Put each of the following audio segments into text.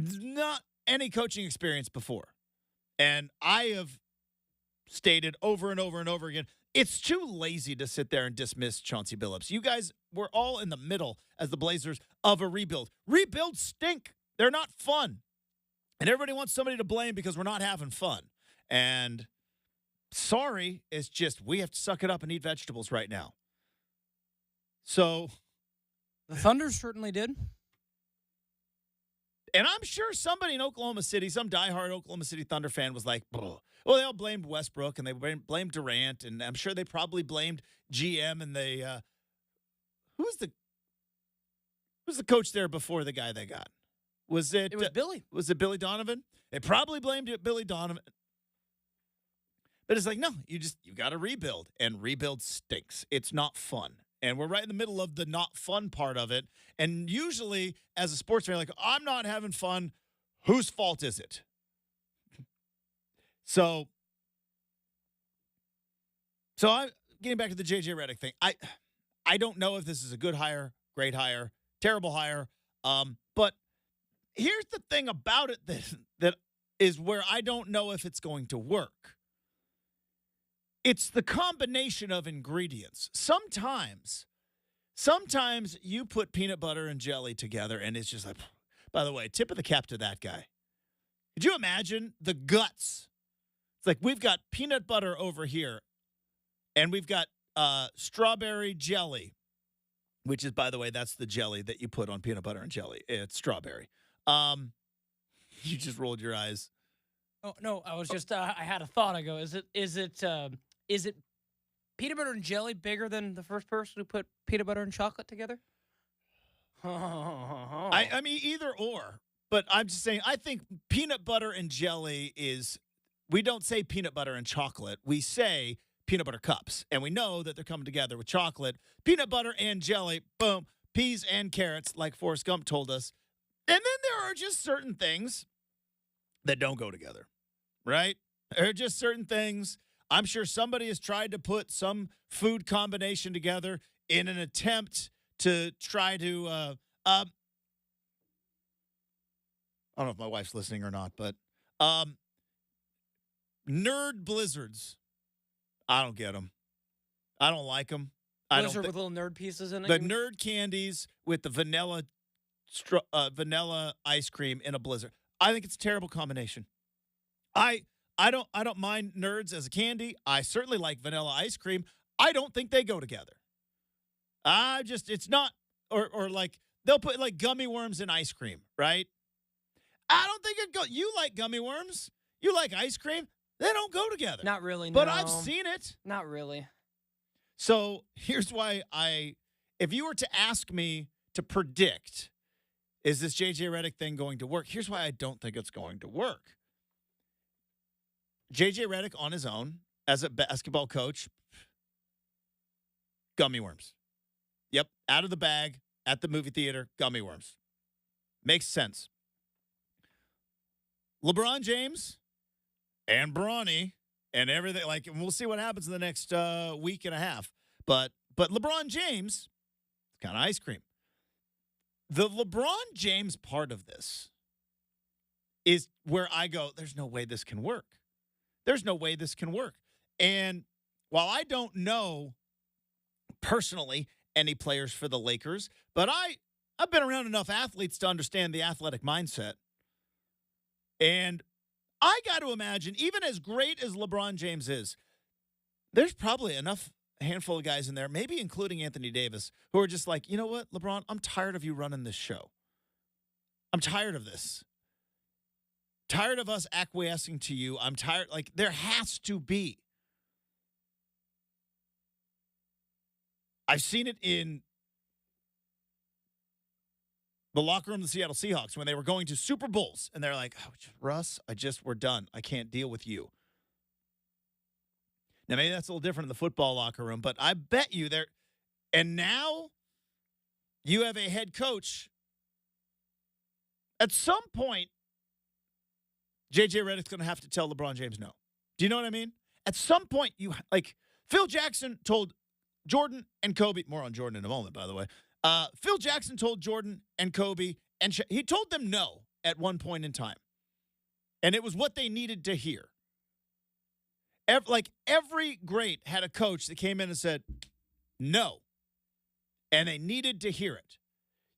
not any coaching experience before. And I have stated over and over and over again, it's too lazy to sit there and dismiss Chauncey Billups. You guys were all in the middle as the Blazers of a rebuild. Rebuilds stink. They're not fun. And everybody wants somebody to blame because we're not having fun. And sorry, it's just we have to suck it up and eat vegetables right now. So the Thunder certainly did. And I'm sure somebody in Oklahoma City, some diehard Oklahoma City Thunder fan was like, well, they all blamed Westbrook and they blamed Durant, and I'm sure they probably blamed GM and they who was the coach there before the guy they got? It was Billy. Was it Billy Donovan? They probably blamed it Billy Donovan. But it's like, no, you got to rebuild, and rebuild stinks. It's not fun. And we're right in the middle of the not fun part of it. And usually, as a sports fan, like, I'm not having fun. Whose fault is it? So I'm getting back to the JJ Redick thing. I don't know if this is a good hire, great hire, terrible hire. But here's the thing about it that is where I don't know if it's going to work. It's the combination of ingredients. Sometimes you put peanut butter and jelly together, and it's just like, by the way, tip of the cap to that guy. Could you imagine the guts? It's like we've got peanut butter over here, and we've got strawberry jelly, which is, by the way, that's the jelly that you put on peanut butter and jelly. It's strawberry. You just rolled your eyes. Oh no, I was just I had a thought. I go, is it peanut butter and jelly bigger than the first person who put peanut butter and chocolate together? I mean, either or. But I'm just saying, I think peanut butter and jelly is, we don't say peanut butter and chocolate. We say peanut butter cups. And we know that they're coming together with chocolate, peanut butter and jelly, boom, peas and carrots, like Forrest Gump told us. And then there are just certain things that don't go together, right? There are just certain things. I'm sure somebody has tried to put some food combination together in an attempt to try to, I don't know if my wife's listening or not, but nerd blizzards. I don't get them. I don't like them. Blizzard with little nerd pieces in it? The nerd candies with the vanilla ice cream in a blizzard. I think it's a terrible combination. I don't mind nerds as a candy. I certainly like vanilla ice cream. I don't think they go together. It's not, or like they'll put like gummy worms in ice cream, right? I don't think it goes. You like gummy worms? You like ice cream? They don't go together. Not really, but no. I've seen it. Not really. So here's why if you were to ask me to predict, is this JJ Redick thing going to work? Here's why I don't think it's going to work. JJ Redick on his own as a basketball coach, gummy worms. Yep, out of the bag at the movie theater, gummy worms. Makes sense. LeBron James and Bronny and everything, like, we'll see what happens in the next week and a half. But LeBron James, it's kind of ice cream. The LeBron James part of this is where I go, there's no way this can work. There's no way this can work. And while I don't know personally any players for the Lakers, but I've been around enough athletes to understand the athletic mindset. And I got to imagine, even as great as LeBron James is, there's probably enough handful of guys in there, maybe including Anthony Davis, who are just like, you know what, LeBron, I'm tired of you running this show. I'm tired of this. Tired of us acquiescing to you. I'm tired. Like, there has to be. I've seen it in the locker room of the Seattle Seahawks when they were going to Super Bowls, and they're like, oh, Russ, we're done. I can't deal with you. Now, maybe that's a little different in the football locker room, but I bet you there. And now you have a head coach. At some point, JJ Redick's going to have to tell LeBron James no. Do you know what I mean? At some point, Phil Jackson told Jordan and Kobe, more on Jordan in a moment, by the way. Phil Jackson told Jordan and Kobe, and he told them no at one point in time. And it was what they needed to hear. Every great had a coach that came in and said, no. And they needed to hear it.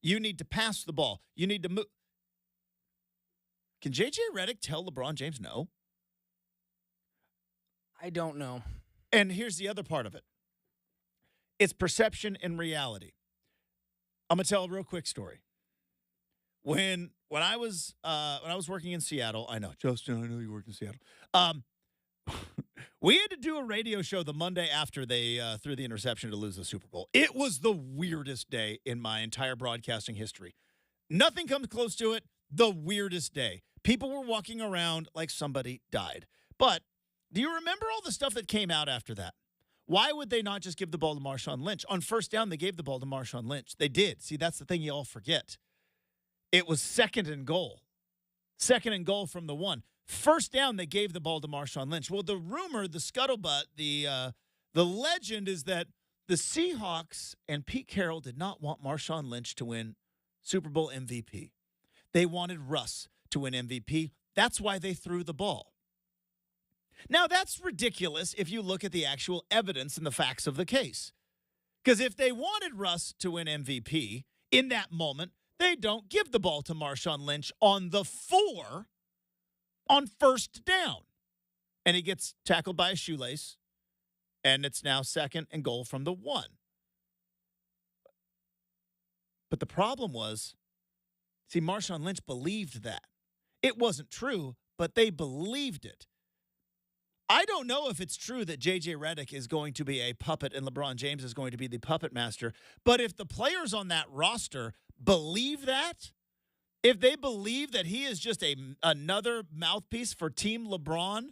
You need to pass the ball. You need to move. Can JJ Redick tell LeBron James no? I don't know. And here's the other part of it. It's perception and reality. I'm going to tell a real quick story. When I was working in Seattle, I know, Justin, I know you worked in Seattle. We had to do a radio show the Monday after they threw the interception to lose the Super Bowl. It was the weirdest day in my entire broadcasting history. Nothing comes close to it. The weirdest day. People were walking around like somebody died. But do you remember all the stuff that came out after that? Why would they not just give the ball to Marshawn Lynch? On first down, they gave the ball to Marshawn Lynch. They did. See, that's the thing you all forget. It was second and goal. Second and goal from the 1. First down, they gave the ball to Marshawn Lynch. Well, the rumor, the scuttlebutt, the legend is that the Seahawks and Pete Carroll did not want Marshawn Lynch to win Super Bowl MVP. They wanted Russ to win MVP. That's why they threw the ball. Now, that's ridiculous if you look at the actual evidence and the facts of the case. Because if they wanted Russ to win MVP in that moment, they don't give the ball to Marshawn Lynch on the 4 on first down. And he gets tackled by a shoelace, and it's now second and goal from the 1. But the problem was, see, Marshawn Lynch believed that. It wasn't true, but they believed it. I don't know if it's true that JJ Redick is going to be a puppet and LeBron James is going to be the puppet master, but if the players on that roster believe that, if they believe that he is just another mouthpiece for Team LeBron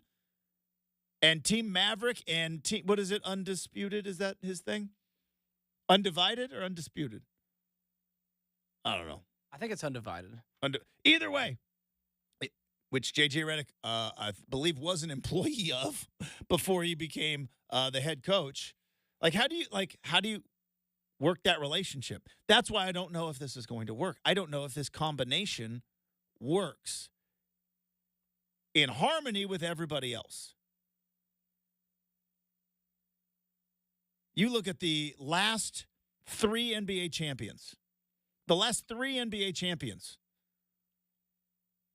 and Team Maverick and Team, what is it, Undisputed? Is that his thing? Undivided or Undisputed? I don't know. I think it's Undivided. Either way, which JJ Redick, I believe, was an employee of before he became the head coach. How do you work that relationship? That's why I don't know if this is going to work. I don't know if this combination works in harmony with everybody else. You look at the last 3 NBA champions. The last 3 NBA champions.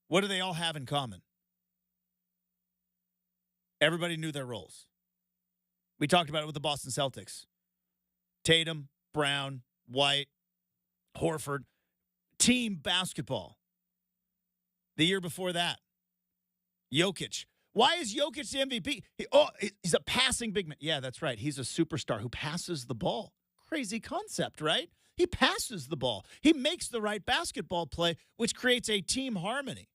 What do they all have in common? Everybody knew their roles. We talked about it with the Boston Celtics. Tatum, Brown, White, Horford. Team basketball. The year before that, Jokic. Why is Jokic the MVP? He's a passing big man. Yeah, that's right. He's a superstar who passes the ball. Crazy concept, right? He passes the ball. He makes the right basketball play, which creates a team harmony.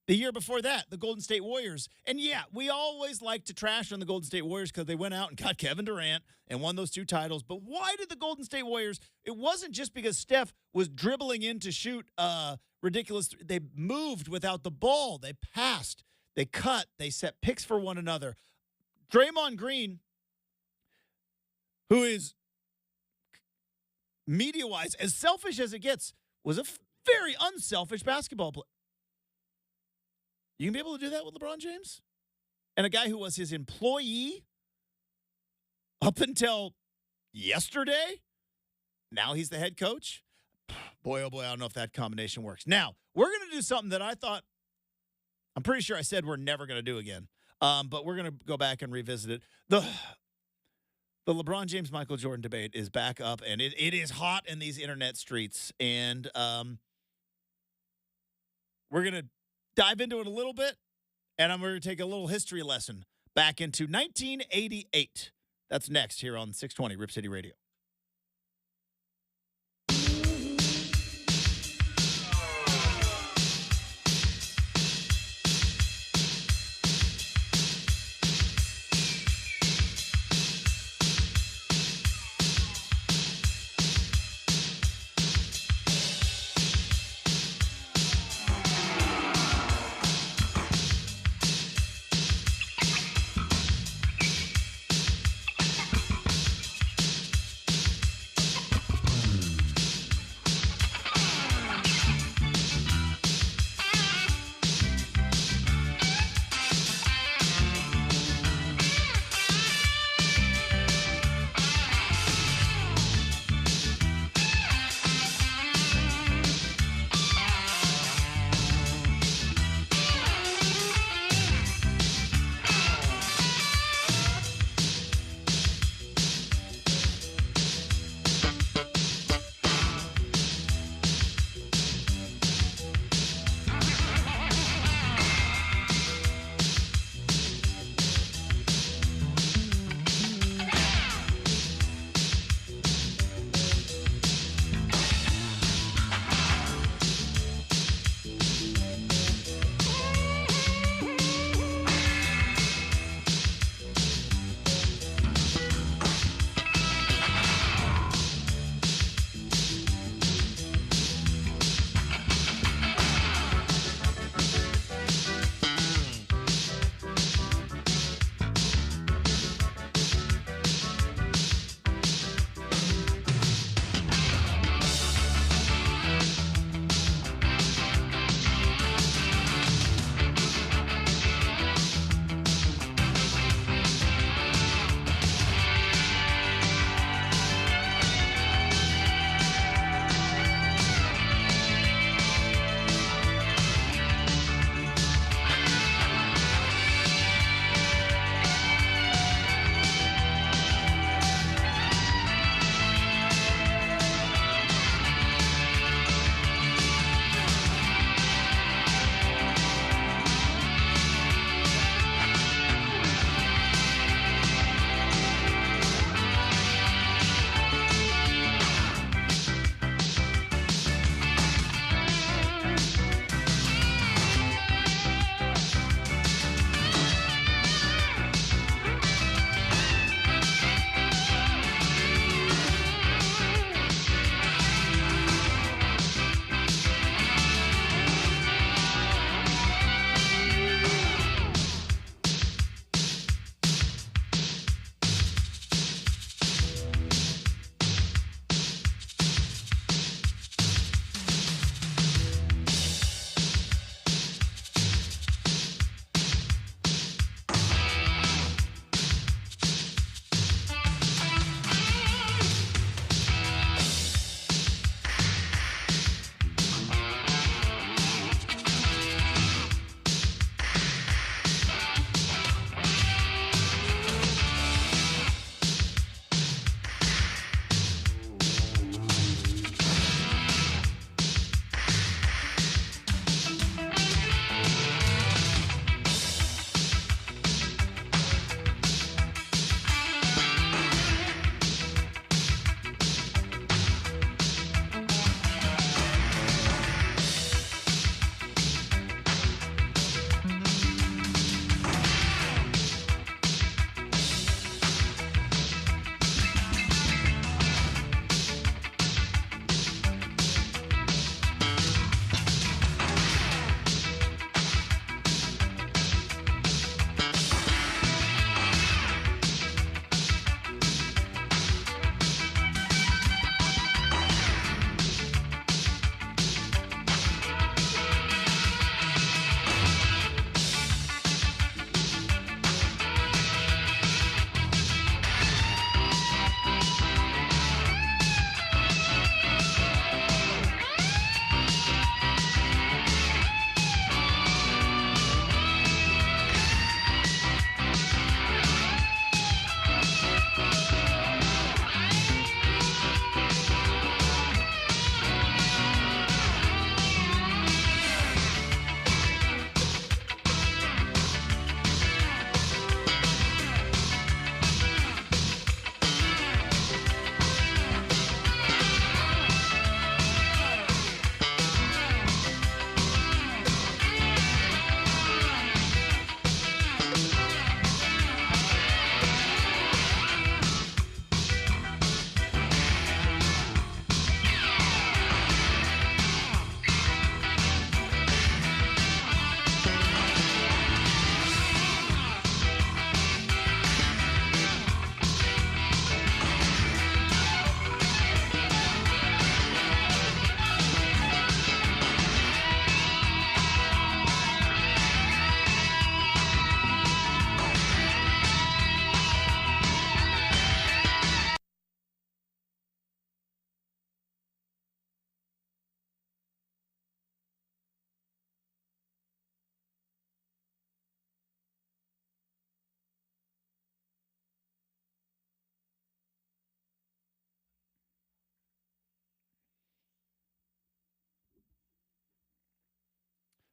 The year before that, the Golden State Warriors. And yeah, we always like to trash on the Golden State Warriors because they went out and got Kevin Durant and won those 2 titles. But why did the Golden State Warriors? It wasn't just because Steph was dribbling in to shoot ridiculous. They moved without the ball. They passed. They cut. They set picks for one another. Draymond Green, who is media-wise as selfish as it gets, was a very unselfish basketball player. You can be able to do that with LeBron James? And a guy who was his employee up until yesterday? Now he's the head coach? Boy, oh boy, I don't know if that combination works. Now, we're going to do something that I'm pretty sure I said we're never going to do again. But we're going to go back and revisit it. The LeBron James-Michael Jordan debate is back up, and it is hot in these internet streets. And we're going to dive into it a little bit, and I'm going to take a little history lesson back into 1988. That's next here on 620 Rip City Radio.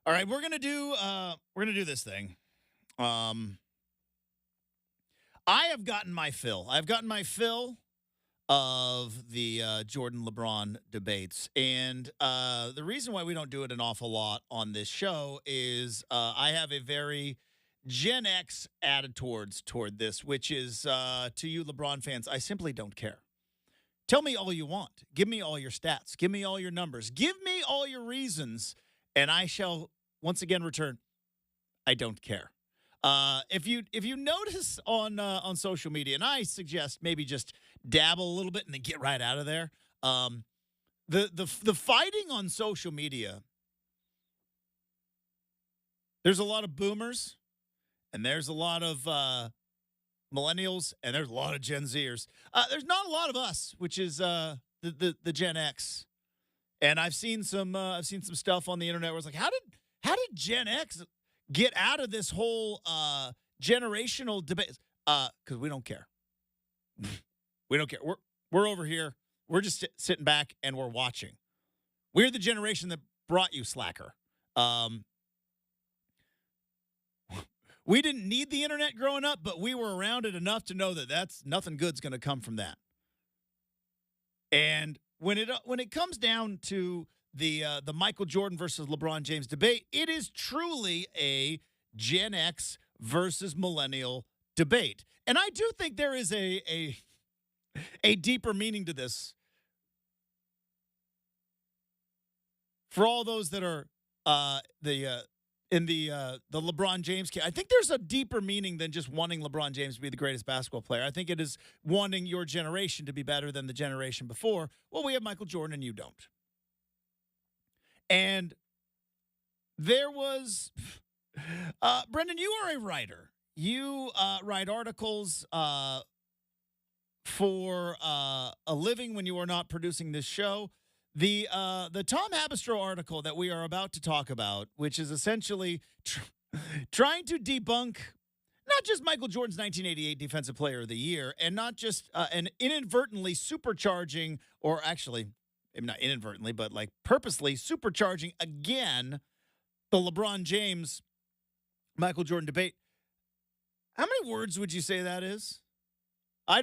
All right, we're gonna do this thing. I have gotten my fill. I've gotten my fill of the Jordan LeBron debates, and the reason why we don't do it an awful lot on this show is I have a very Gen X attitude toward this, which is to you LeBron fans, I simply don't care. Tell me all you want. Give me all your stats. Give me all your numbers. Give me all your reasons, and I shall once again return. I don't care. If you notice on social media, and I suggest maybe just dabble a little bit and then get right out of there. The fighting on social media. There's a lot of boomers, and there's a lot of millennials, and there's a lot of Gen Zers. There's not a lot of us, which is the Gen X. And I've seen some stuff on the internet where it's like, how did Gen X get out of this whole generational debate? Because we don't care. We don't care. We're over here. We're just sitting back and we're watching. We're the generation that brought you slacker. We didn't need the internet growing up, but we were around it enough to know that that's nothing good's going to come from that. And when it comes down to the Michael Jordan versus LeBron James debate, it is truly a Gen X versus millennial debate. And I do think there is a deeper meaning to this for all those that are in the LeBron James case. I think there's a deeper meaning than just wanting LeBron James to be the greatest basketball player. I think it is wanting your generation to be better than the generation before. Well, we have Michael Jordan and you don't. And there was, Brenden, you are a writer. You write articles for a living when you are not producing this show. The Tom Habistro article that we are about to talk about, which is essentially trying to debunk not just Michael Jordan's 1988 Defensive Player of the Year, and not just and inadvertently supercharging, or actually, maybe not inadvertently, but like purposely supercharging again the LeBron James Michael Jordan debate. How many words would you say that is? I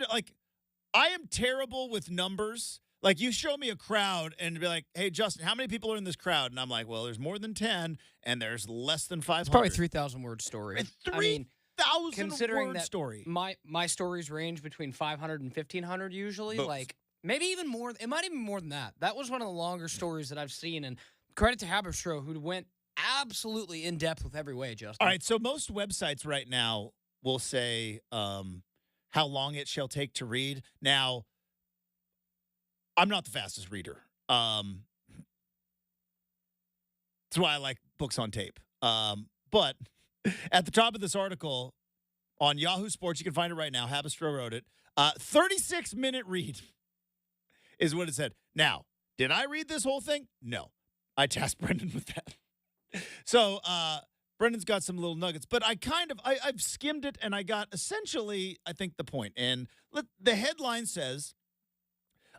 am terrible with numbers. Like, you show me a crowd and be like, hey, Justin, how many people are in this crowd? And I'm like, well, there's more than 10, and there's less than 500. It's probably 3,000 word story. 3,000 word story. My stories range between 500 and 1,500 usually. Both. Like, maybe even more. It might even be more than that. That was one of the longer stories that I've seen. And credit to Habistro, who went absolutely in depth with every way, Justin. All right, so most websites right now will say how long it shall take to read. Now, I'm not the fastest reader. That's why I like books on tape. But at the top of this article on Yahoo Sports, you can find it right now. Habistro wrote it. 36-minute read is what it said. Now, did I read this whole thing? No. I tasked Brenden with that. So Brendan's got some little nuggets, but I've skimmed it, and I got essentially, I think, the point. And the headline says,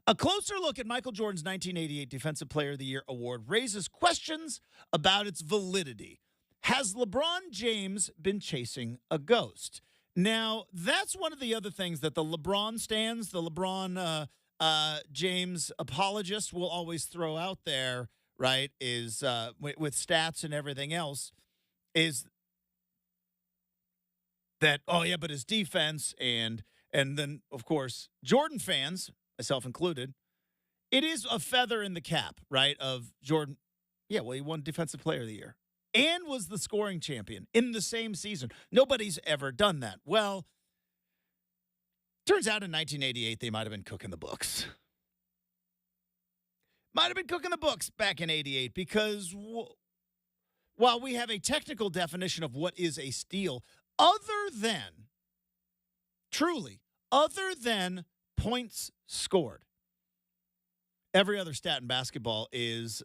a closer look at Michael Jordan's 1988 Defensive Player of the Year award raises questions about its validity. Has LeBron James been chasing a ghost? Now, that's one of the other things that the LeBron stands, the LeBron James apologists will always throw out there, right, is with stats and everything else, is that, oh, yeah, but his defense and then, of course, Jordan fans, myself included, it is a feather in the cap, right, of Jordan. Yeah, well, he won Defensive Player of the Year and was the scoring champion in the same season. Nobody's ever done that. Well, turns out in 1988, they might have been cooking the books. Might have been cooking the books back in 88 because while we have a technical definition of what is a steal, other than points scored, every other stat in basketball is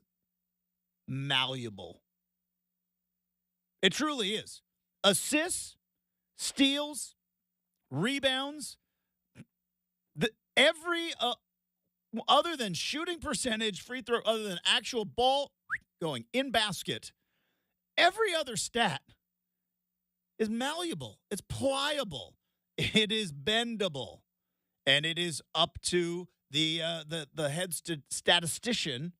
malleable. It truly is. Assists, steals, rebounds, every other than shooting percentage, free throw, other than actual ball going in basket, Every other stat is malleable. It's pliable. It is bendable. And it is up to the head statistician.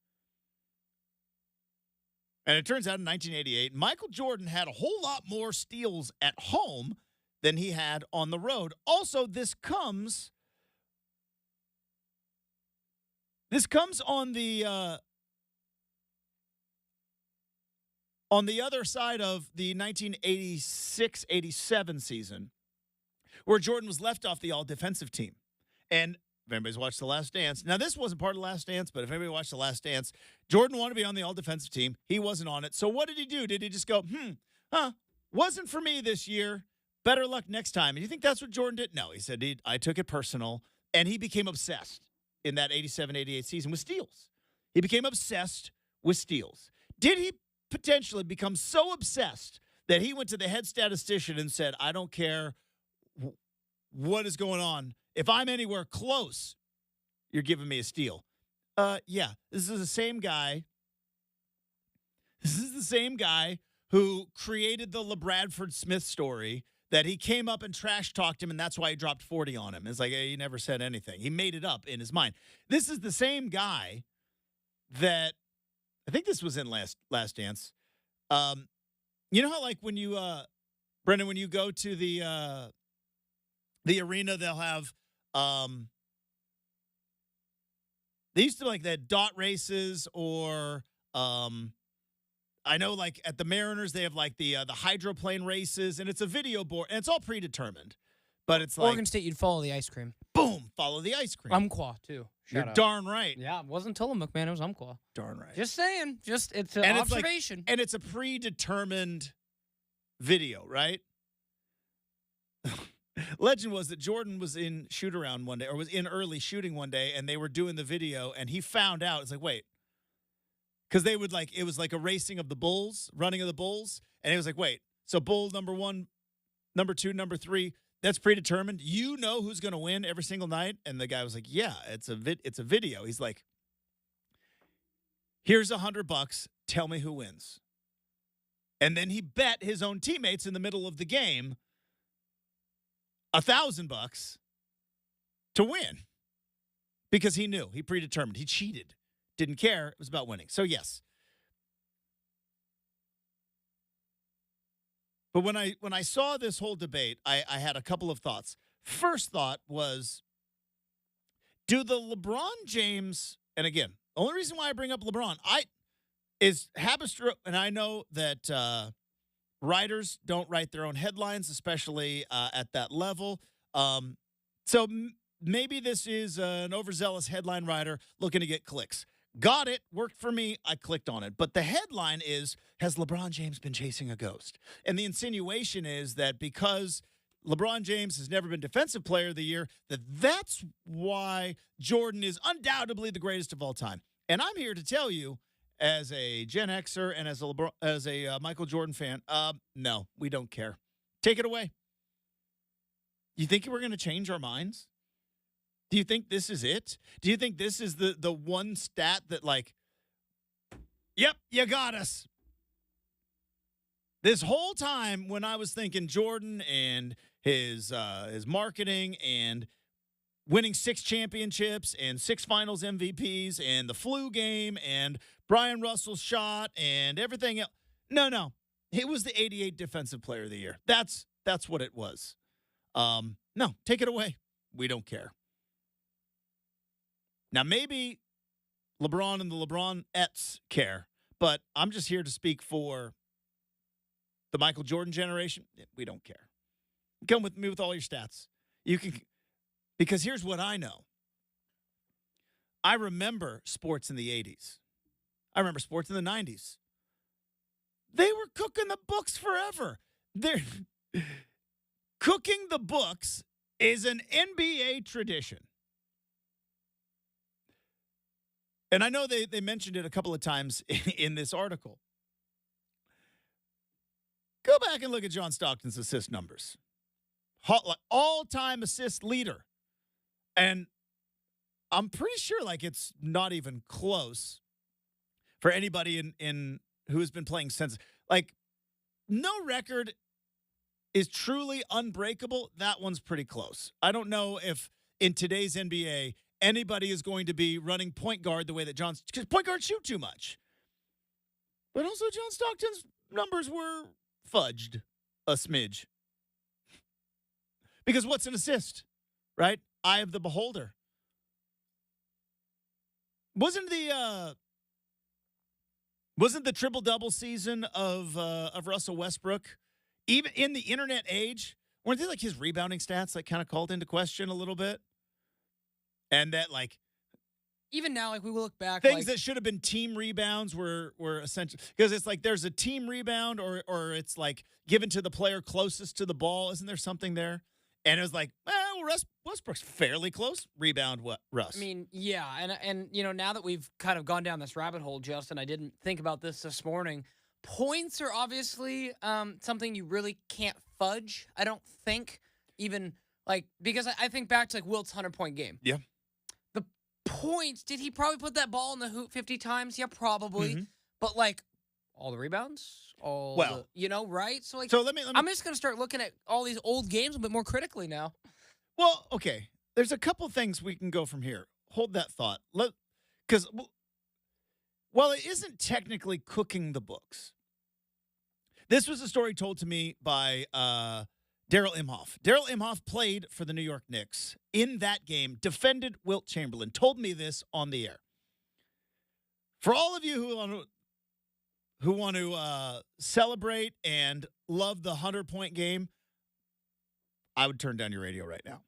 And it turns out in 1988, Michael Jordan had a whole lot more steals at home than he had on the road. Also, this comes on the other side of the 1986-87 season, where Jordan was left off the all-defensive team. And if anybody's watched The Last Dance, now this wasn't part of The Last Dance, but if anybody watched The Last Dance, Jordan wanted to be on the all-defensive team. He wasn't on it. So what did he do? Did he just go, wasn't for me this year. Better luck next time. And you think that's what Jordan did? No, he said, I took it personal. And he became obsessed in that 87-88 season with steals. He became obsessed with steals. Did he potentially become so obsessed that he went to the head statistician and said, I don't care what is going on. If I'm anywhere close, you're giving me a steal. Yeah, this is the same guy. This is the same guy who created the LeBradford Smith story that he came up and trash talked him, and that's why he dropped 40 on him. It's like, hey, he never said anything. He made it up in his mind. This is the same guy that I think this was in Last Dance. You know how, like, when you, Brenden, when you go to the arena, they'll have, they used to like that dot races, or I know, like at the Mariners, they have like the hydroplane races, and it's a video board, and it's all predetermined. But it's like Oregon State, you'd follow the ice cream. Boom, follow the ice cream. Umpqua too. You're darn right. Yeah, it wasn't Tillamook, man. It was Umpqua. Darn right. Just saying. It's an and observation. It's like, and it's a predetermined video, right? Legend was that Jordan was in shoot around one day, or was in early shooting one day, and they were doing the video, and he found out. It's like, wait. Because they would it was like a racing of the bulls, running of the bulls. And he was like, wait, so bull number 1, number 2, number 3, that's predetermined. You know who's going to win every single night? And the guy was like, yeah, it's a video. He's like, here's $100. Tell me who wins. And then he bet his own teammates in the middle of the game $1,000 to win. Because he knew. He predetermined. He cheated. Didn't care. It was about winning. So, yes. But when I saw this whole debate, I had a couple of thoughts. First thought was, do the LeBron James, and again, the only reason why I bring up LeBron, is Habistra, and I know that writers don't write their own headlines, especially at that level. So maybe this is an overzealous headline writer looking to get clicks. Got it. Worked for me. I clicked on it. But the headline is, has LeBron James been chasing a ghost? And the insinuation is that because LeBron James has never been Defensive Player of the Year, that's why Jordan is undoubtedly the greatest of all time. And I'm here to tell you, as a Gen Xer and as a Michael Jordan fan, no, we don't care. Take it away. You think we're going to change our minds? Do you think this is it? Do you think this is the one stat that, like, yep, you got us? This whole time when I was thinking Jordan and his marketing and winning 6 championships and 6 finals MVPs and the flu game and Brian Russell's shot and everything else. No. It was the 88 Defensive Player of the Year. That's what it was. No, take it away. We don't care. Now, maybe LeBron and the LeBronettes care, but I'm just here to speak for the Michael Jordan generation. We don't care. Come with me with all your stats. You can, because here's what I know. I remember sports in the 80s. I remember sports in the 90s. They were cooking the books forever. They're cooking the books is an NBA tradition. And I know they mentioned it a couple of times in this article. Go back and look at John Stockton's assist numbers. All-time assist leader. And I'm pretty sure it's not even close for anybody in who has been playing since. no record is truly unbreakable. That one's pretty close. I don't know if in today's NBA anybody is going to be running point guard the way that because point guards shoot too much. But also John Stockton's numbers were fudged a smidge. Because what's an assist, right? Eye of the beholder. Wasn't the triple-double season of Russell Westbrook, even in the internet age, weren't they like his rebounding stats like kind of called into question a little bit? And that like even now, like we will look back, things that should have been team rebounds were essential because it's like there's a team rebound or it's like given to the player closest to the ball. Isn't there something there? And it was like, well, Westbrook's fairly close. Rebound, what, Russ? I mean, yeah, and you know, now that we've kind of gone down this rabbit hole, Justin, I didn't think about this morning. Points are obviously something you really can't fudge. I don't think even like because I think back to like Wilt's 100-point game. Yeah. The points, did he probably put that ball in the hoop 50 times? Yeah, probably. Mm-hmm. But like all the rebounds, right? So like, let me. I'm just gonna start looking at all these old games a bit more critically now. Well, okay. There's a couple things we can go from here. Hold that thought. Because while it isn't technically cooking the books, this was a story told to me by Daryl Imhoff. Daryl Imhoff played for the New York Knicks in that game, defended Wilt Chamberlain, told me this on the air. For all of you who want to celebrate and love the 100-point game, I would turn down your radio right now.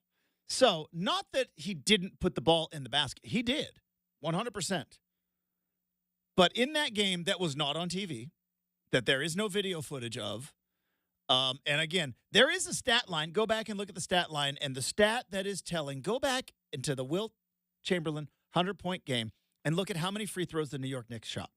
So, not that he didn't put the ball in the basket. He did, 100%. But in that game that was not on TV, that there is no video footage of, and again, there is a stat line. Go back and look at the stat line, and the stat that is telling, go back into the Wilt Chamberlain 100-point game and look at how many free throws the New York Knicks shot.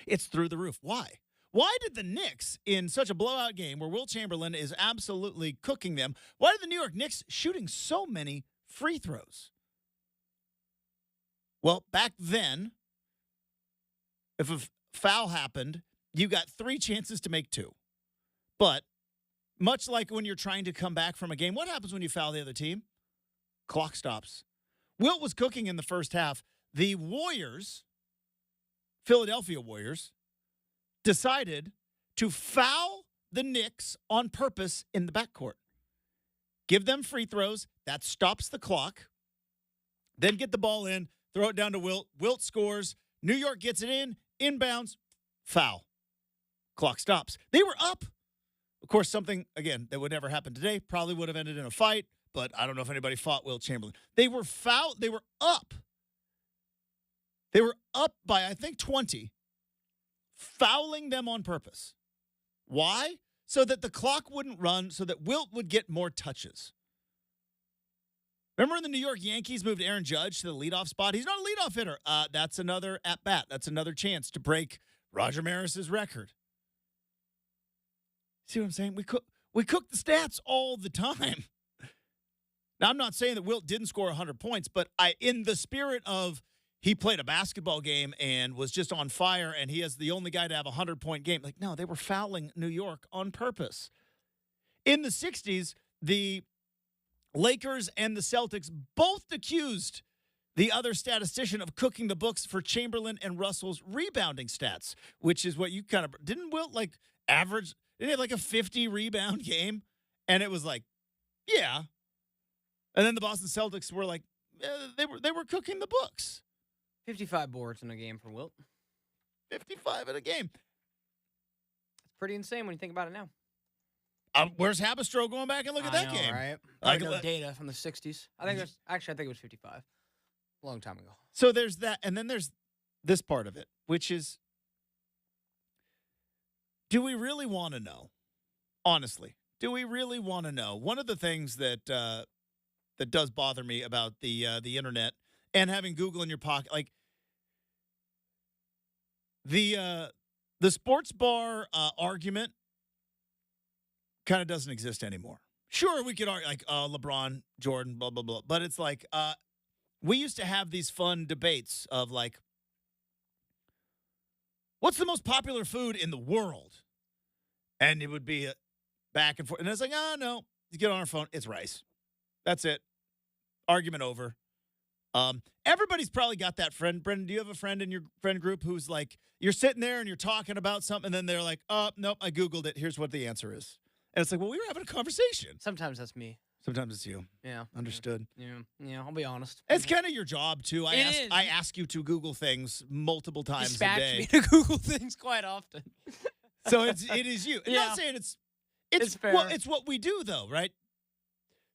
It's through the roof. Why? Why did the Knicks, in such a blowout game where Wilt Chamberlain is absolutely cooking them, why did the New York Knicks shooting so many free throws? Well, back then, if a foul happened, you got 3 chances to make 2. But much like when you're trying to come back from a game, what happens when you foul the other team? Clock stops. Wilt was cooking in the first half. The Warriors, Philadelphia Warriors, decided to foul the Knicks on purpose in the backcourt. Give them free throws. That stops the clock. Then get the ball in, throw it down to Wilt. Wilt scores. New York gets it in, inbounds, foul. Clock stops. They were up. Of course, something, again, that would never happen today. Probably would have ended in a fight, but I don't know if anybody fought Wilt Chamberlain. They were fouled. They were up. They were up by, I think, 20. Fouling them on purpose. Why? So that the clock wouldn't run, so that Wilt would get more touches. Remember when the New York Yankees moved Aaron Judge to the leadoff spot? He's not a leadoff hitter. That's another at-bat. That's another chance to break Roger Maris's record. See what I'm saying? We cook the stats all the time. Now, I'm not saying that Wilt didn't score 100 points, but in the spirit of he played a basketball game and was just on fire, and he is the only guy to have a 100-point game. Like, no, they were fouling New York on purpose. In the 60s, the Lakers and the Celtics both accused the other statistician of cooking the books for Chamberlain and Russell's rebounding stats, which is what you kind of – didn't Wilt, like, average – didn't he have, like, a 50-rebound game? And it was like, yeah. And then the Boston Celtics were like, they were cooking the books. 55 boards in a game for Wilt. 55 in a game. It's pretty insane when you think about it now. Where's Habistro going back and look at that game? Right? I know data from the 60s. I think it was 55. A long time ago. So there's that, and then there's this part of it, which is, do we really want to know? Honestly, do we really want to know? One of the things that does bother me about the internet and having Google in your pocket, like the sports bar argument kind of doesn't exist anymore. Sure, we could argue like LeBron, Jordan, blah, blah, blah. But it's like we used to have these fun debates of like, what's the most popular food in the world? And it would be back and forth. And it's like, oh, no. You get on our phone. It's Rice. That's it. Argument over. Everybody's probably got that friend. Brenden, do you have a friend in your friend group who's like, you're sitting there and you're talking about something, and then they're like, oh, nope, I Googled it. Here's what the answer is. And it's like, well, we were having a conversation. Sometimes that's me. Sometimes it's you. Yeah. Understood. Yeah, I'll be honest. It's kind of your job, too. It is. I ask you to Google things multiple times Dispatch a day. me to Google things quite often. So it is you. I'm Yeah. not saying it's fair. well, it's what we do, though, right?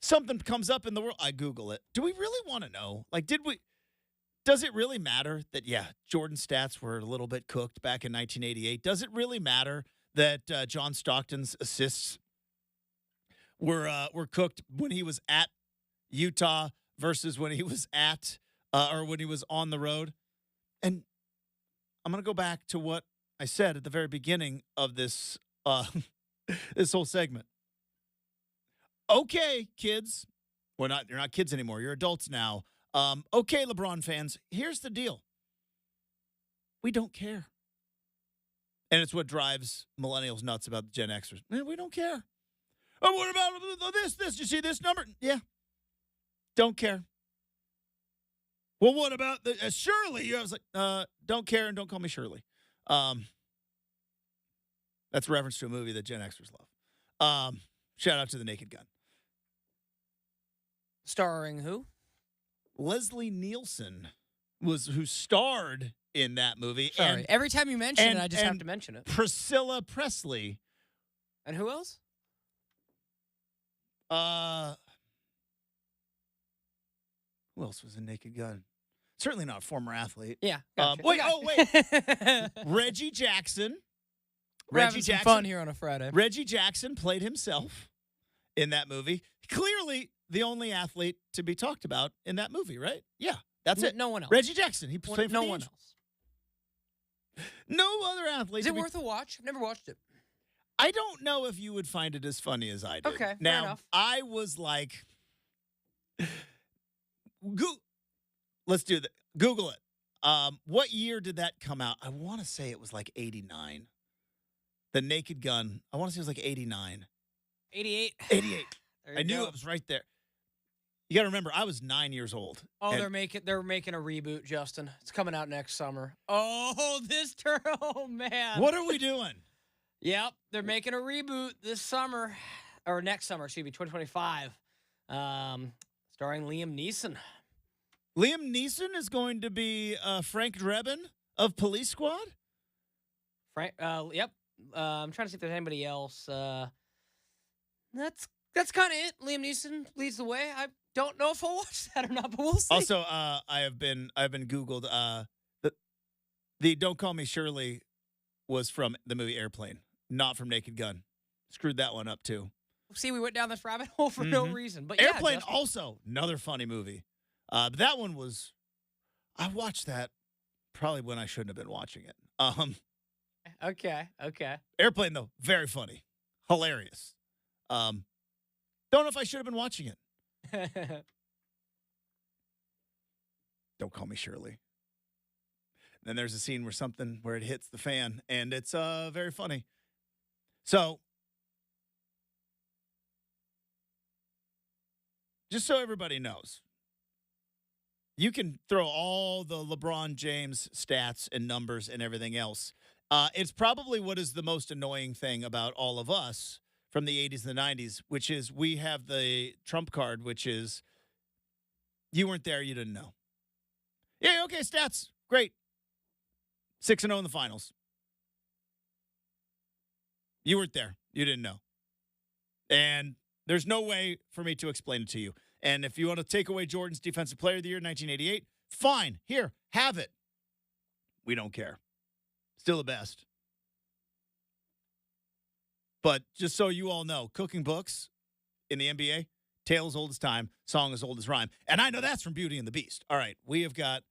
Something comes up in the world, I Google it. Do we really want to know? Like, does it really matter that, Jordan's stats were a little bit cooked back in 1988? Does it really matter that John Stockton's assists were cooked when he was at Utah versus when he was at or when he was on the road? And I'm going to go back to what I said at the very beginning of this this whole segment. Okay, kids. You're not kids anymore. You're adults now. Okay, LeBron fans, here's the deal. We don't care. And it's what drives millennials nuts about the Gen Xers. Man, we don't care. Oh, what about this? You see this number? Yeah. Don't care. Well, what about the Shirley? I was like, don't care and don't call me Shirley. That's a reference to a movie that Gen Xers love. Shout out to The Naked Gun. Starring who? Leslie Nielsen who starred in that movie. Sorry. And Every time you mention it, I just have to mention it. Priscilla Presley. And who else? Who else was in Naked Gun? Certainly not a former athlete. Yeah. Wait. Reggie Jackson. We're having some fun here on a Friday. Reggie Jackson played himself in that movie. Clearly the only athlete to be talked about in that movie, right? Yeah, that's it. No one else. Reggie Jackson. He played for no the one Angels. else. No other athlete. Is it worth a watch? I've never watched it. I don't know if you would find it as funny as I did. Okay, fair now, enough. I was like, let's do that. Google it. What year did that come out? I want to say it was like 89. The Naked Gun. I want to say it was like 89. 88. 88. There I you knew go. it was right there. You got to remember, I was 9 years old. Oh, and they're making a reboot, Justin. It's coming out next summer. Oh, oh man. What are we doing? Yep, they're making a reboot this summer, or next summer, 2025. Starring Liam Neeson. Liam Neeson is going to be Frank Drebin of Police Squad? Yep. I'm trying to see if there's anybody else. That's kind of it. Liam Neeson leads the way. I don't know if I'll watch that or not, but we'll see. Also, I've been Googled. The Don't Call Me Shirley was from the movie Airplane, not from Naked Gun. Screwed that one up too. See, we went down this rabbit hole for no reason. But Airplane Justin. also another funny movie. But that one was. I watched that probably when I shouldn't have been watching it. Okay. Airplane though, very funny, hilarious. Don't know if I should have been watching it. Don't Call Me Shirley. Then there's a scene where it hits the fan, and it's very funny. So, just so everybody knows, you can throw all the LeBron James stats and numbers and everything else. It's probably what is the most annoying thing about all of us from the 80s and the 90s, which is we have the trump card, which is you weren't there, you didn't know. Yeah, okay, stats, great. 6-0 in the finals. You weren't there, you didn't know. And there's no way for me to explain it to you. And if you want to take away Jordan's Defensive Player of the Year 1988, fine, here, have it. We don't care. Still the best. But just so you all know, cooking books in the NBA, tale as old as time, song as old as rhyme. And I know that's from Beauty and the Beast. All right, we've got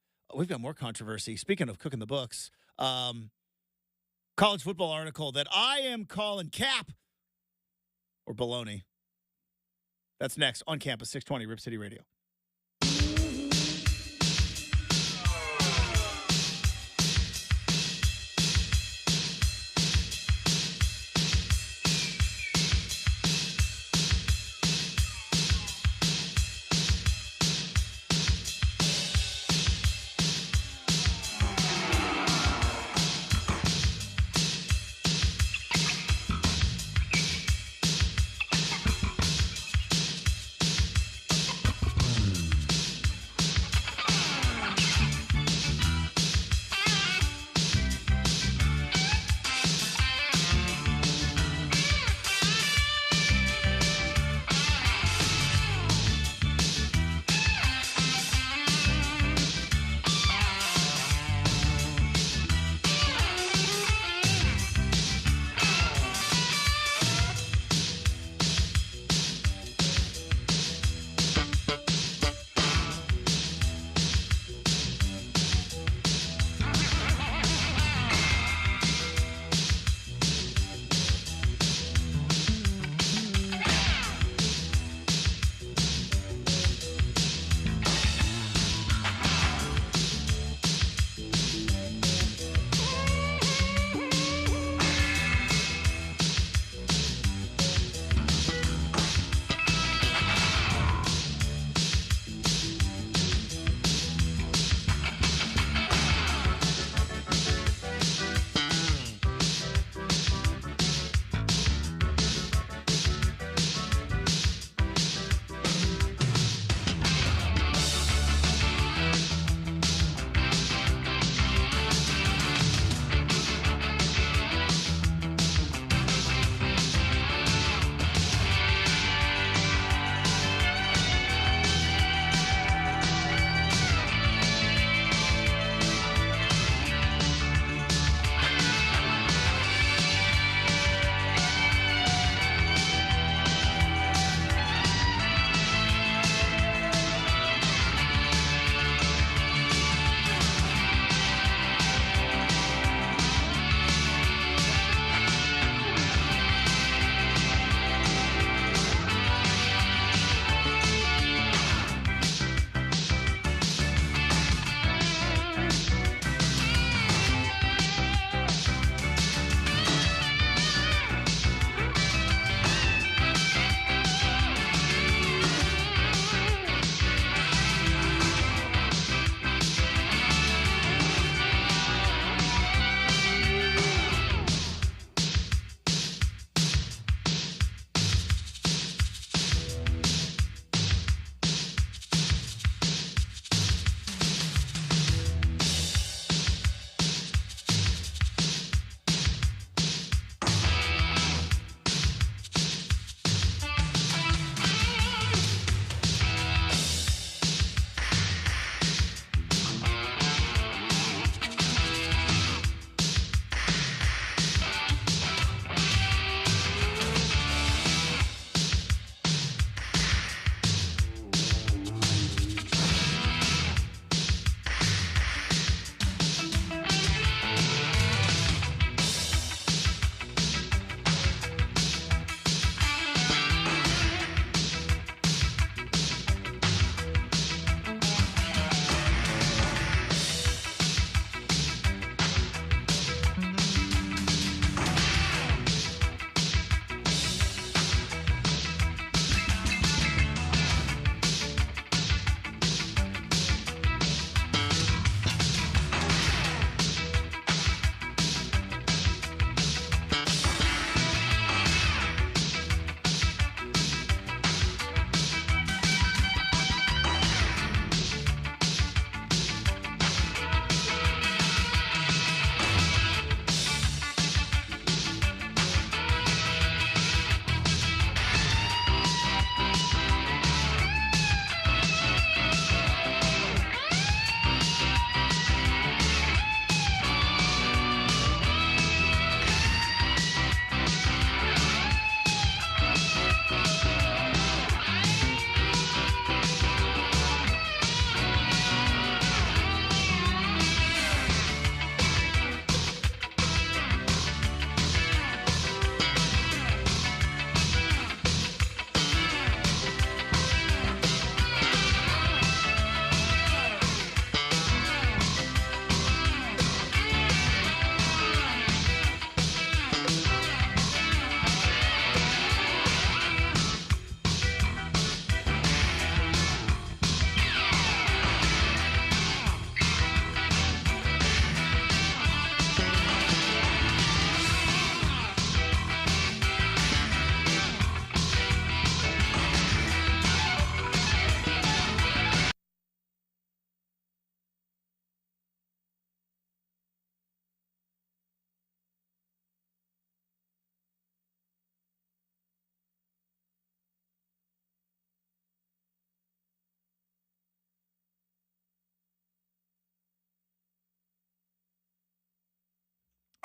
more controversy. Speaking of cooking the books, college football article that I am calling cap or baloney. That's next on Campus 620 Rip City Radio.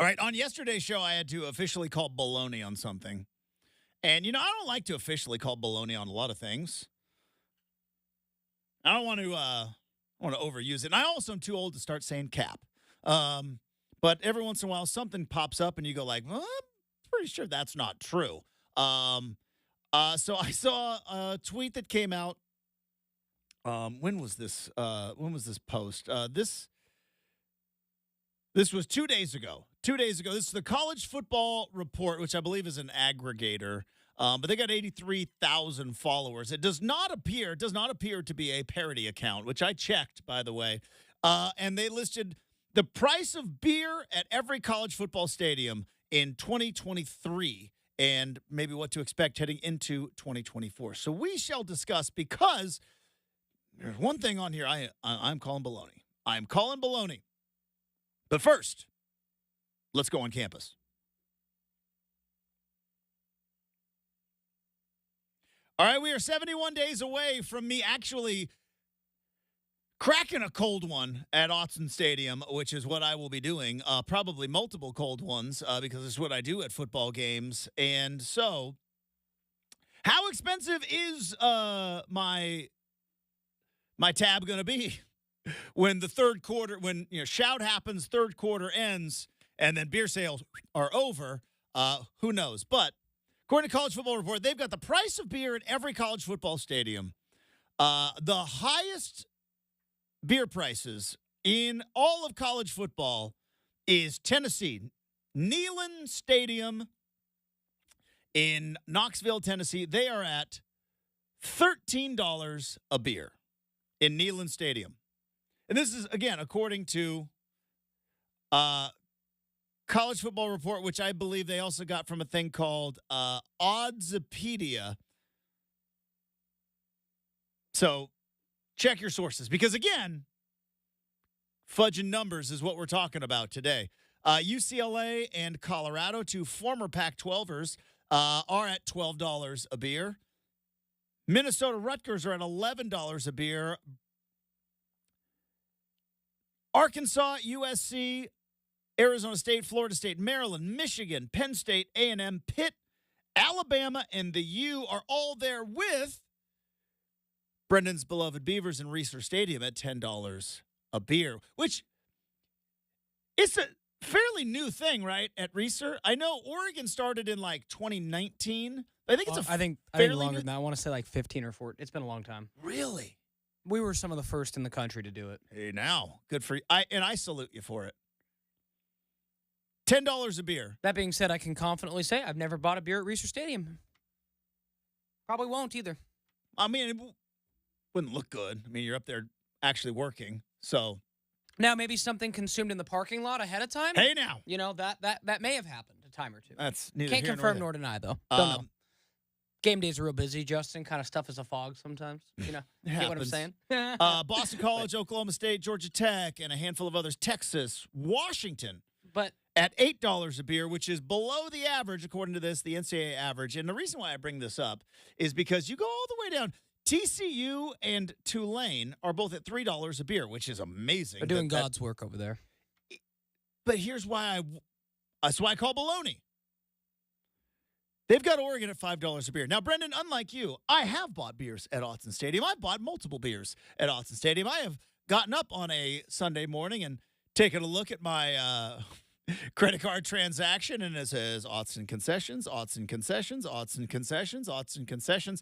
All right, on yesterday's show, I had to officially call baloney on something. And, I don't like to officially call baloney on a lot of things. I don't want to overuse it. And I also am too old to start saying cap. But every once in a while, something pops up and you go like, well, I'm pretty sure that's not true. So I saw a tweet that came out. When was this? When was this post? This was 2 days ago. 2 days ago. This is the College Football Report, which I believe is an aggregator. But they got 83,000 followers. It does not appear to be a parody account, which I checked, by the way. And they listed the price of beer at every college football stadium in 2023 and maybe what to expect heading into 2024. So we shall discuss, because there's one thing on here I'm calling baloney. I'm calling baloney. But first, let's go on campus. All right, we are 71 days away from me actually cracking a cold one at Autzen Stadium, which is what I will be doing, probably multiple cold ones, because it's what I do at football games. And so, how expensive is my tab going to be when the third quarter, when shout happens, third quarter ends, and then beer sales are over? Who knows? But according to College Football Report, they've got the price of beer at every college football stadium. The highest beer prices in all of college football is Tennessee. Neyland Stadium in Knoxville, Tennessee. They are at $13 a beer in Neyland Stadium. And this is, again, according to College Football Report, which I believe they also got from a thing called Oddsopedia. So check your sources, because, again, fudging numbers is what we're talking about today. UCLA and Colorado, two former Pac-12ers, are at $12 a beer. Minnesota Rutgers are at $11 a beer. Arkansas, USC, Arizona State, Florida State, Maryland, Michigan, Penn State, A&M, Pitt, Alabama, and the U are all there with Brendan's beloved Beavers and Reeser Stadium at $10 a beer, which is a fairly new thing, right, at Reeser? I know Oregon started in like 2019. I think it's I think longer than that. I want to say like 15 or 14. It's been a long time. Really? We were some of the first in the country to do it. Hey, now, good for you. I salute you for it. $10 a beer. That being said, I can confidently say I've never bought a beer at Reeser Stadium. Probably won't either. I mean, it wouldn't look good. I mean, you're up there actually working, so. Now, maybe something consumed in the parking lot ahead of time. Hey, now. That may have happened a time or two. That's neither Can't here confirm nor nor deny, though. Don't know. Game days are real busy, Justin. Kind of stuff is a fog sometimes. Get what I'm saying? Boston College, Oklahoma State, Georgia Tech, and a handful of others. Texas, Washington. But at $8 a beer, which is below the average, according to this, the NCAA average. And the reason why I bring this up is because you go all the way down. TCU and Tulane are both at $3 a beer, which is amazing. They're doing God's work over there. But here's why that's why I call baloney. They've got Oregon at $5 a beer. Now, Brenden, unlike you, I have bought beers at Autzen Stadium. I've bought multiple beers at Autzen Stadium. I have gotten up on a Sunday morning and taken a look at my credit card transaction, and it says Autzen Concessions, Autzen Concessions, Autzen Concessions, Autzen Concessions.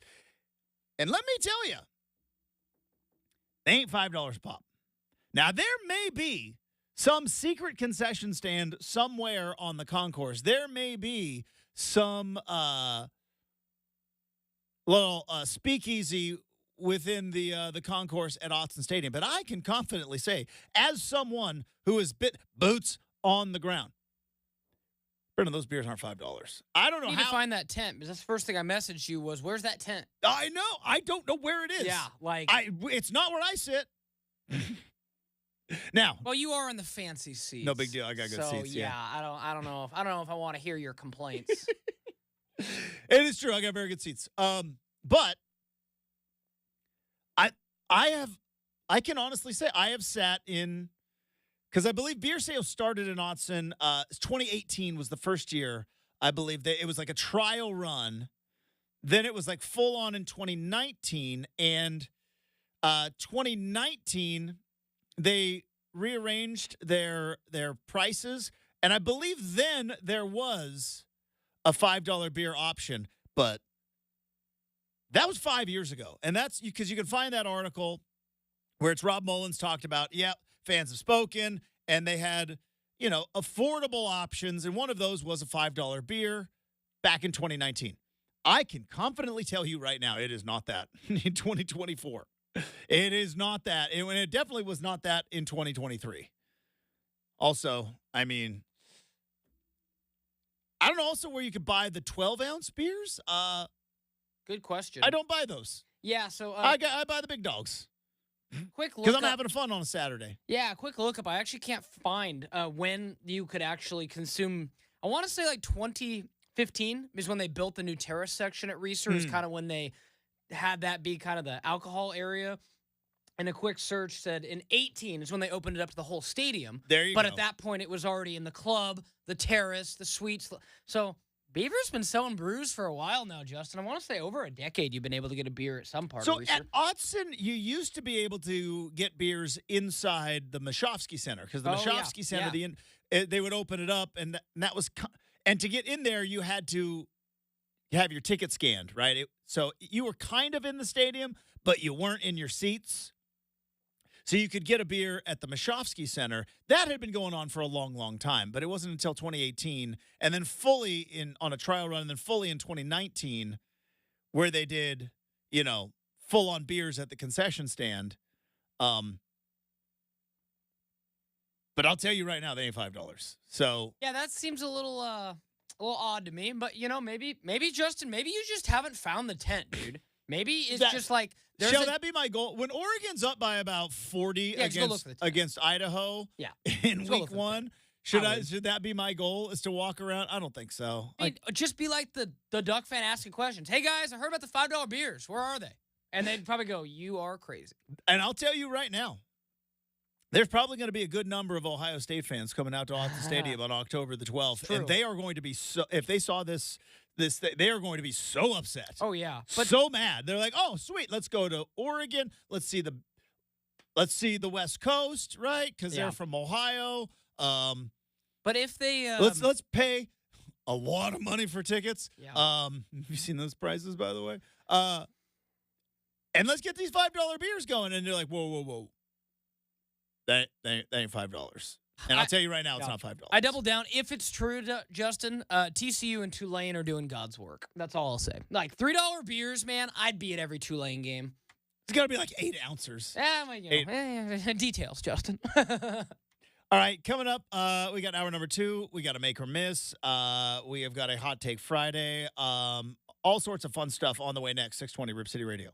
And let me tell you, they ain't $5 a pop. Now, there may be some secret concession stand somewhere on the concourse. There may be some little speakeasy within the concourse at Autzen Stadium. But I can confidently say, as someone who has bit boots on the ground, Brenden, those beers aren't $5. I don't know how. You need to find that tent, because that's the first thing I messaged you was, where's that tent? I know. I don't know where it is. Yeah, it's not where I sit. Now, well, you are in the fancy seats. No big deal. I got good seats. Yeah, I don't know if I want to hear your complaints. It is true. I got very good seats. But I can honestly say I have sat in because I believe beer sales started in Autzen. 2018 was the first year, I believe, that it was like a trial run. Then it was like full on in 2019. And 2019, they rearranged their prices. And I believe then there was a $5 beer option. But that was 5 years ago. And that's because you can find that article where it's Rob Mullins talked about, fans have spoken, and they had, affordable options. And one of those was a $5 beer back in 2019. I can confidently tell you right now, it is not that in 2024. It is not that. And it definitely was not that in 2023. Also, I mean, I don't know also where you could buy the 12-ounce beers. Good question. I don't buy those. Yeah, so I buy the big dogs. Quick look. Because I'm having fun on a Saturday. Yeah, quick look up. I actually can't find when you could actually consume. I want to say like 2015 is when they built the new terrace section at Reeser. Is kind of when they had that be kind of the alcohol area. And a quick search said in 18 is when they opened it up to the whole stadium. There you go. But at that point, it was already in the club, the terrace, the suites. So Beaver's been selling brews for a while now, Justin. I want to say over a decade you've been able to get a beer at some part of Reeser. So at Autzen, you used to be able to get beers inside the Mashofsky Center because the Mashofsky Center, they would open it up, and that was and to get in there, you had to have your ticket scanned, right? So you were kind of in the stadium, but you weren't in your seats. So you could get a beer at the Mashofsky Center. That had been going on for a long, long time, but it wasn't until 2018 and then fully on a trial run and then fully in 2019 where they did, full-on beers at the concession stand. But I'll tell you right now, they ain't $5. So yeah, that seems a little odd to me. But maybe Justin, maybe you just haven't found the tent, dude. Maybe it's just like shall that be my goal? When Oregon's up by about 40 against Idaho in week 1, should that be my goal? Is to walk around? I don't think so. I mean, just be like the Duck fan asking questions. Hey guys, I heard about the $5 beers. Where are they? And they'd probably go, "You are crazy." And I'll tell you right now, there's probably going to be a good number of Ohio State fans coming out to Autzen Stadium on October the 12th, True. and they are going to be so. If they saw this, they are going to be so upset. Oh yeah, so mad. They're like, "Oh, sweet, let's go to Oregon. Let's see the West Coast, right? Because they're from Ohio." But if they let's pay a lot of money for tickets. Yeah. Have you seen those prices, by the way? And let's get these $5 beers going. And they're like, whoa. That ain't $5. And I'll tell you right now, it's not $5. I double down. If it's true, Justin, TCU and Tulane are doing God's work. That's all I'll say. Like $3 beers, man, I'd be at every Tulane game. It's got to be like 8 ounces. Details, Justin. All right, coming up, we got hour number 2. We got a make or miss. We have got a hot take Friday. All sorts of fun stuff on the way next. 620 Rip City Radio.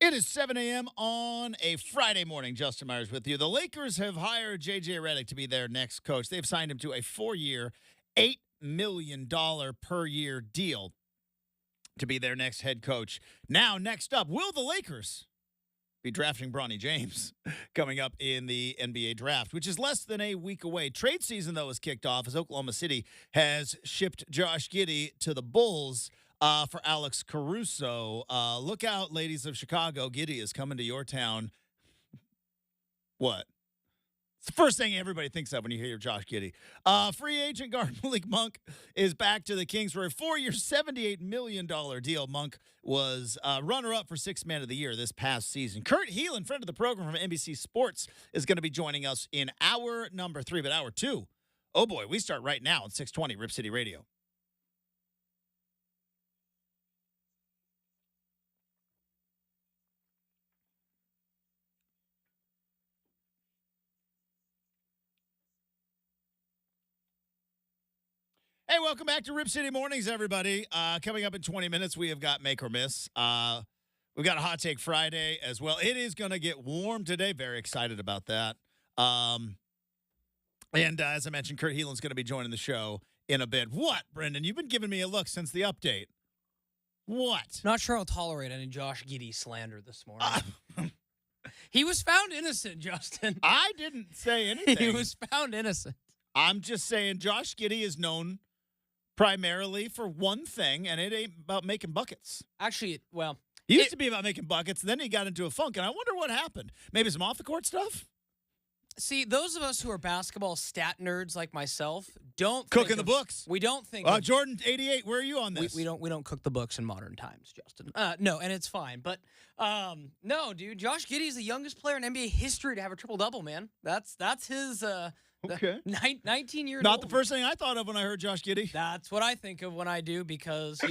It is 7 a.m. on a Friday morning. Justin Myers with you. The Lakers have hired JJ Redick to be their next coach. They've signed him to a 4-year, $8 million per year deal to be their next head coach. Now, next up, will the Lakers be drafting Bronny James coming up in the NBA draft, which is less than a week away? Trade season, though, is kicked off as Oklahoma City has shipped Josh Giddey to the Bulls for Alex Caruso. Look out, ladies of Chicago. Giddey is coming to your town. What? It's the first thing everybody thinks of when you hear Josh Giddey. Free agent guard Malik Monk is back to the Kings for a 4-year, $78 million deal. Monk was runner-up for Sixth Man of the Year this past season. Kurt Helin, friend of the program from NBC Sports, is going to be joining us in hour number 3. But hour 2, oh boy, we start right now at 620 Rip City Radio. Hey, welcome back to Rip City Mornings, everybody. Coming up in 20 minutes, we have got Make or Miss. We've got a Hot Take Friday as well. It is going to get warm today. Very excited about that. And as I mentioned, Kurt Helin's going to be joining the show in a bit. What, Brenden? You've been giving me a look since the update. What? Not sure I'll tolerate any Josh Giddey slander this morning. He was found innocent, Justin. I didn't say anything. He was found innocent. I'm just saying Josh Giddey is known primarily for one thing, and it ain't about making buckets. Actually, well, He used to be about making buckets, and then he got into a funk, and I wonder what happened. Maybe some off-the-court stuff? see, those of us who are basketball stat nerds like myself don't Cooking the books. We don't think Jordan 88, where are you on this? we don't cook the books in modern times, Justin. No, and it's fine. But no, dude, Josh Giddey is the youngest player in NBA history to have a triple-double, man. That's his Okay. 19 years Not old. the first thing I thought of when I heard Josh Giddey. That's what I think of when I do because,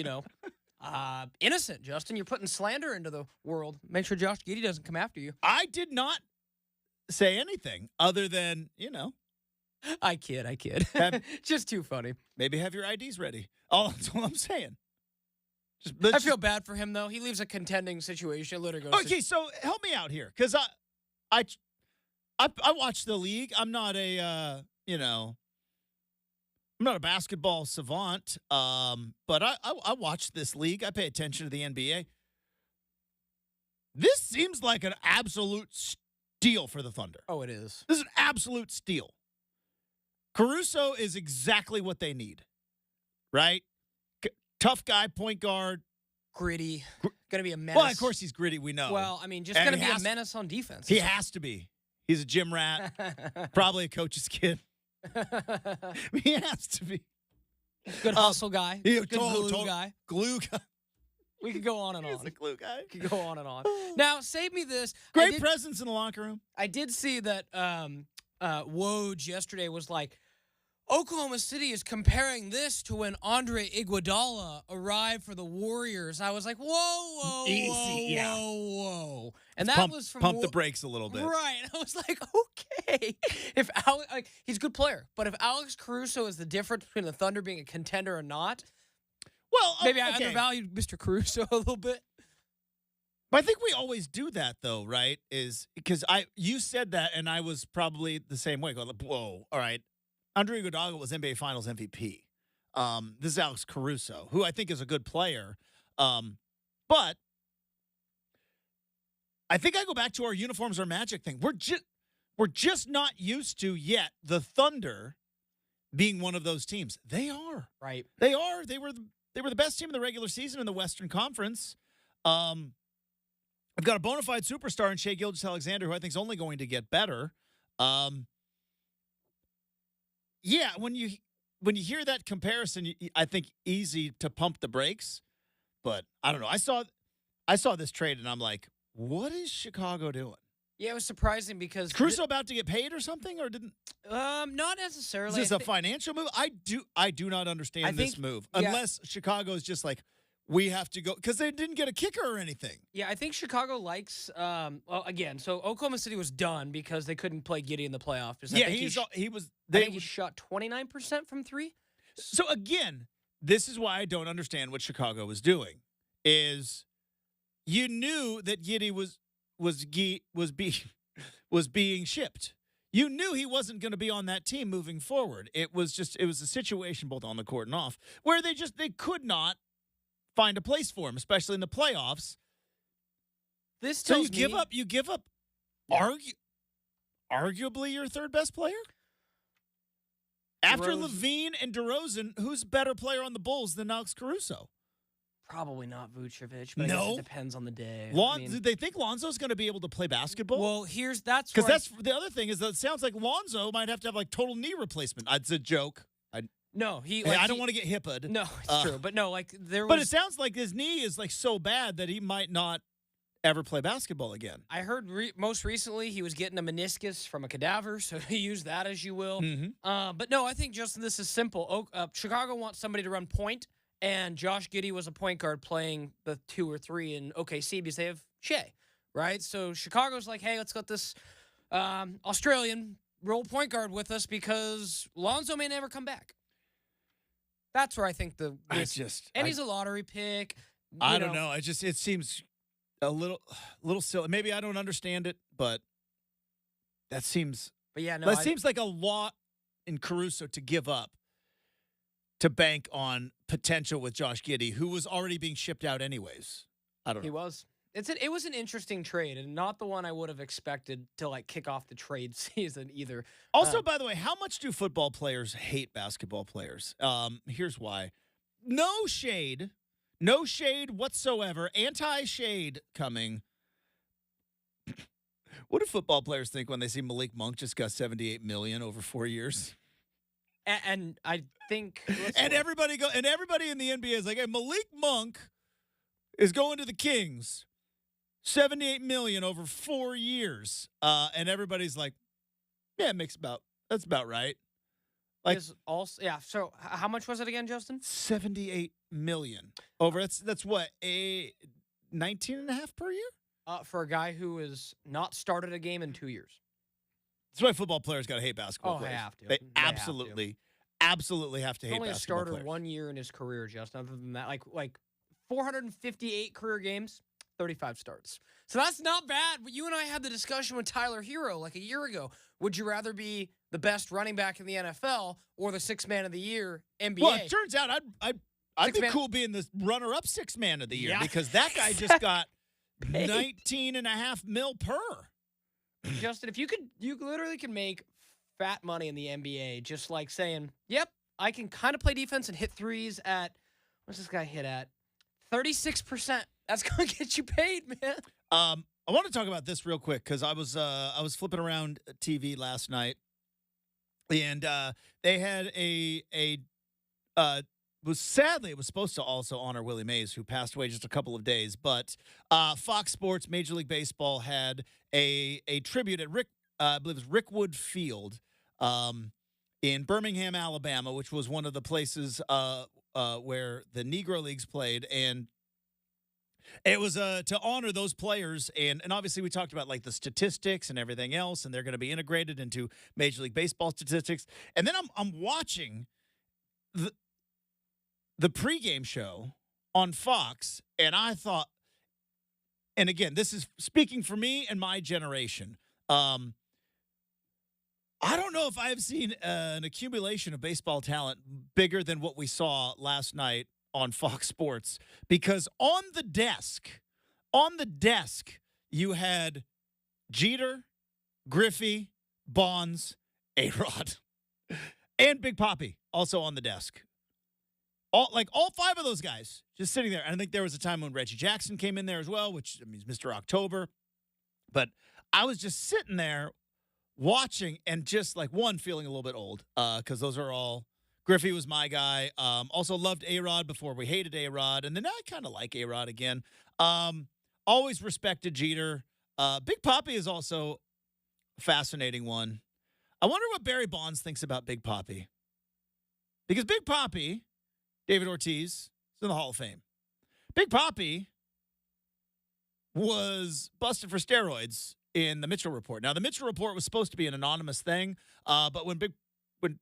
innocent, Justin. You're putting slander into the world. Make sure Josh Giddey doesn't come after you. I did not say anything other than, I kid. Just too funny. maybe have your IDs ready. Oh, that's all I'm saying. I feel bad for him, though. He leaves a contending situation. Literally goes Okay, so help me out here, because I watch the league. I'm not a I'm not a basketball savant, but I watch this league. I pay attention to the NBA. This seems like an absolute steal for the Thunder. Oh, it is. This is an absolute steal. Caruso is exactly what they need, right? Tough guy, point guard. Gritty. Going to be a menace. Well, of course he's gritty, we know. Well, I mean, just going to be a menace on defense. He has to be. He's a gym rat, probably a coach's kid. He has to be. Good hustle guy. Good glue guy. Glue guy. We could go on and on. He's a glue guy. We could go on and on. Now, save me this. Great presence in the locker room. I did see that Woj yesterday was like, Oklahoma City is comparing this to when Andre Iguodala arrived for the Warriors. I was like, whoa. And that was from pump the brakes a little bit. Right. I was like, okay. If he's a good player, but if Alex Caruso is the difference between the Thunder being a contender or not, well, maybe I undervalued Mr. Caruso a little bit. But I think we always do that, though, right? Is because you said that, and I was probably the same way. Going, whoa, all right. Andre Iguodala was NBA Finals MVP. This is Alex Caruso, who I think is a good player. But I think I go back to our uniforms or magic thing. We're just not used to yet the Thunder being one of those teams. They are. Right. They are. They were the best team in the regular season in the Western Conference. I've got a bona fide superstar in Shai Gilgeous-Alexander, who I think is only going to get better. Yeah, when you hear that comparison, I think easy to pump the brakes, but I don't know. I saw this trade and I'm like, what is Chicago doing? Yeah, it was surprising because Is Caruso about to get paid or something, or didn't? Not necessarily. Is this a financial move? I do not understand this move unless Chicago is just like, we have to go because they didn't get a kicker or anything. Yeah, I think Chicago likes. Well, again, so Oklahoma City was done because they couldn't play Giddey in the playoffs. Yeah, he was. I think he shot 29% from three. So again, this is why I don't understand what Chicago was doing. Is you knew that Giddey was being shipped. You knew he wasn't going to be on that team moving forward. It was a situation both on the court and off where they could not find a place for him, especially in the playoffs. This So tells you give up Yeah. arguably your third best player? After DeRozan. Levine and DeRozan, who's a better player on the Bulls than Alex Caruso? Probably not Vucevic, but I guess it depends on the day. Do they think Lonzo's going to be able to play basketball? Well, that's Because where that's the other thing is that it sounds like Lonzo might have to have like total knee replacement. It's a joke. I don't want to get hipped. No, it's true, but no, like there was. But it sounds like his knee is like so bad that he might not ever play basketball again. I heard most recently he was getting a meniscus from a cadaver, so use that as you will. Mm-hmm. But no, I think, Justin, this is simple. Chicago wants somebody to run point, and Josh Giddey was a point guard playing the 2 or 3 in OKC because they have Shea, right? So Chicago's like, hey, let's get this Australian role point guard with us because Lonzo may never come back. That's where I think he's a lottery pick. I don't know. It seems a little silly. Maybe I don't understand it, but that seems. But yeah, no, that seems like a lot in Caruso to give up to bank on potential with Josh Giddey, who was already being shipped out anyways. I don't know. He was. It was an interesting trade, and not the one I would have expected to like kick off the trade season either. Also, by the way, how much do football players hate basketball players? Here's why. No shade whatsoever. Anti-shade coming. What do football players think when they see Malik Monk just got $78 million over 4 years? And I think, everybody in the NBA is like, hey, Malik Monk is going to the Kings. $78 million over 4 years. And everybody's like, yeah, that's about right. Like, so how much was it again, Justin? $78 million over. That's what, a 19.5 per year? For a guy who has not started a game in 2 years. That's why football players got to hate basketball players. They have to. They absolutely have to hate only basketball a starter players. 1 year in his career, Justin. Other than that, like 458 career games, 35 starts. So that's not bad. But you and I had the discussion with Tyler Hero like a year ago. Would you rather be the best running back in the NFL or the 6th man of the year NBA? Well, it turns out I'd be cool being the runner-up 6th man of the year because that guy just got 19.5 mil per. Justin, if you literally can make fat money in the NBA just like saying, yep, I can kind of play defense and hit threes at, what's this guy hit at? 36%. That's going to get you paid, man. I want to talk about this real quick because I was flipping around TV last night, and they had sadly it was supposed to also honor Willie Mays, who passed away just a couple of days, but Fox Sports Major League Baseball had a tribute at I believe it was Rickwood Field in Birmingham, Alabama, which was one of the places where the Negro Leagues played, and it was to honor those players, and obviously we talked about like the statistics and everything else, and they're going to be integrated into Major League Baseball statistics. And then I'm watching the pregame show on Fox, and I thought, and again, this is speaking for me and my generation. I don't know if I've seen an accumulation of baseball talent bigger than what we saw last night on Fox Sports, because on the desk, you had Jeter, Griffey, Bonds, A-Rod, and Big Papi also on the desk. All 5 of those guys just sitting there. And I think there was a time when Reggie Jackson came in there as well, which means Mr. October. But I was just sitting there watching and just like feeling a little bit old because those are all. Griffey was my guy. Also loved A-Rod before we hated A-Rod. And then I kind of like A-Rod again. Always respected Jeter. Big Papi is also a fascinating one. I wonder what Barry Bonds thinks about Big Papi. Because Big Papi, David Ortiz, is in the Hall of Fame. Big Papi was busted for steroids in the Mitchell Report. Now, the Mitchell Report was supposed to be an anonymous thing, but when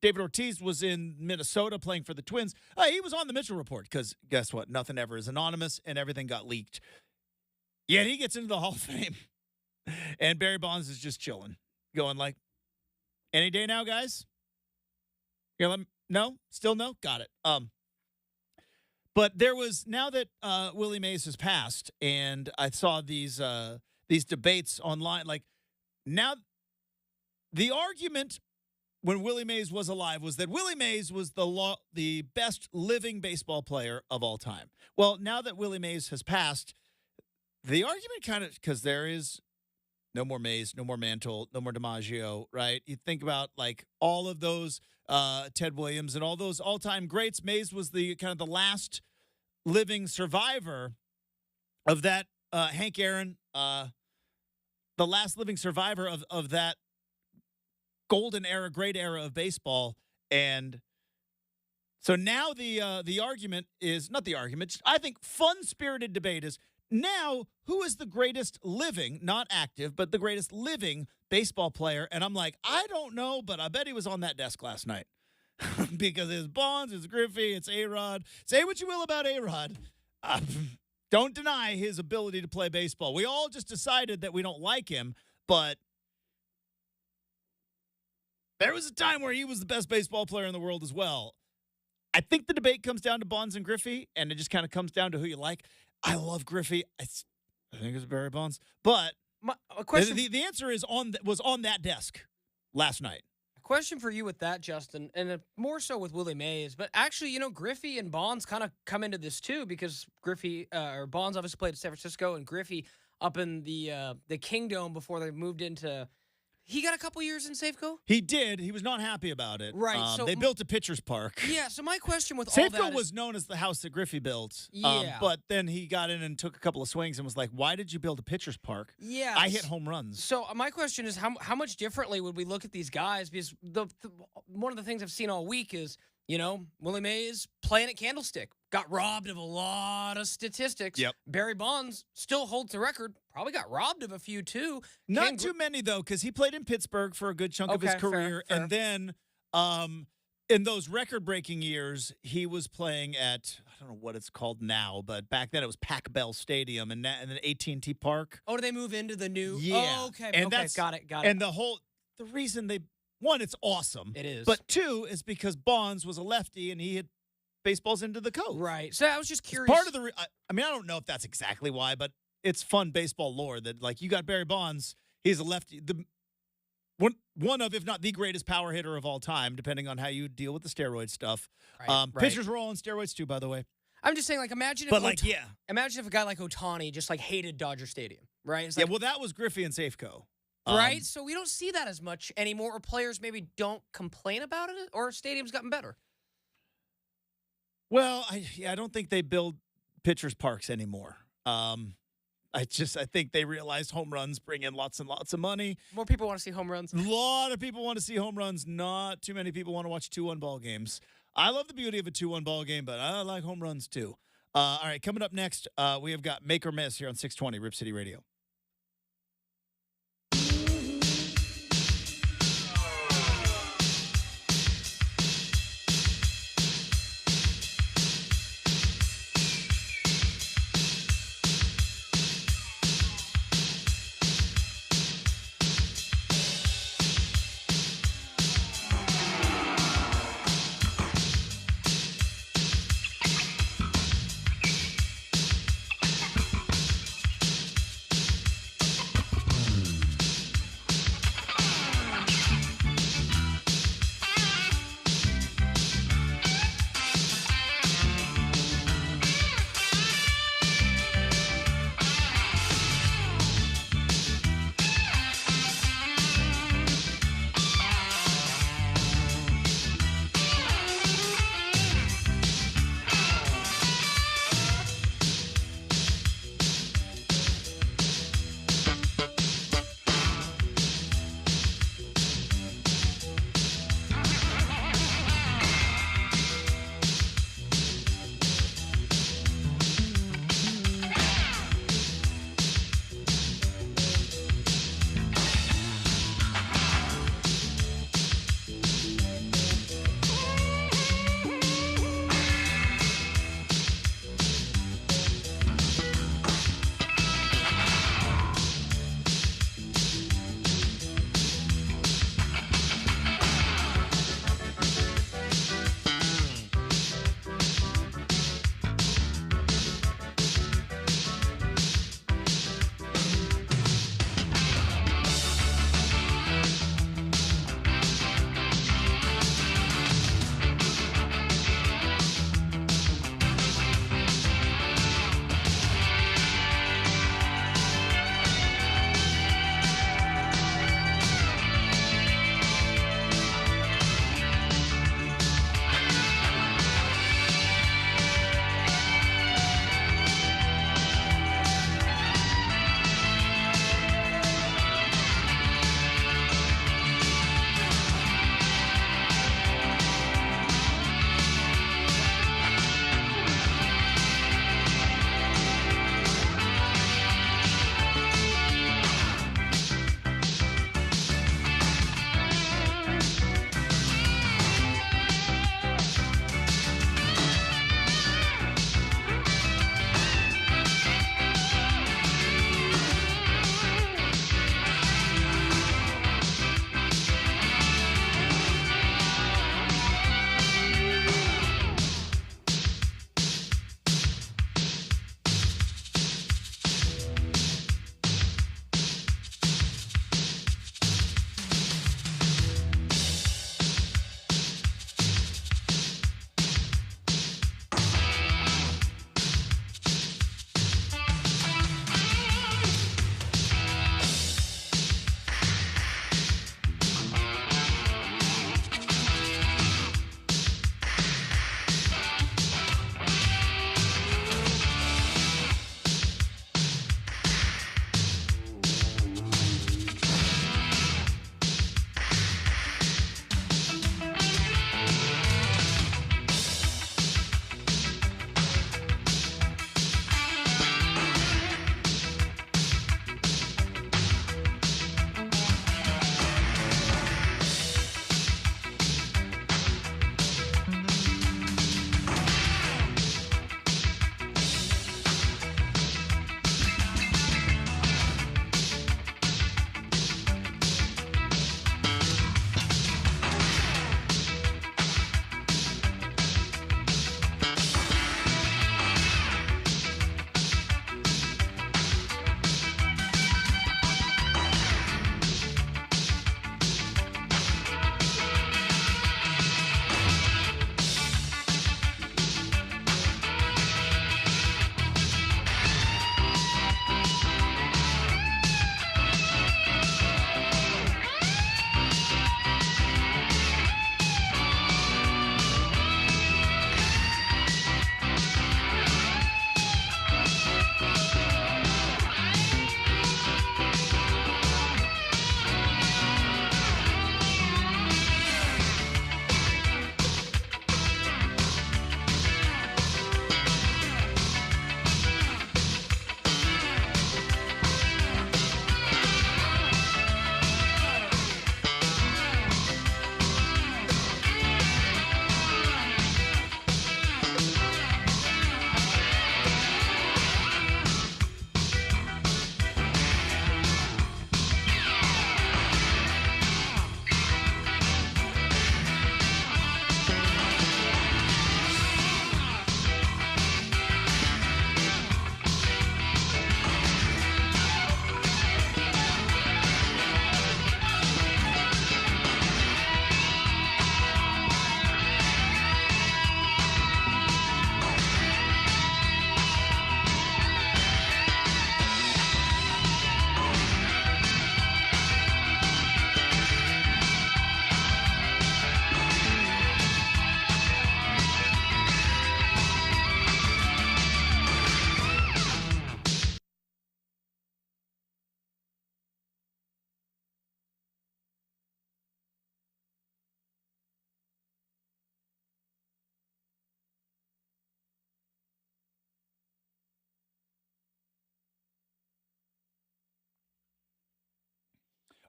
David Ortiz was in Minnesota playing for the Twins, he was on the Mitchell Report because guess what? Nothing ever is anonymous, and everything got leaked. Yet he gets into the Hall of Fame. And Barry Bonds is just chilling, going like, any day now, guys? No? Still no? Got it. But there was, now that Willie Mays has passed, and I saw these debates online, like, now the argument when Willie Mays was alive was that Willie Mays was the best living baseball player of all time. Well, now that Willie Mays has passed, the argument kind of, because there is no more Mays, no more Mantle, no more DiMaggio, right? You think about like all of those Ted Williams and all those all-time greats. Mays was the kind of the last living survivor of that. Hank Aaron, the last living survivor of that golden era, great era of baseball. And so now the argument is not the argument. I think fun-spirited debate is now who is the greatest living, not active, but the greatest living baseball player. And I'm like, I don't know, but I bet he was on that desk last night because it's Bonds, it's Griffey, it's A-Rod. Say what you will about A-Rod. Don't deny his ability to play baseball. We all just decided that we don't like him, but there was a time where he was the best baseball player in the world as well. I think the debate comes down to Bonds and Griffey, and it just kind of comes down to who you like. I love Griffey. I think it's Barry Bonds. But the answer is was on that desk last night. A question for you with that, Justin, and more so with Willie Mays. But actually, Griffey and Bonds kind of come into this too, because Bonds obviously played at San Francisco, and Griffey up in the Kingdom before they moved into. He got a couple years in Safeco? He did. He was not happy about it. Right. So they built a pitcher's park. Yeah, so my question with Safeco all that was known as the house that Griffey built. Yeah. But then he got in and took a couple of swings and was like, why did you build a pitcher's park? Yeah. I hit home runs. So my question is, how much differently would we look at these guys? Because one of the things I've seen all week is, Willie Mays playing at Candlestick. Got robbed of a lot of statistics. Yep. Barry Bonds still holds the record. Probably got robbed of a few, too. Not too many, though, because he played in Pittsburgh for a good chunk of his career. Fair. And then in those record-breaking years, he was playing at, I don't know what it's called now, but back then it was Pac Bell Stadium and then AT&T Park. Oh, did they move into the new? Yeah. Oh, okay. And okay. Got it. And the reason one, it's awesome. It is. But two, is because Bonds was a lefty and he hit baseballs into the cove. Right. So I was just curious. Part of I don't know if that's exactly why, but it's fun baseball lore that, like, you got Barry Bonds. He's a lefty. One of, if not the greatest power hitter of all time, depending on how you deal with the steroid stuff. Right. Pitchers were all on steroids too, by the way. I'm just saying, like, imagine if a guy like Ohtani just, like, hated Dodger Stadium, right? It's like, well, that was Griffey and Safeco. Right? So we don't see that as much anymore, or players maybe don't complain about it, or stadium's gotten better. Well, I don't think they build pitchers' parks anymore. I think they realized home runs bring in lots and lots of money. More people want to see home runs. A lot of people want to see home runs. Not too many people want to watch 2-1 ball games. I love the beauty of a 2-1 ball game, but I like home runs too. All right, coming up next, we have got Make or Miss here on 620 Rip City Radio.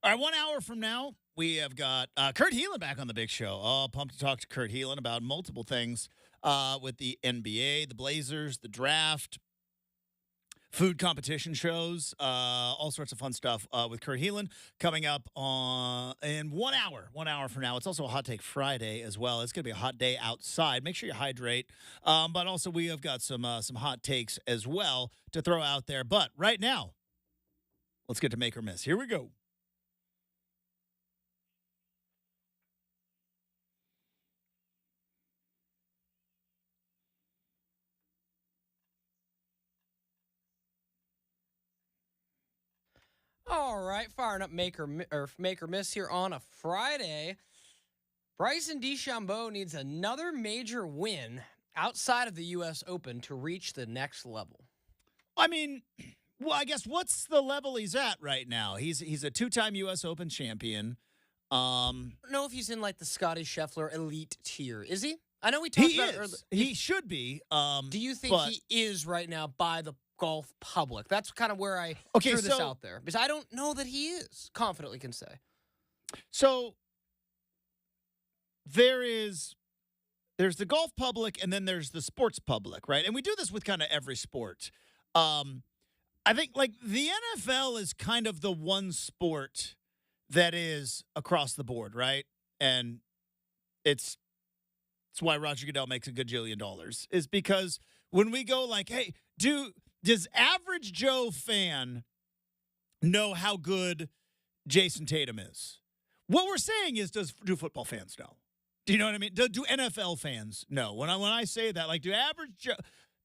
All right, 1 hour from now, we have got Kurt Helin back on the big show. Oh, pumped to talk to Kurt Helin about multiple things with the NBA, the Blazers, the draft, food competition shows, all sorts of fun stuff with Kurt Helin coming up in 1 hour. 1 hour from now. It's also a Hot Take Friday as well. It's going to be a hot day outside. Make sure you hydrate. But also we have got some hot takes as well to throw out there. But right now, let's get to Make or Miss. Here we go. All right, firing up make or miss here on a Friday. Bryson DeChambeau needs another major win outside of the U.S. Open to reach the next level. I mean, well, I guess what's the level he's at right now? He's a two-time U.S. Open champion. I don't know if he's in like the Scotty Scheffler elite tier. Is he? I know we talked about it earlier. He should be. Do you think he is right now by the golf public? That's kind of where I threw this out there. Because I don't know that he is, confidently can say. So there's the golf public and then there's the sports public, right? And we do this with kind of every sport. I think like the NFL is kind of the one sport that is across the board, right? And it's why Roger Goodell makes a good $1 jillion is because when we go like, hey, does average Joe fan know how good Jason Tatum is? What we're saying is, do football fans know? Do you know what I mean? Do NFL fans know? When I say that, like, do average Joe?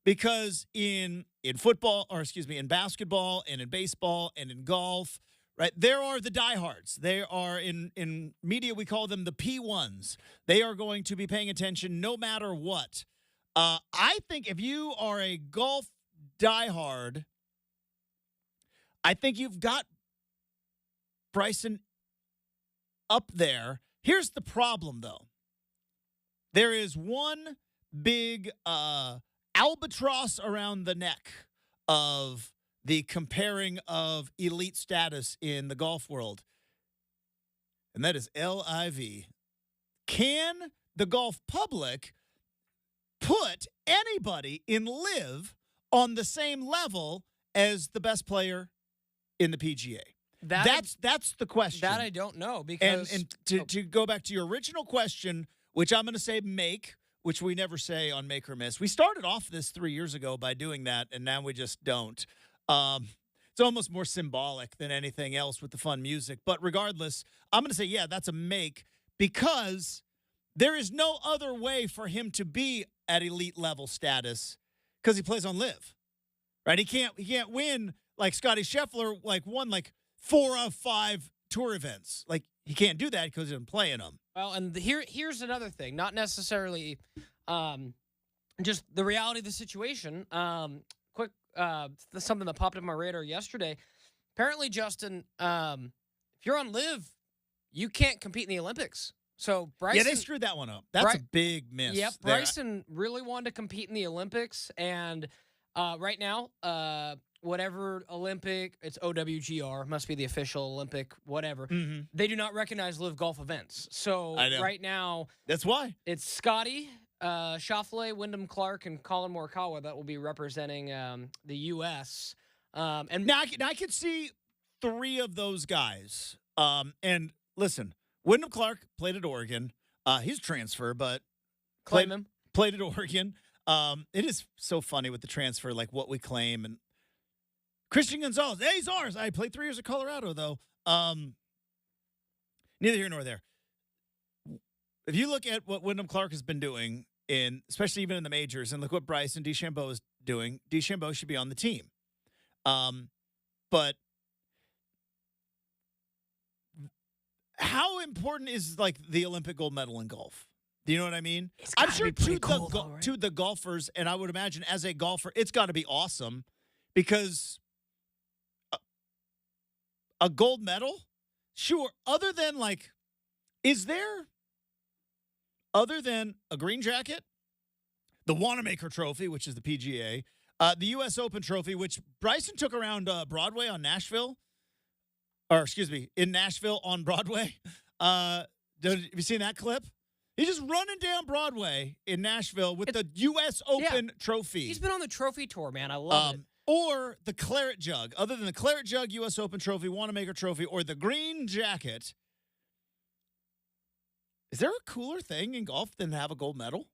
Because in football, or excuse me, in basketball and in baseball and in golf, right, there are the diehards. They are in media, we call them the P1s. They are going to be paying attention no matter what. I think if you are a golf diehard, I think you've got Bryson up there. Here's the problem, though. There is one big albatross around the neck of the comparing of elite status in the golf world, and that is LIV. Can the golf public put anybody in LIV on the same level as the best player in the PGA? That's the question. That I don't know because to go back to your original question, which I'm going to say make, which we never say on Make or Miss. We started off this 3 years ago by doing that, and now we just don't. It's almost more symbolic than anything else with the fun music. But regardless, I'm going to say, yeah, that's a make because there is no other way for him to be at elite level status because he plays on LIV, right? He can't win like Scotty Scheffler, like won like 4 of 5 tour events. Like he can't do that because he doesn't play in them. Well, and here's another thing, not necessarily just the reality of the situation. Quick, something that popped up on my radar yesterday. Apparently, Justin, if you're on LIV, you can't compete in the Olympics. So Bryson, yeah, they screwed that one up. That's a big miss. Yep, Bryson really wanted to compete in the Olympics, and right now, whatever Olympic, it's OWGR, must be the official Olympic, whatever. Mm-hmm. They do not recognize LIV golf events. So right now, that's why it's Scotty, Schauffele, Wyndham Clark, and Colin Morikawa that will be representing the U.S. And now I could see 3 of those guys. And listen, Wyndham Clark played at Oregon. He's a transfer, but claim him. Played at Oregon. It is so funny with the transfer, like what we claim. And Christian Gonzalez, hey, he's ours. I played 3 years at Colorado, though. Neither here nor there. If you look at what Wyndham Clark has been doing, especially even in the majors, and look what Bryson DeChambeau is doing, DeChambeau should be on the team. But how important is like the Olympic gold medal in golf? Do you know what I mean? I'm sure to the golfers, and I would imagine as a golfer, it's got to be awesome because a gold medal, sure. Other than like, other than a green jacket, the Wanamaker Trophy, which is the PGA, the U.S. Open Trophy, which Bryson took around Broadway on Nashville. or excuse me, in Nashville on Broadway. Have you seen that clip? He's just running down Broadway in Nashville with the U.S. Open trophy. He's been on the trophy tour, man. I love it. Or the Claret Jug. Other than the Claret Jug, U.S. Open trophy, Wanamaker trophy, or the green jacket. Is there a cooler thing in golf than to have a gold medal?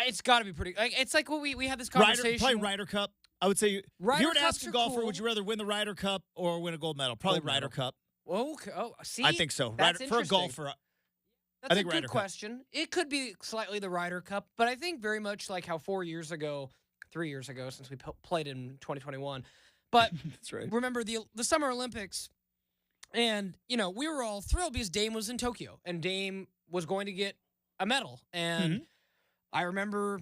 It's got to be pretty. It's like what we had this conversation. Play Ryder Cup. I would say, if you were to ask a golfer, cool. would you rather win the Ryder Cup or win a gold medal? Probably Ryder Cup. Okay. Oh, see, I think so. That's for a golfer, that's I think a good Ryder Cup. question. It could be slightly the Ryder Cup, but I think very much like how 3 years ago, since we played in 2021. But that's right. Remember the Summer Olympics, and we were all thrilled because Dame was in Tokyo, and Dame was going to get a medal, and I remember.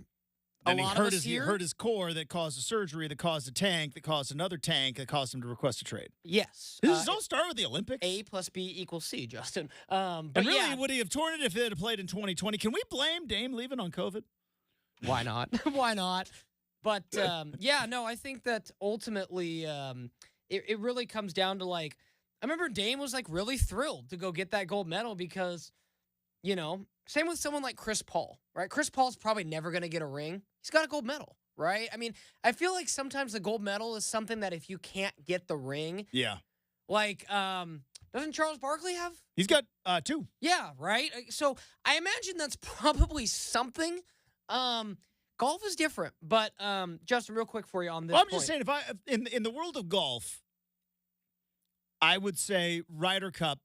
And he hurt his core that caused a surgery that caused a tank that caused another tank that caused him to request a trade. Yes. Does this all start with the Olympics? A plus B equals C, Justin. But really, would he have torn it if they had played in 2020? Can we blame Dame leaving on COVID? Why not? Why not? But, I think that ultimately it really comes down to, I remember Dame was, really thrilled to go get that gold medal because, same with someone like Chris Paul, right? Chris Paul's probably never going to get a ring. He's got a gold medal, right? I mean, I feel like sometimes the gold medal is something that if you can't get the ring. Yeah. Doesn't Charles Barkley have? He's got 2. Yeah, right? So I imagine that's probably something. Golf is different. But, Justin, real quick for you on this I'm just saying, in the world of golf, I would say Ryder Cup.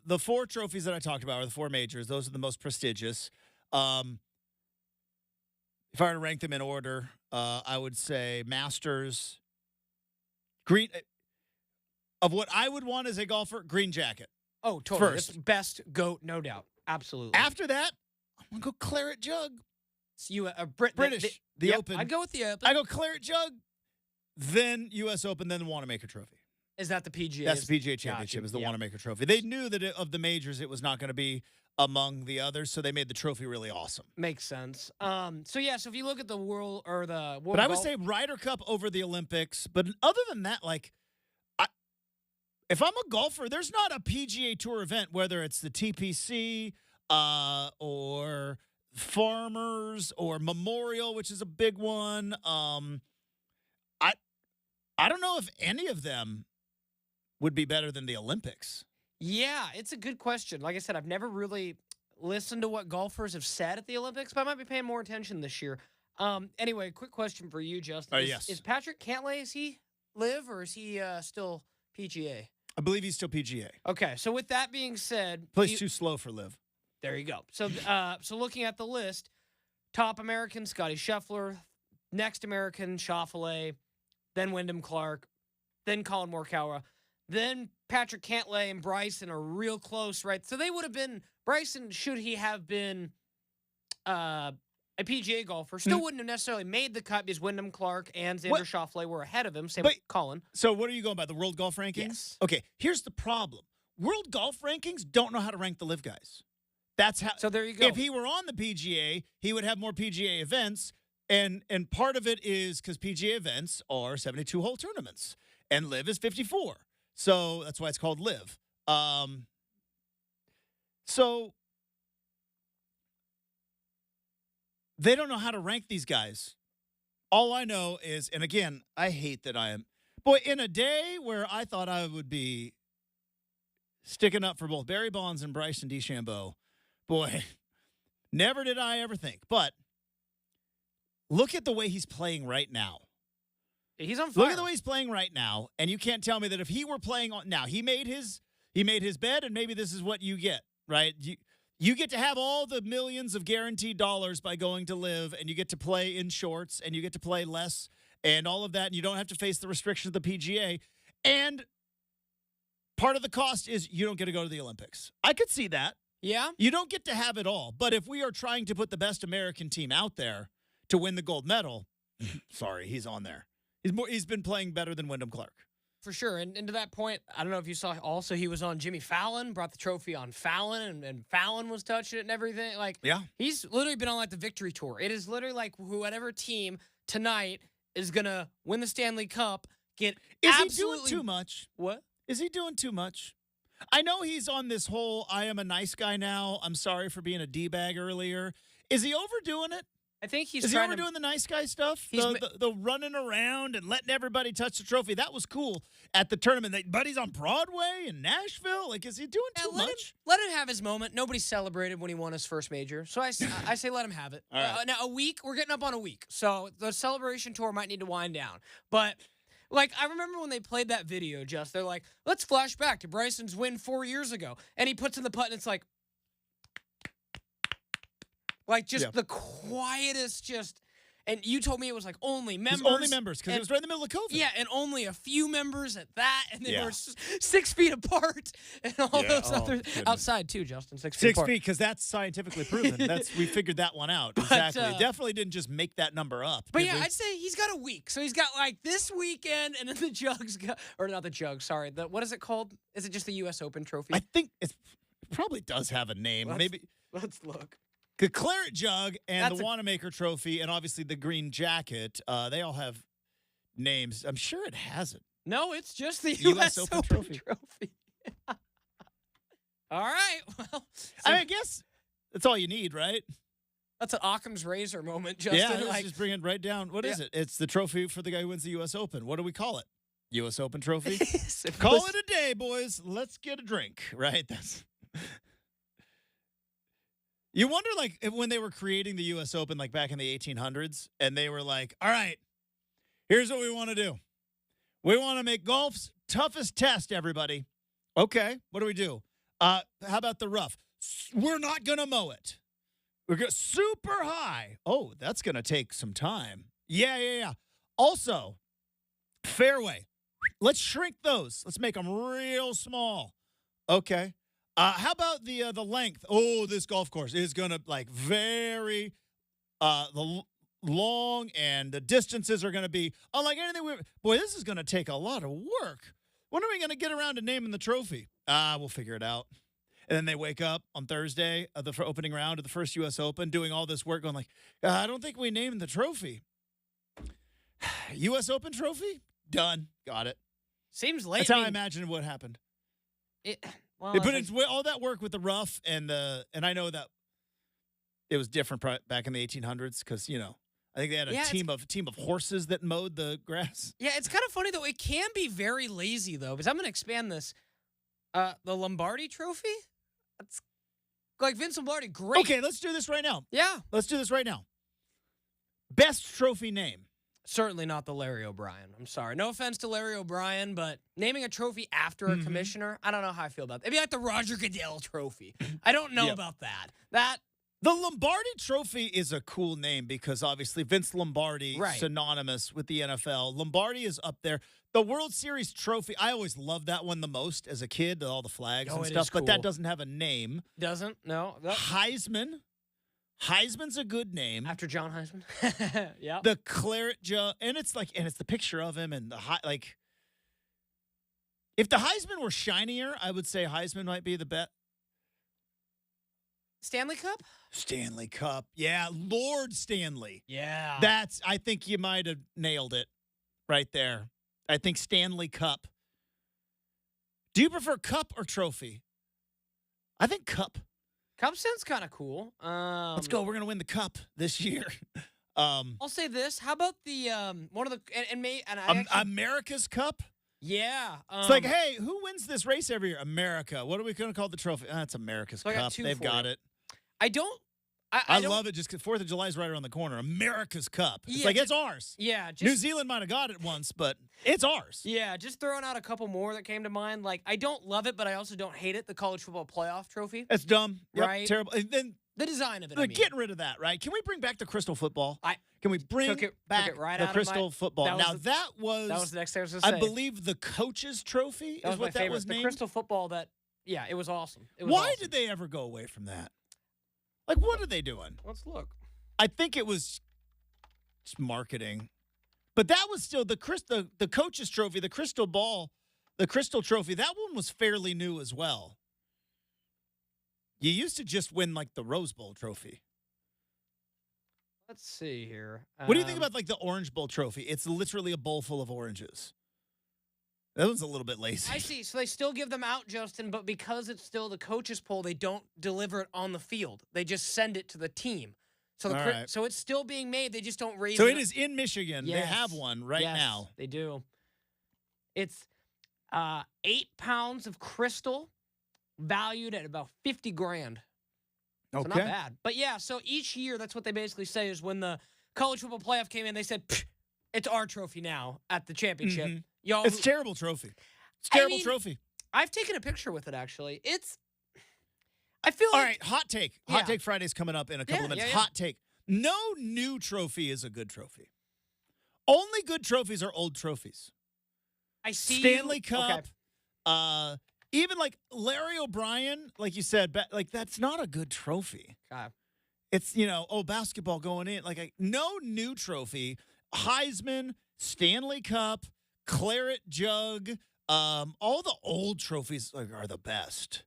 The 4 trophies that I talked about are the 4 majors. Those are the most prestigious. If I were to rank them in order, I would say Masters, green. Of what I would want as a golfer, green jacket. Oh, totally. First. It's best GOAT, no doubt. Absolutely. After that, I'm going to go Claret Jug. So you British, the Open. I'd go with the Open. I go Claret Jug, then U.S. Open, then the Wanamaker Trophy. Is that the PGA? That's the PGA Championship, is the Wanamaker Trophy. They knew that of the majors, it was not going to be among the others, so they made the trophy really awesome. Makes sense. So if you look at the world or the world, but I would say Ryder Cup over the Olympics. But other than that, if I'm a golfer, there's not a PGA Tour event, whether it's the TPC or Farmers or Memorial, which is a big one. I don't know if any of them would be better than the Olympics. Yeah, it's a good question. Like I said, I've never really listened to what golfers have said at the Olympics, but I might be paying more attention this year. Anyway, quick question for you, Justin. Yes. Is Patrick Cantlay, is he live or is he still PGA? I believe he's still PGA. Okay, so with that being said, plays too slow for live. There you go. So, so looking at the list, top American Scotty Scheffler, next American Schauffele, then Wyndham Clark, then Colin Morikawa, then Patrick Cantlay and Bryson are real close, right? So they would have been Bryson. Should he have been a PGA golfer, still wouldn't have necessarily made the cut because Wyndham Clark and Xander Schauffele were ahead of him. Same with Colin. So what are you going by, the World Golf Rankings? Yes. Okay, here's the problem. World Golf Rankings don't know how to rank the live guys. That's how. So there you go. If he were on the PGA, he would have more PGA events, and part of it is because PGA events are 72-hole tournaments, and live is 54. So that's why it's called live. So they don't know how to rank these guys. All I know is, and again, I hate that I am. Boy, in a day where I thought I would be sticking up for both Barry Bonds and Bryson DeChambeau, boy, never did I ever think. But look at the way he's playing right now. He's on fire. Look at the way he's playing right now, and you can't tell me that if he were playing on now, he made his bed, and maybe this is what you get, right? You get to have all the millions of guaranteed dollars by going to live, and you get to play in shorts, and you get to play less, and all of that, and you don't have to face the restrictions of the PGA. And part of the cost is you don't get to go to the Olympics. I could see that. Yeah. You don't get to have it all. But if we are trying to put the best American team out there to win the gold medal, sorry, he's on there. He's been playing better than Wyndham Clark. For sure. And to that point, I don't know if you saw also he was on Jimmy Fallon, brought the trophy on Fallon, and Fallon was touching it and everything. Yeah. He's literally been on the victory tour. It is literally like whatever team tonight is going to win the Stanley Cup, get Is absolutely... he doing too much? What? Is he doing too much? I know he's on this whole I am a nice guy now. I'm sorry for being a D-bag earlier. Is he overdoing it? I think he's Is he trying overdoing the nice guy stuff? He's The running around and letting everybody touch the trophy. That was cool at the tournament. But he's on Broadway in Nashville. Like, is he doing too much? Let him have his moment. Nobody celebrated when he won his first major. So I say let him have it. All right. Now, a week, we're getting up on a week. So the celebration tour might need to wind down. But, like, I remember when they played that video, Just, they're like, let's flash back to Bryson's win 4 years ago. And he puts in the putt, and it's like just the quietest, just. And you told me it was like only members. Only members, because it was right in the middle of COVID. Yeah, and only a few members at that, and they were 6 feet apart, and all those others outside too, Justin. 6 feet. 6 apart. feet, because that's scientifically proven. We figured that one out exactly. Definitely didn't just make that number up. But yeah, I'd say he's got a week. So he's got like this weekend, and then the Jugs, or not the Jugs. Sorry, what is it called? Is it just the U.S. Open trophy? I think it probably does have a name. Let's look. The Claret Jug and the Wanamaker Trophy, and obviously the Green Jacket, they all have names. I'm sure it has it. No, it's just the U.S. Open Trophy. All right. Well, I guess that's all you need, right? That's an Occam's razor moment, Justin. Yeah, let's just bring it right down. What is it? It's the trophy for the guy who wins the U.S. Open. What do we call it? U.S. Open Trophy? Call it a day, boys. Let's get a drink, right? That's... You wonder, like, when they were creating the U.S. Open, like, back in the 1800s, and they were like, all right, here's what we want to do. We want to make golf's toughest test, everybody. Okay, what do we do? How about the rough? We're not going to mow it. We're going super high. Oh, that's going to take some time. Yeah. Also, fairway. Let's shrink those. Let's make them real small. Okay. How about the length? Oh, this golf course is going to, like, very long, and the distances are going to be unlike anything boy, this is going to take a lot of work. When are we going to get around to naming the trophy? We'll figure it out. And then they wake up on Thursday of the opening round of the first U.S. Open doing all this work going like, I don't think we named the trophy. U.S. Open trophy? Done. Got it. Seems late. That's how I imagine what happened. Well, They put in all that work with the rough and I know that it was different back in the 1800s because, you know, I think they had a team of horses that mowed the grass. Yeah, it's kind of funny, though. It can be very lazy, though, because I'm going to expand this. The Lombardi Trophy? It's like Vince Lombardi, great. Okay, let's do this right now. Yeah. Let's do this right now. Best trophy name. Certainly not the Larry O'Brien. I'm sorry. No offense to Larry O'Brien, but naming a trophy after a commissioner, I don't know how I feel about that. It'd be like the Roger Goodell Trophy. I don't know about that. The Lombardi Trophy is a cool name because obviously Vince Lombardi, synonymous with the NFL. Lombardi is up there. The World Series trophy, I always loved that one the most as a kid, all the flags and stuff, but that doesn't have a name. Doesn't? No. Heisman. Heisman's a good name. After John Heisman? Yeah. The Claret Jug, and it's the picture of him and if the Heisman were shinier, I would say Heisman might be the bet. Stanley Cup? Stanley Cup. Yeah, Lord Stanley. Yeah. I think you might have nailed it right there. I think Stanley Cup. Do you prefer cup or trophy? I think cup. Cup sounds kind of cool. Let's go. We're going to win the cup this year. I'll say this. How about the one of the America's Cup? Yeah. It's like, hey, who wins this race every year? America. What are we going to call the trophy? That's America's Cup. They've got it. I love it just because 4th of July is right around the corner. America's Cup. It's like, it's ours. Yeah. New Zealand might have got it once, but it's ours. Yeah, just throwing out a couple more that came to mind. Like, I don't love it, but I also don't hate it. The College Football Playoff Trophy. That's dumb. Yep, right? Terrible. And then the design of it, getting rid of that, right? Can we bring back the crystal football? Can we bring back right the crystal football? That was the next thing I was going to say. I believe the coach's trophy is what that was named. The crystal football it was awesome. Why did they ever go away from that? Like, what are they doing? Let's look. I think it was just marketing. But that was still the coach's trophy, the crystal ball, the crystal trophy. That one was fairly new as well. You used to just win, like, the Rose Bowl trophy. Let's see here. What do you think about, like, the Orange Bowl trophy? It's literally a bowl full of oranges. That was a little bit lazy. I see. So they still give them out, Justin, but because it's still the coaches poll, they don't deliver it on the field. They just send it to the team. So Right. so it's still being made. They just don't raise So it. it is in Michigan. Yes. They have one right Yes, now. They do. It's 8 pounds of crystal valued at about $50,000. So not bad. But yeah, so each year, that's what they basically say is when the college football playoff came in, they said, it's our trophy now at the championship. Mhm. Y'all, It's a terrible trophy. It's a terrible mean, trophy. I've taken a picture with it, actually. I feel All like. right, hot take. Yeah. Hot take Friday's coming up in a couple of minutes. Yeah. Hot take. No new trophy is a good trophy. Only good trophies are old trophies. I see. Stanley Cup. Okay. Even like Larry O'Brien, like you said, like that's not a good trophy. God. It's, basketball going in. Like no new trophy. Heisman, Stanley Cup, Claret Jug, all the old trophies are the best.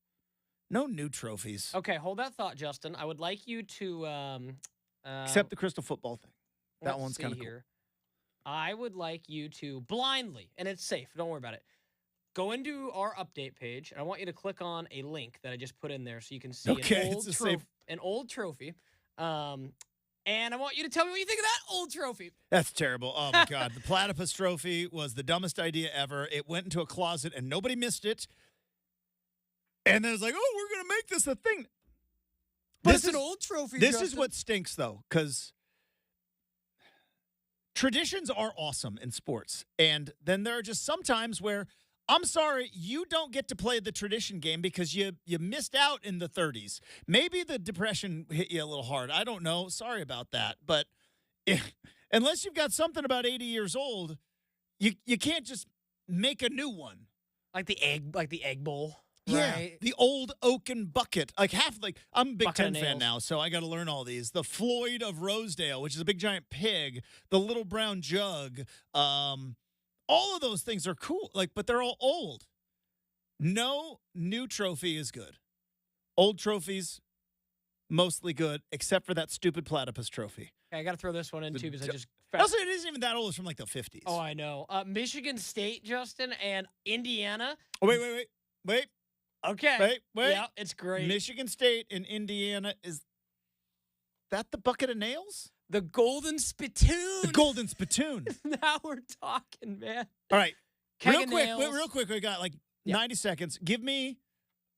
No new trophies. Okay, hold that thought, Justin. I would like you to. Except the crystal football thing. That let's one's see kind of cool. here. I would like you to blindly, and it's safe. Don't worry about it. Go into our update page, and I want you to click on a link that I just put in there so you can see an old trophy. And I want you to tell me what you think of that old trophy. That's terrible. Oh, my God. The platypus trophy was the dumbest idea ever. It went into a closet, and nobody missed it. And then it's like, oh, we're going to make this a thing. But it's an old trophy, This Justin. is what stinks, though, because traditions are awesome in sports. And then there are just some times where, I'm sorry, you don't get to play the tradition game because you missed out in the 30s. Maybe the Depression hit you a little hard. I don't know. Sorry about that. But unless you've got something about 80 years old, you can't just make a new one. Like the egg bowl. Yeah, right? the old oaken bucket. I'm a Big Bucket Ten of fan nails. now, so I got to learn all these. The Floyd of Rosedale, which is a big giant pig. The little brown jug. All of those things are cool, but they're all old. No new trophy is good. Old trophies, mostly good, except for that stupid platypus trophy. Okay, I got to throw this one in, too, because I just... Also, it isn't even that old. It's from, the 50s. Oh, I know. Michigan State, Justin, and Indiana. Oh, wait. Okay. Wait. Yeah, it's great. Michigan State and Indiana, is that the bucket of nails? The Golden Spittoon. The Golden Spittoon. Now we're talking, man. All right. Keg Real of quick. nails. Real quick. We got 90 seconds. Give me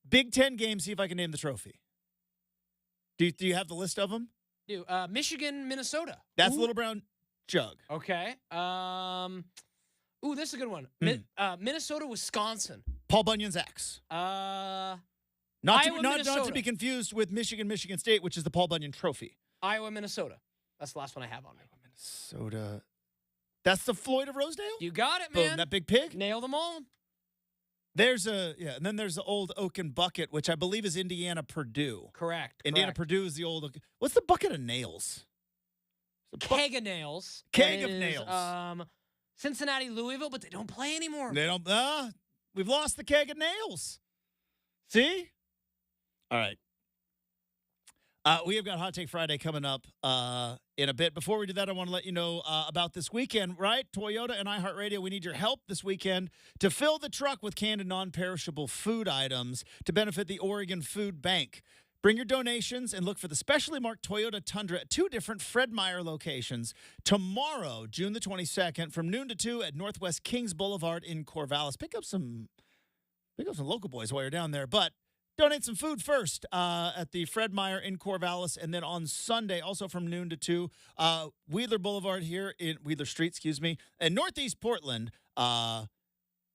Big Ten games. See if I can name the trophy. Do you have the list of them? Dude, Michigan, Minnesota. That's Little Brown Jug. Okay. This is a good one. Minnesota, Wisconsin. Paul Bunyan's axe. Iowa, Not to Minnesota. be confused with Michigan State, which is the Paul Bunyan Trophy. Iowa, Minnesota. That's the last one I have on me. Minnesota. That's the Floyd of Rosedale? You got it, Boom, man. that big pig? Nail them all. And then there's the old oaken bucket, which I believe is Indiana Purdue. Correct. Indiana Purdue is the old. What's the bucket of nails? Keg of nails. Keg That of is, nails. Cincinnati, Louisville, but they don't play anymore. They don't. We've lost the keg of nails. See? All right. We have got Hot Take Friday coming up in a bit. Before we do that, I want to let you know about this weekend, right? Toyota and iHeartRadio, we need your help this weekend to fill the truck with canned and non-perishable food items to benefit the Oregon Food Bank. Bring your donations and look for the specially marked Toyota Tundra at 2 different Fred Meyer locations tomorrow, June the 22nd, from noon to 2 at Northwest Kings Boulevard in Corvallis. Pick up some local boys while you're down there, but donate some food first at the Fred Meyer in Corvallis, and then on Sunday, also from noon to 2, Wheeler Boulevard here in Wheeler Street, in Northeast Portland. While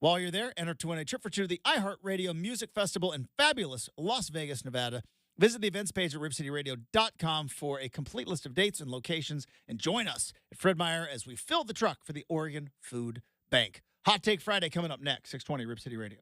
you're there, enter to win a trip for 2 to the iHeartRadio Music Festival in fabulous Las Vegas, Nevada. Visit the events page at ripcityradio.com for a complete list of dates and locations, and join us at Fred Meyer as we fill the truck for the Oregon Food Bank. Hot Take Friday coming up next, 620 Rip City Radio.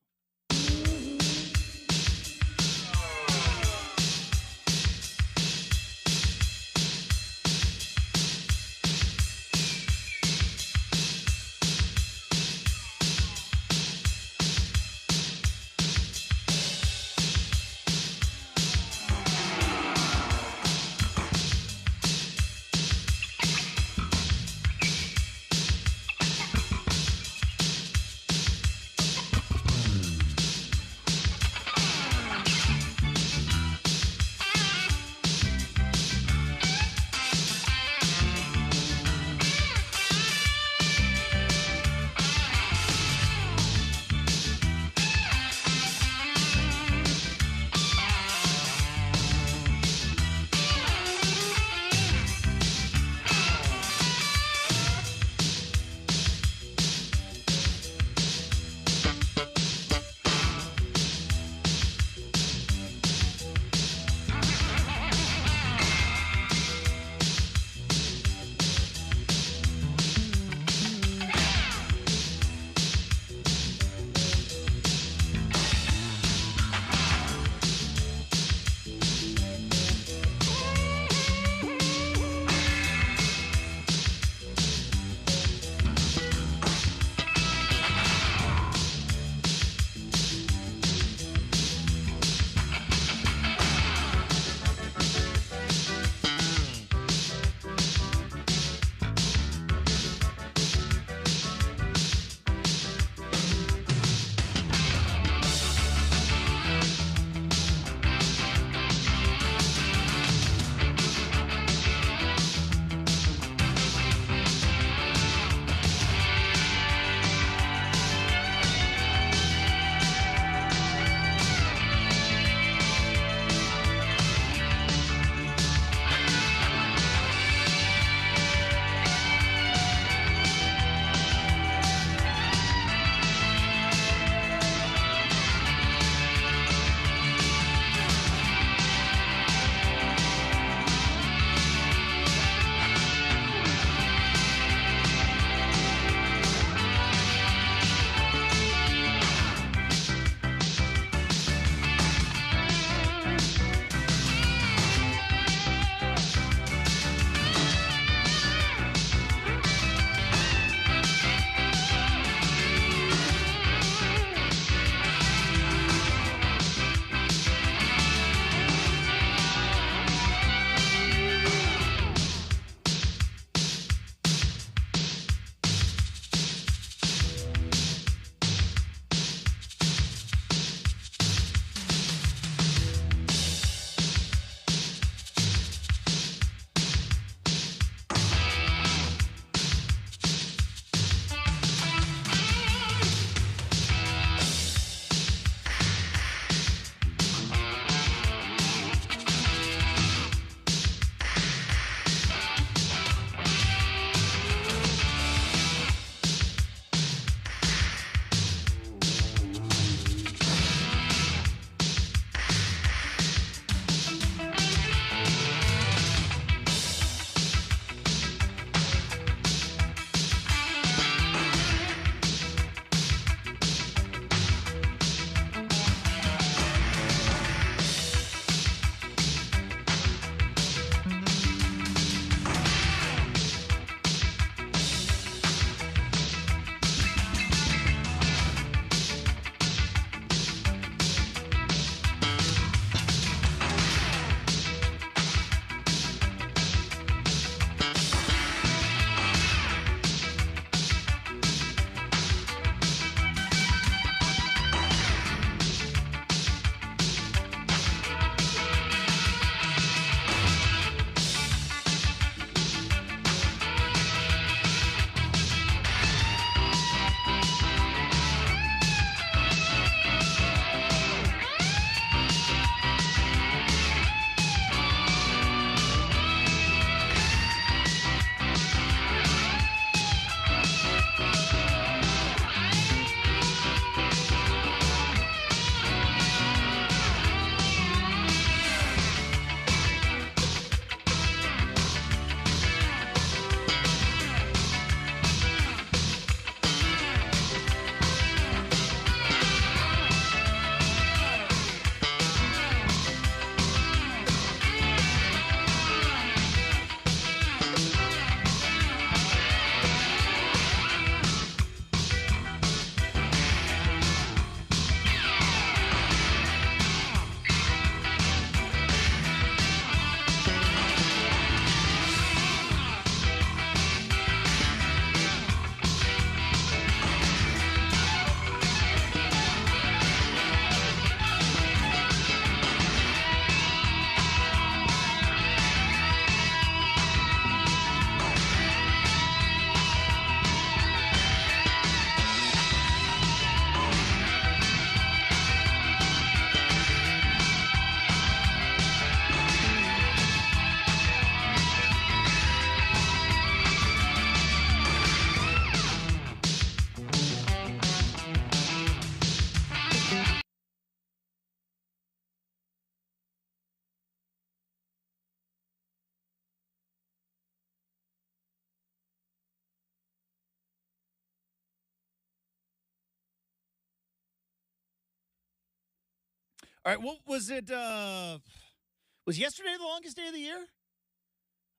All right, what was it? Was yesterday the longest day of the year?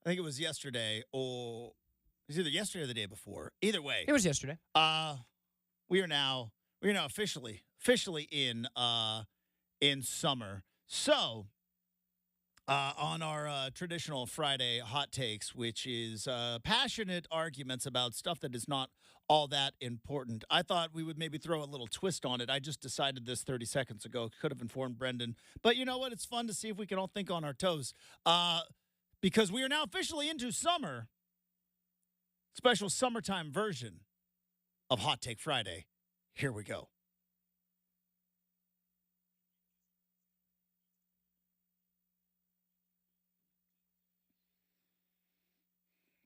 I think it was yesterday, or it was either yesterday or the day before. Either way, It was yesterday. we are now officially in summer. So on our traditional Friday hot takes, which is passionate arguments about stuff that is not all that important, I thought we would maybe throw a little twist on it. I just decided this 30 seconds ago. Could have informed Brenden. But you know what? It's fun to see if we can all think on our toes. Because we are now officially into summer. Special summertime version of Hot Take Friday. Here we go.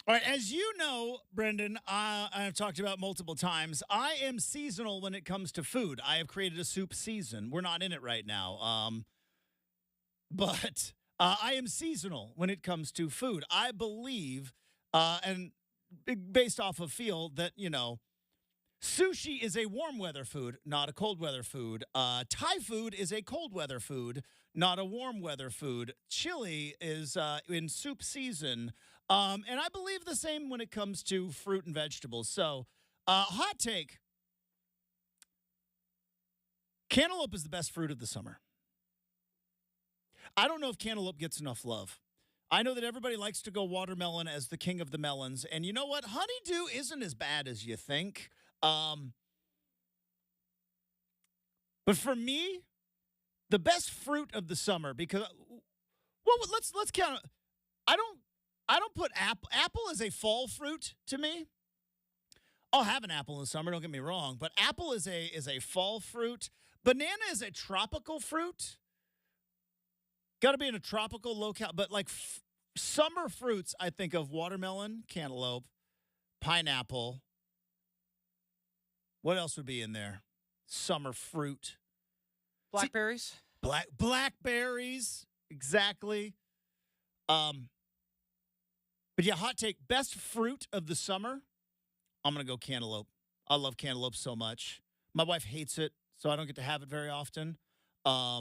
All right, as you know, Brenden, I've talked about multiple times, I am seasonal when it comes to food. I have created a soup season. We're not in it right now. But I am seasonal when it comes to food. I believe, and based off of feel, that, sushi is a warm weather food, not a cold weather food. Thai food is a cold weather food, not a warm weather food. Chili is in soup season. And I believe the same when it comes to fruit and vegetables. So, hot take. Cantaloupe is the best fruit of the summer. I don't know if cantaloupe gets enough love. I know that everybody likes to go watermelon as the king of the melons. And you know what? Honeydew isn't as bad as you think. But for me, the best fruit of the summer, because, well, let's count. I don't put apple. Apple is a fall fruit to me. I'll have an apple in the summer, don't get me wrong, but apple is a fall fruit. Banana is a tropical fruit. Got to be in a tropical locale, but like summer fruits, I think of watermelon, cantaloupe, pineapple. What else would be in there? Summer fruit. Blackberries. Blackberries, exactly. But yeah, hot take, best fruit of the summer, I'm going to go cantaloupe. I love cantaloupe so much. My wife hates it, so I don't get to have it very often. Yeah,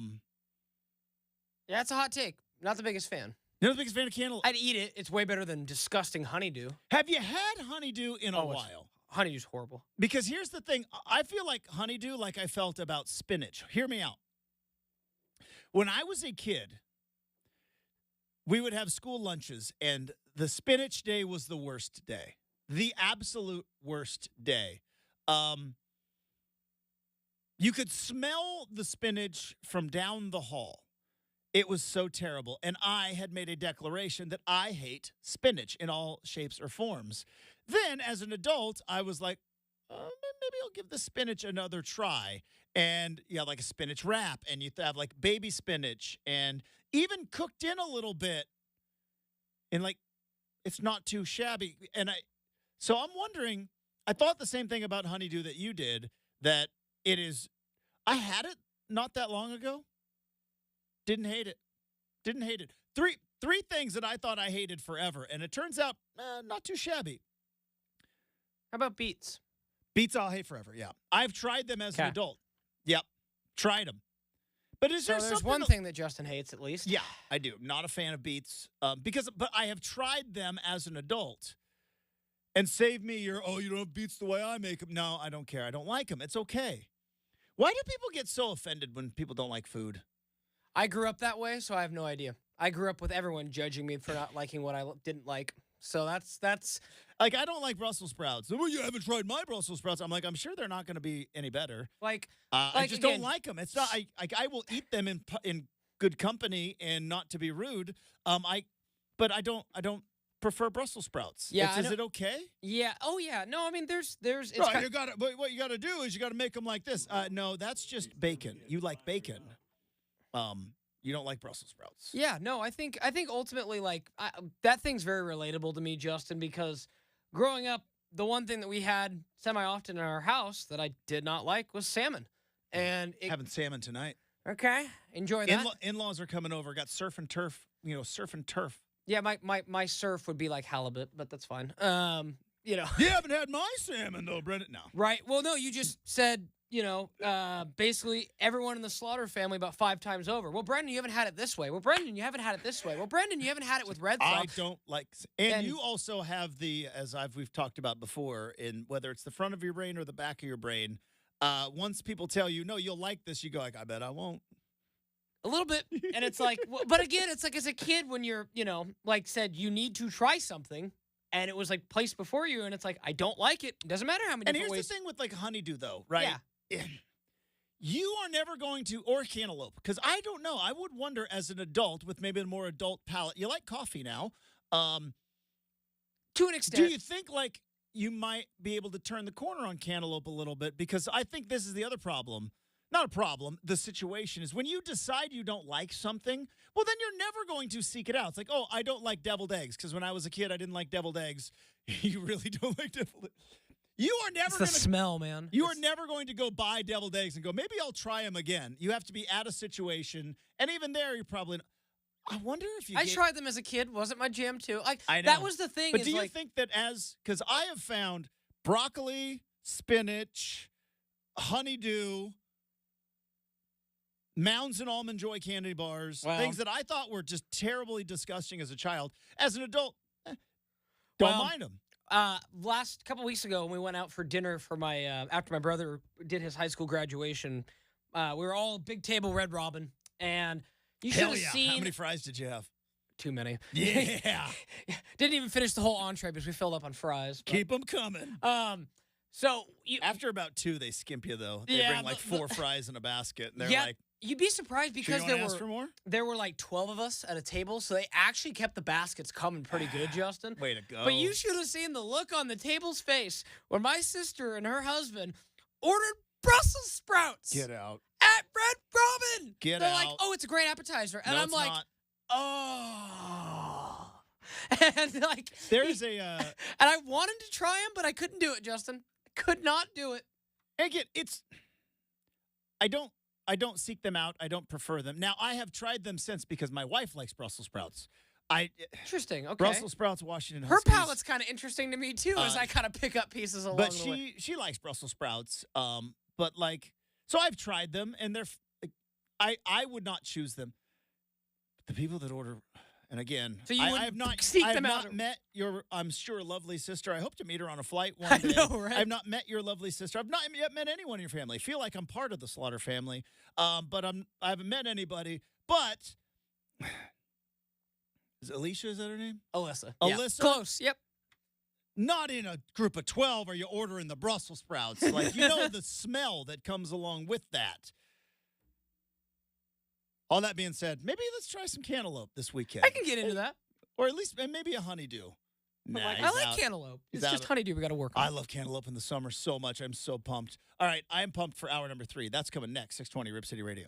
it's a hot take. Not the biggest fan. You're not the biggest fan of cantaloupe? I'd eat it. It's way better than disgusting honeydew. Have you had honeydew in a while? Honeydew's horrible. Because here's the thing. I feel like honeydew like I felt about spinach. Hear me out. When I was a kid, we would have school lunches, and the spinach day was the worst day. The absolute worst day. You could smell the spinach from down the hall. It was so terrible. And I had made a declaration that I hate spinach in all shapes or forms. Then, as an adult, I was like, maybe I'll give the spinach another try. And, yeah, like a spinach wrap. And you have, like, baby spinach. And even cooked in a little bit. And, like, it's not too shabby. So I'm wondering, I thought the same thing about honeydew that you did, that it is, I had it not that long ago. Didn't hate it. Didn't hate it. Three things that I thought I hated forever, and it turns out not too shabby. How about beets? Beets I'll hate forever, yeah. I've tried them as an adult. Yep, tried them. But is there there's something one thing that Justin hates, at least? Yeah, I do. Not a fan of beets, but I have tried them as an adult. And save me you don't have beets the way I make them. No, I don't care. I don't like them. It's okay. Why do people get so offended when people don't like food? I grew up that way, so I have no idea. I grew up with everyone judging me for not liking what I didn't like. So that's like, I don't like Brussels sprouts. Well, you haven't tried my Brussels sprouts. I'm like, I'm sure they're not going to be any better. I just don't like them. It's not. I will eat them in good company and not to be rude. But I don't prefer Brussels sprouts. Yeah, is it okay? Yeah. Oh yeah. No, I mean there's. It's right, what you got to do is you got to make them like this. No, that's just bacon. You like bacon. You don't like Brussels sprouts. Yeah, no, I think ultimately, that thing's very relatable to me, Justin, because growing up, the one thing that we had semi-often in our house that I did not like was salmon. And having salmon tonight. Okay, enjoy that. In-laws are coming over. Got surf and turf. Surf and turf. Yeah, my surf would be like halibut, but that's fine. you know. You haven't had my salmon, though, Brenden. No. Right. Well, no, you just said, basically everyone in the Slaughter family about 5 times over. Well, Brenden, you haven't had it this way. Well, Brenden, you haven't had it this way. Well, Brenden, you haven't had it with red sauce. I don't like, and you also have we've talked about before, in whether it's the front of your brain or the back of your brain. Once people tell you, no, you'll like this, you go like, I bet I won't. A little bit. And it's like, but again, it's like as a kid when you're, like said, you need to try something. And it was like placed before you, and it's like, I don't like it. It doesn't matter how many different ways. And here's the thing with like honeydew, though, right? Yeah. You are never going to, or cantaloupe, because I don't know. I would wonder as an adult with maybe a more adult palate. You like coffee now. To an extent. Do you think like you might be able to turn the corner on cantaloupe a little bit? Because I think this is the other problem. Not a problem. The situation is when you decide you don't like something, well, then you're never going to seek it out. It's like, oh, I don't like deviled eggs because when I was a kid, I didn't like deviled eggs. You really don't like deviled eggs. You are never going to smell, man. You are never going to go buy deviled eggs and go, maybe I'll try them again. You have to be at a situation. And even there, you're probably not. I wonder if you I tried them as a kid. Wasn't my jam, too. Like, I know. That was the thing. But do you think that because I have found broccoli, spinach, honeydew, Mounds and Almond Joy candy bars, things that I thought were just terribly disgusting as a child. As an adult, don't mind them. Last couple weeks ago, when we went out for dinner for my after my brother did his high school graduation, we were all big table Red Robin, and you should have seen. How many fries did you have? Too many. Yeah. Didn't even finish the whole entree because we filled up on fries. Keep them coming. So after about 2, they skimp you though. They bring like 4 fries in a basket, and they're like. You'd be surprised because there were like 12 of us at a table, so they actually kept the baskets coming pretty good, Justin. Way to go. But you should have seen the look on the table's face when my sister and her husband ordered Brussels sprouts. Get out. At Red Robin. They're like, oh, it's a great appetizer. And I'm like, not. oh. And like. There's and I wanted to try them, but I couldn't do it, Justin. I could not do it. Again, I don't seek them out. I don't prefer them. Now, I have tried them since because my wife likes Brussels sprouts. Interesting. Okay. Brussels sprouts, Washington Her Huskies. palate's kind of interesting to me, too, as I kind of pick up pieces along the way. But she likes Brussels sprouts. But, like, so I've tried them, and they're I would not choose them. The people that order... And again, so you I have not met your, I'm sure, lovely sister. I hope to meet her on a flight one day. I know, right? I've not met your lovely sister. I've not yet met anyone in your family. I feel like I'm part of the Slaughter family, but I haven't met anybody. But is Alicia, is that her name? Alyssa. Alyssa? Yeah. Close, yep. Not in a group of 12 are you ordering the Brussels sprouts. Like, you know the smell that comes along with that. All that being said, maybe let's try some cantaloupe this weekend. I can get into that. Or at least maybe a honeydew. Nah, I like cantaloupe. It's just honeydew we got to work on. I love cantaloupe in the summer so much. I'm so pumped. All right, I am pumped for hour number 3. That's coming next, 620 Rip City Radio.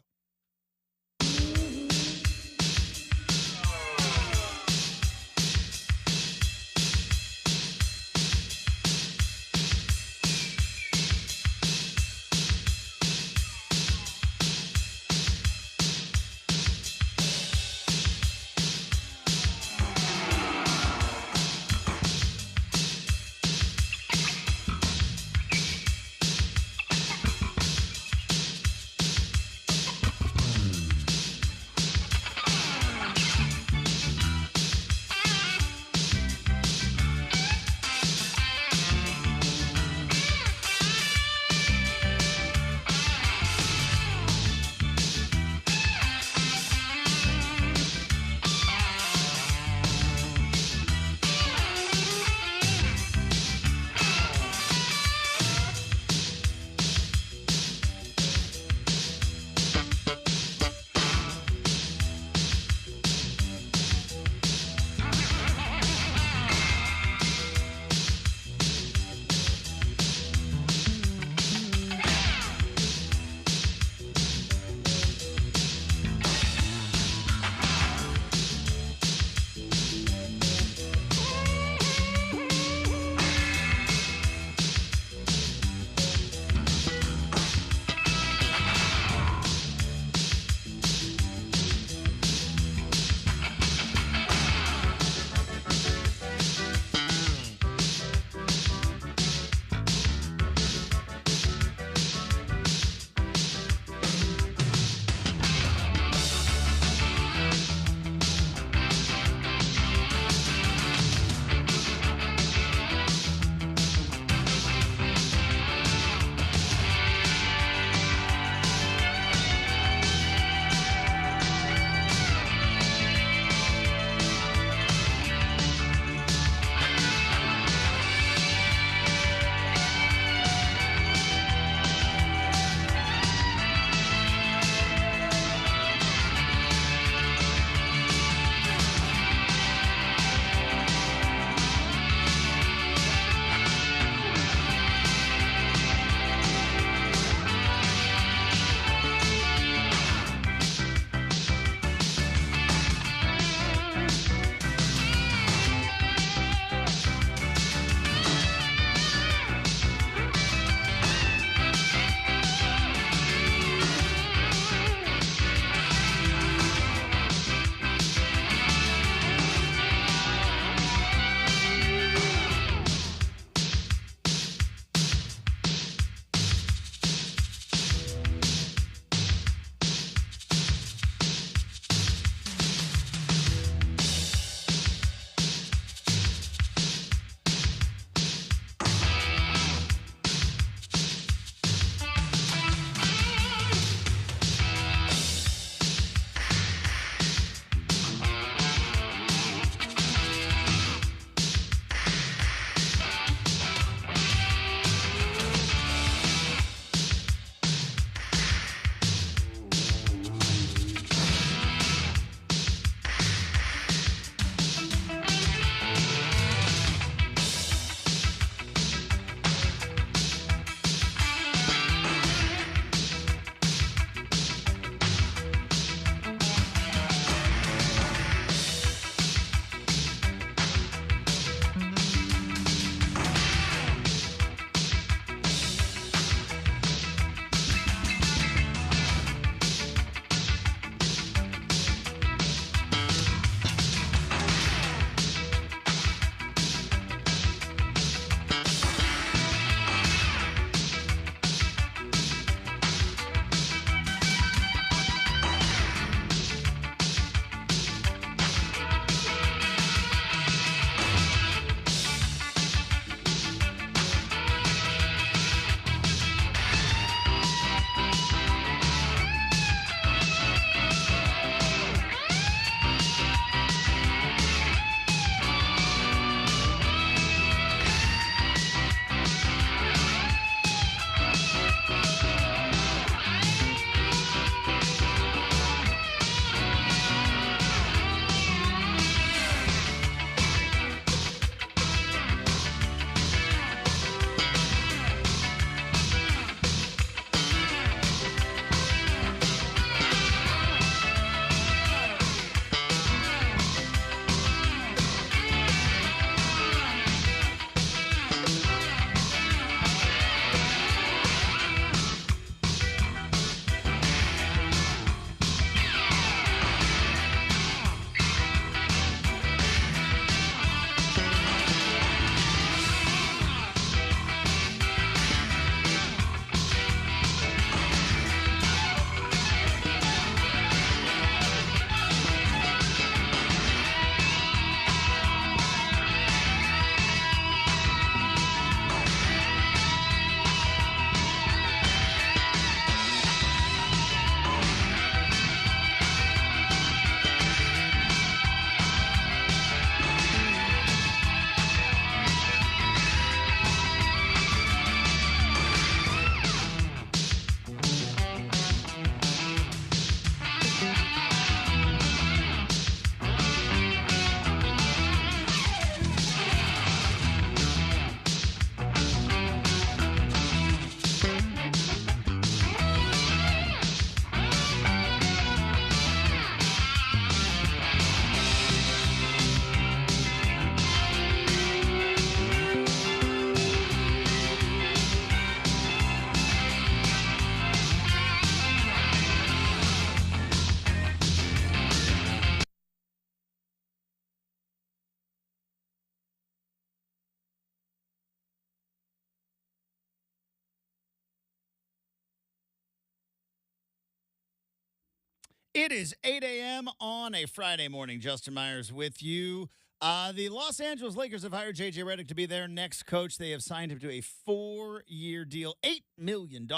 It is 8 a.m. on a Friday morning. Justin Myers with you. The Los Angeles Lakers have hired JJ Redick to be their next coach. They have signed him to a 4-year deal, $8 million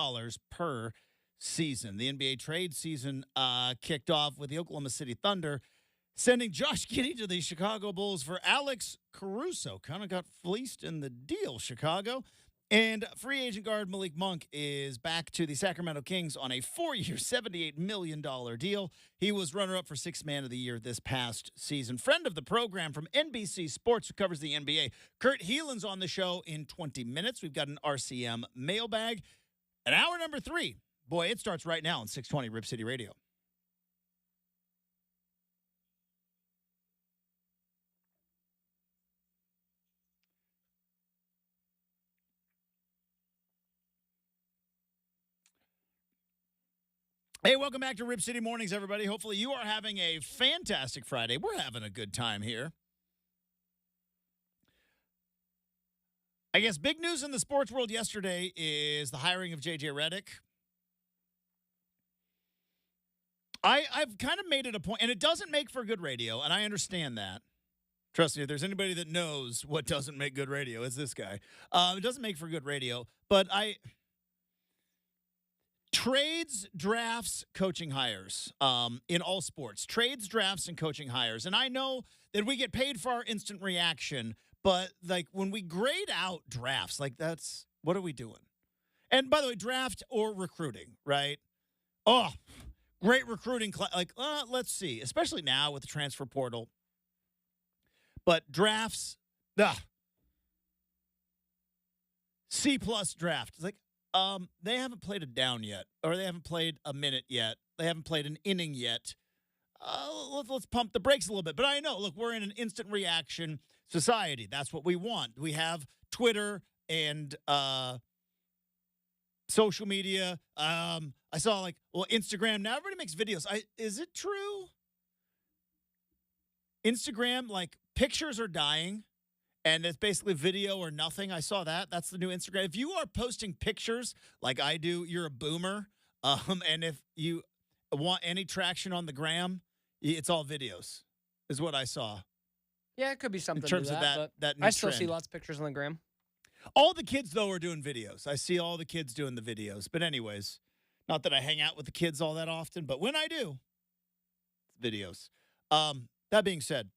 per season. The NBA trade season kicked off with the Oklahoma City Thunder sending Josh Giddey to the Chicago Bulls for Alex Caruso. Kind of got fleeced in the deal, Chicago. And free agent guard Malik Monk is back to the Sacramento Kings on a 4-year, $78 million deal. He was runner-up for Sixth Man of the Year this past season. Friend of the program from NBC Sports, who covers the NBA, Kurt Helin's on the show in 20 minutes. We've got an RCM mailbag. And hour number 3, boy, it starts right now on 620 Rip City Radio. Hey, welcome back to Rip City Mornings, everybody. Hopefully you are having a fantastic Friday. We're having a good time here. I guess big news in the sports world yesterday is the hiring of JJ Redick. I've kind of made it a point, and it doesn't make for good radio, and I understand that. Trust me, if there's anybody that knows what doesn't make good radio, it's this guy. It doesn't make for good radio, but trades, drafts, coaching hires in all sports. Trades, drafts, and coaching hires. And I know that we get paid for our instant reaction, but like when we grade out drafts, like that's, what are we doing? And by the way, draft or recruiting, right? Oh, great recruiting. Let's see, especially now with the transfer portal. But drafts, C+ draft. It's like, they haven't played a down yet, or they haven't played a minute yet. They haven't played an inning yet. Let's pump the brakes a little bit. But I know, look, we're in an instant reaction society. That's what we want. We have Twitter and social media. I saw Instagram. Now everybody makes videos. Is it true? Instagram, pictures are dying. And it's basically video or nothing. I saw that. That's the new Instagram. If you are posting pictures like I do, you're a boomer. And if you want any traction on the gram, it's all videos, is what I saw. Yeah, it could be something in terms to of that new I still trend. see lots of pictures on the gram. All the kids, though, are doing videos. I see all the kids doing the videos. But anyways, not that I hang out with the kids all that often, but when I do, videos. That being said,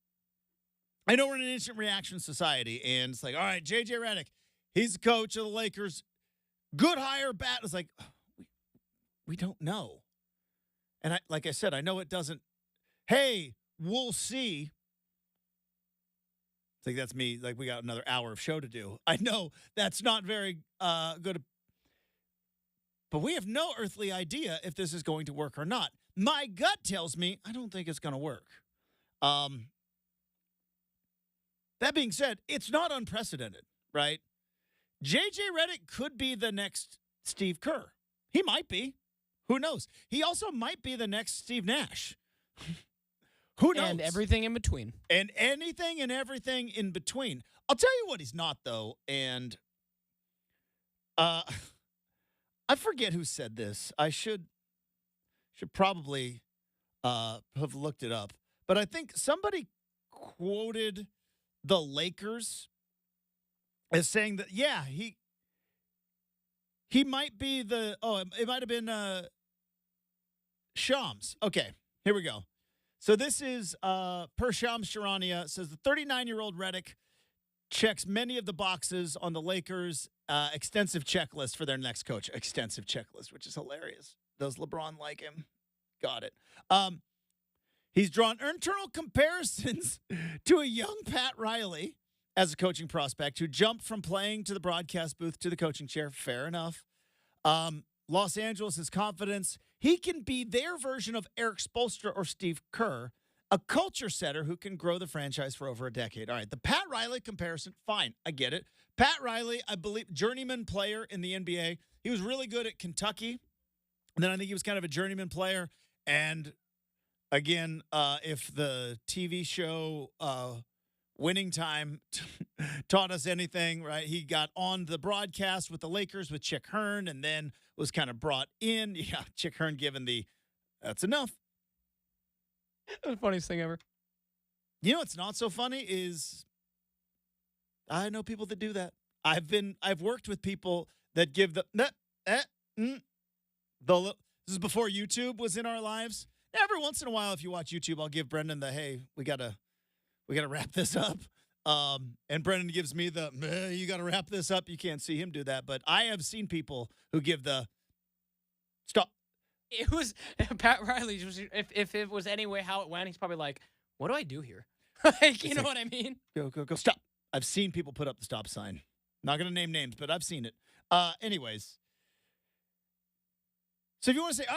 I know we're in an instant reaction society, and it's like, all right, JJ Redick, he's the coach of the Lakers. Good hire, bad. It's like, we don't know. And like I said, I know it doesn't. Hey, we'll see. It's like that's me. Like we got another hour of show to do. I know that's not very good. But we have no earthly idea if this is going to work or not. My gut tells me I don't think it's going to work. That being said, it's not unprecedented, right? JJ Redick could be the next Steve Kerr. He might be. Who knows? He also might be the next Steve Nash. Who knows? And everything in between. And anything and everything in between. I'll tell you what he's not, though, and I forget who said this. I should probably have looked it up. But I think somebody quoted the Lakers as saying that, yeah, he might be it might have been Shams. Okay, here we go. So this is per Shams Charania, says the 39-year-old Redick checks many of the boxes on the Lakers' extensive checklist for their next coach. Extensive checklist, which is hilarious. Does LeBron like him? Got it. He's drawn internal comparisons to a young Pat Riley as a coaching prospect who jumped from playing to the broadcast booth to the coaching chair. Fair enough. Los Angeles is confidence he can be their version of Eric Spoelstra or Steve Kerr, a culture setter who can grow the franchise for over a decade. All right, the Pat Riley comparison, fine, I get it. Pat Riley, I believe, journeyman player in the NBA. He was really good at Kentucky. And then I think he was kind of a journeyman player. And again, if the TV show Winning Time taught us anything, right? He got on the broadcast with the Lakers with Chick Hearn and then was kind of brought in. Yeah, Chick Hearn given the, that's enough. The funniest thing ever. You know what's not so funny is I know people that do that. I've worked with people that give this is before YouTube was in our lives. Every once in a while, if you watch YouTube, I'll give Brenden the hey, we gotta wrap this up. And Brenden gives me the you gotta wrap this up. You can't see him do that, but I have seen people who give the stop. It was Pat Riley. If it was any way how it went, he's probably like, "What do I do here?" Like, you know what I mean? Go, stop. I've seen people put up the stop sign. Not going to name names, but I've seen it. Anyways. So if you want to say,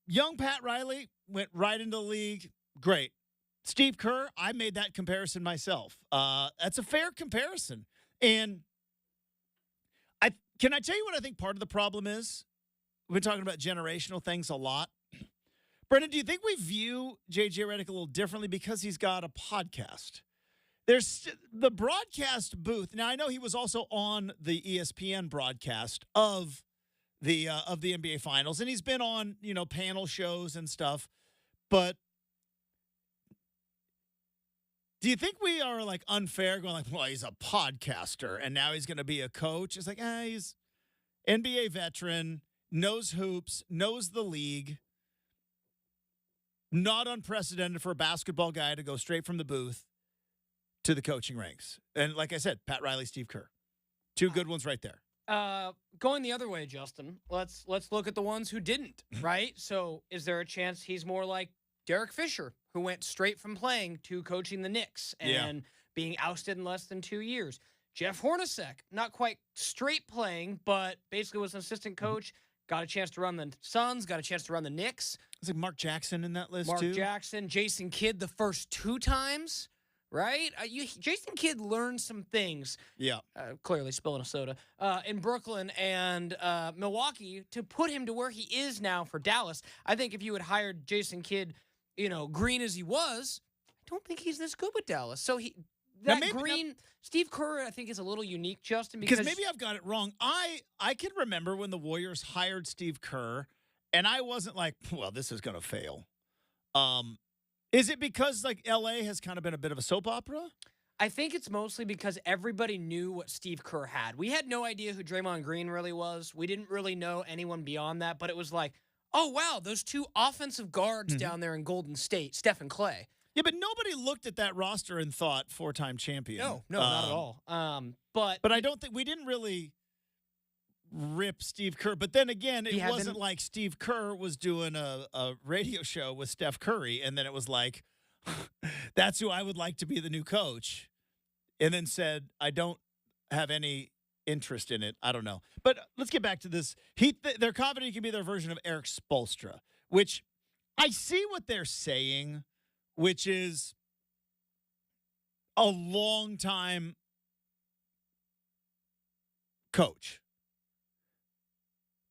young Pat Riley went right into the league, great. Steve Kerr, I made that comparison myself. That's a fair comparison. And can I tell you what I think part of the problem is? We've been talking about generational things a lot. Brenden, do you think we view JJ Redick a little differently because he's got a podcast? There's the broadcast booth. Now, I know he was also on the ESPN broadcast of the NBA Finals, and he's been on, panel shows and stuff. But do you think we are, like, unfair going like, well, he's a podcaster, and now he's going to be a coach? It's like, he's NBA veteran, knows hoops, knows the league. Not unprecedented for a basketball guy to go straight from the booth to the coaching ranks. And like I said, Pat Riley, Steve Kerr. Two good ones right there. Going the other way, Justin, let's look at the ones who didn't, right? So is there a chance he's more like Derek Fisher, who went straight from playing to coaching the Knicks and being ousted in less than 2 years? Jeff Hornacek, not quite straight playing, but basically was an assistant coach, got a chance to run the Suns, got a chance to run the Knicks. Is like Mark Jackson in that list, Mark too? Jackson, Jason Kidd the first 2 times, right? Jason Kidd learned some things. Yeah. Clearly spilling a soda. In Brooklyn and Milwaukee to put him to where he is now for Dallas. I think if you had hired Jason Kidd, green as he was, I don't think he's this good with Dallas. So Steve Kerr, I think, is a little unique, Justin. Because maybe I've got it wrong. I can remember when the Warriors hired Steve Kerr, and I wasn't like, well, this is going to fail. Is it because, like, L.A. has kind of been a bit of a soap opera? I think it's mostly because everybody knew what Steve Kerr had. We had no idea who Draymond Green really was. We didn't really know anyone beyond that, but it was like, oh, wow, those 2 offensive guards down there in Golden State, Steph and Clay. Yeah, but nobody looked at that roster and thought 4-time champion. No, not at all. But I don't think we didn't really rip Steve Kerr. But then again, it wasn't like Steve Kerr was doing a radio show with Steph Curry, and then it was like, that's who I would like to be the new coach, and then said, I don't have any interest in it. I don't know. But let's get back to this. They're confident he can be their version of Eric Spoelstra, which I see what they're saying, which is a long-time coach.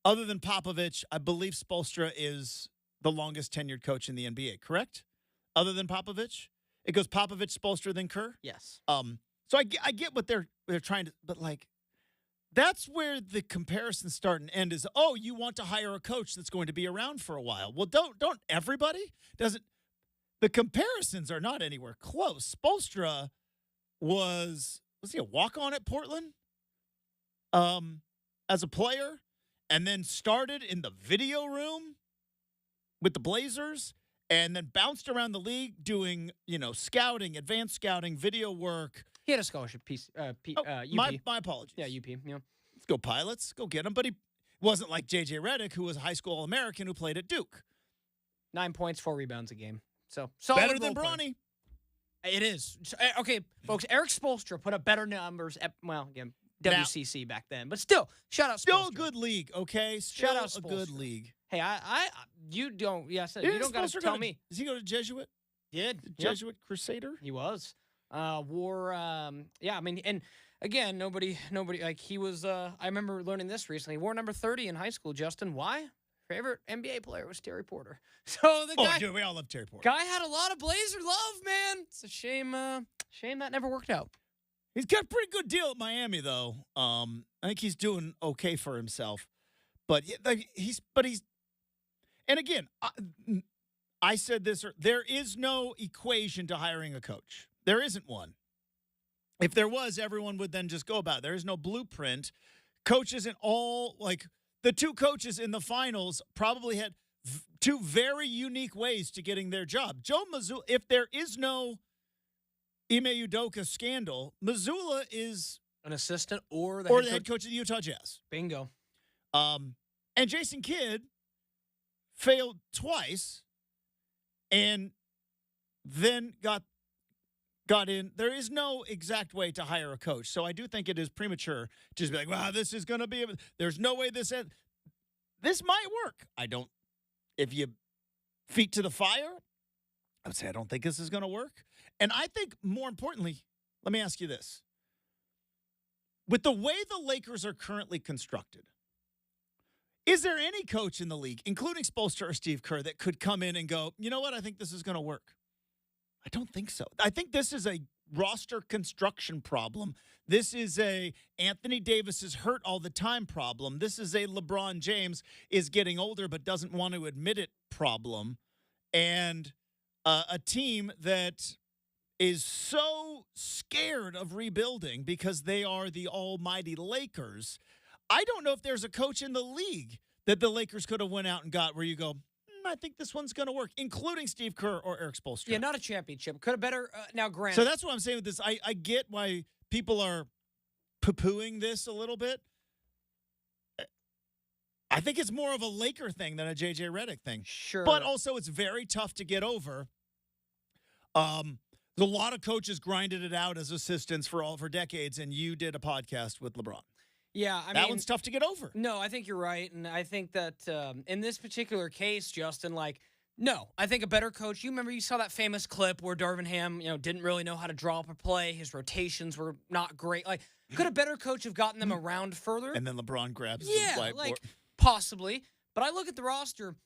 Other than Popovich, I believe Spoelstra is the longest tenured coach in the NBA, correct? Other than Popovich? It goes Popovich, Spoelstra, then Kerr? Yes. So I get what they're trying to, but like, that's where the comparisons start and end is, oh, you want to hire a coach that's going to be around for a while. Well, don't everybody? The comparisons are not anywhere close. Spoelstra was he a walk-on at Portland as a player, and then started in the video room with the Blazers, and then bounced around the league doing, scouting, advanced scouting, video work. He had a scholarship piece. UP. My apologies. Yeah, UP. Yeah. Let's go Pilots. Go get him. But he wasn't like JJ Redick, who was a high school All-American who played at Duke. 9 points, 4 rebounds a game. So better than Bronny. It is. Okay, folks, Eric Spoelstra put up better numbers at, again, WCC back then. But still, shout out Spoelstra. Still a good league, okay? Shout out a Spoelstra. good league. Hey, you don't got to tell me. Does he go to Jesuit? Did. Jesuit Crusader? He was. And again, nobody, like, he was, I remember learning this recently. He wore number 30 in high school, Justin. Why? Favorite NBA player was Terry Porter. So the guy, dude, we all love Terry Porter. Guy had a lot of Blazer love, man. It's a shame that never worked out. He's got a pretty good deal at Miami, though. I think he's doing okay for himself. But he's, and again, I said this, there is no equation to hiring a coach. There isn't one. If there was, everyone would then just go about it. There is no blueprint. Coaches in all, like the two coaches in the finals probably had two very unique ways to getting their job. Joe Mazzulla, if there is no Ime Udoka scandal, Mazzulla is an assistant or the head coach of the Utah Jazz. Bingo. And Jason Kidd failed twice and then got in. There is no exact way to hire a coach. So I do think it is premature to just be like, wow, this is going to be, there's no way this might work. If you feet to the fire, I would say I don't think this is going to work. And I think more importantly, let me ask you this. With the way the Lakers are currently constructed, is there any coach in the league, including Spoelstra or Steve Kerr, that could come in and go, you know what, I think this is going to work? I don't think so. I think this is a roster construction problem. This is a Anthony Davis is hurt all the time problem. This is a LeBron James is getting older but doesn't want to admit it problem. And a team that is so scared of rebuilding because they are the almighty Lakers. I don't know if there's a coach in the league that the Lakers could have went out and got where you go, I think this one's going to work, including Steve Kerr or Eric Spoelstra. Yeah, not a championship. Could have better, now granted. So that's what I'm saying with this. I get why people are poo-pooing this a little bit. I think it's more of a Laker thing than a JJ Redick thing. Sure. But also it's very tough to get over. A lot of coaches grinded it out as assistants for decades, and you did a podcast with LeBron. Yeah, that one's tough to get over. No, I think you're right, and I think that in this particular case, Justin, no, I think a better coach. You remember you saw that famous clip where Darvin Ham, didn't really know how to draw up a play. His rotations were not great. Could a better coach have gotten them around further? And then LeBron grabs the whiteboard. Possibly. But I look at the roster.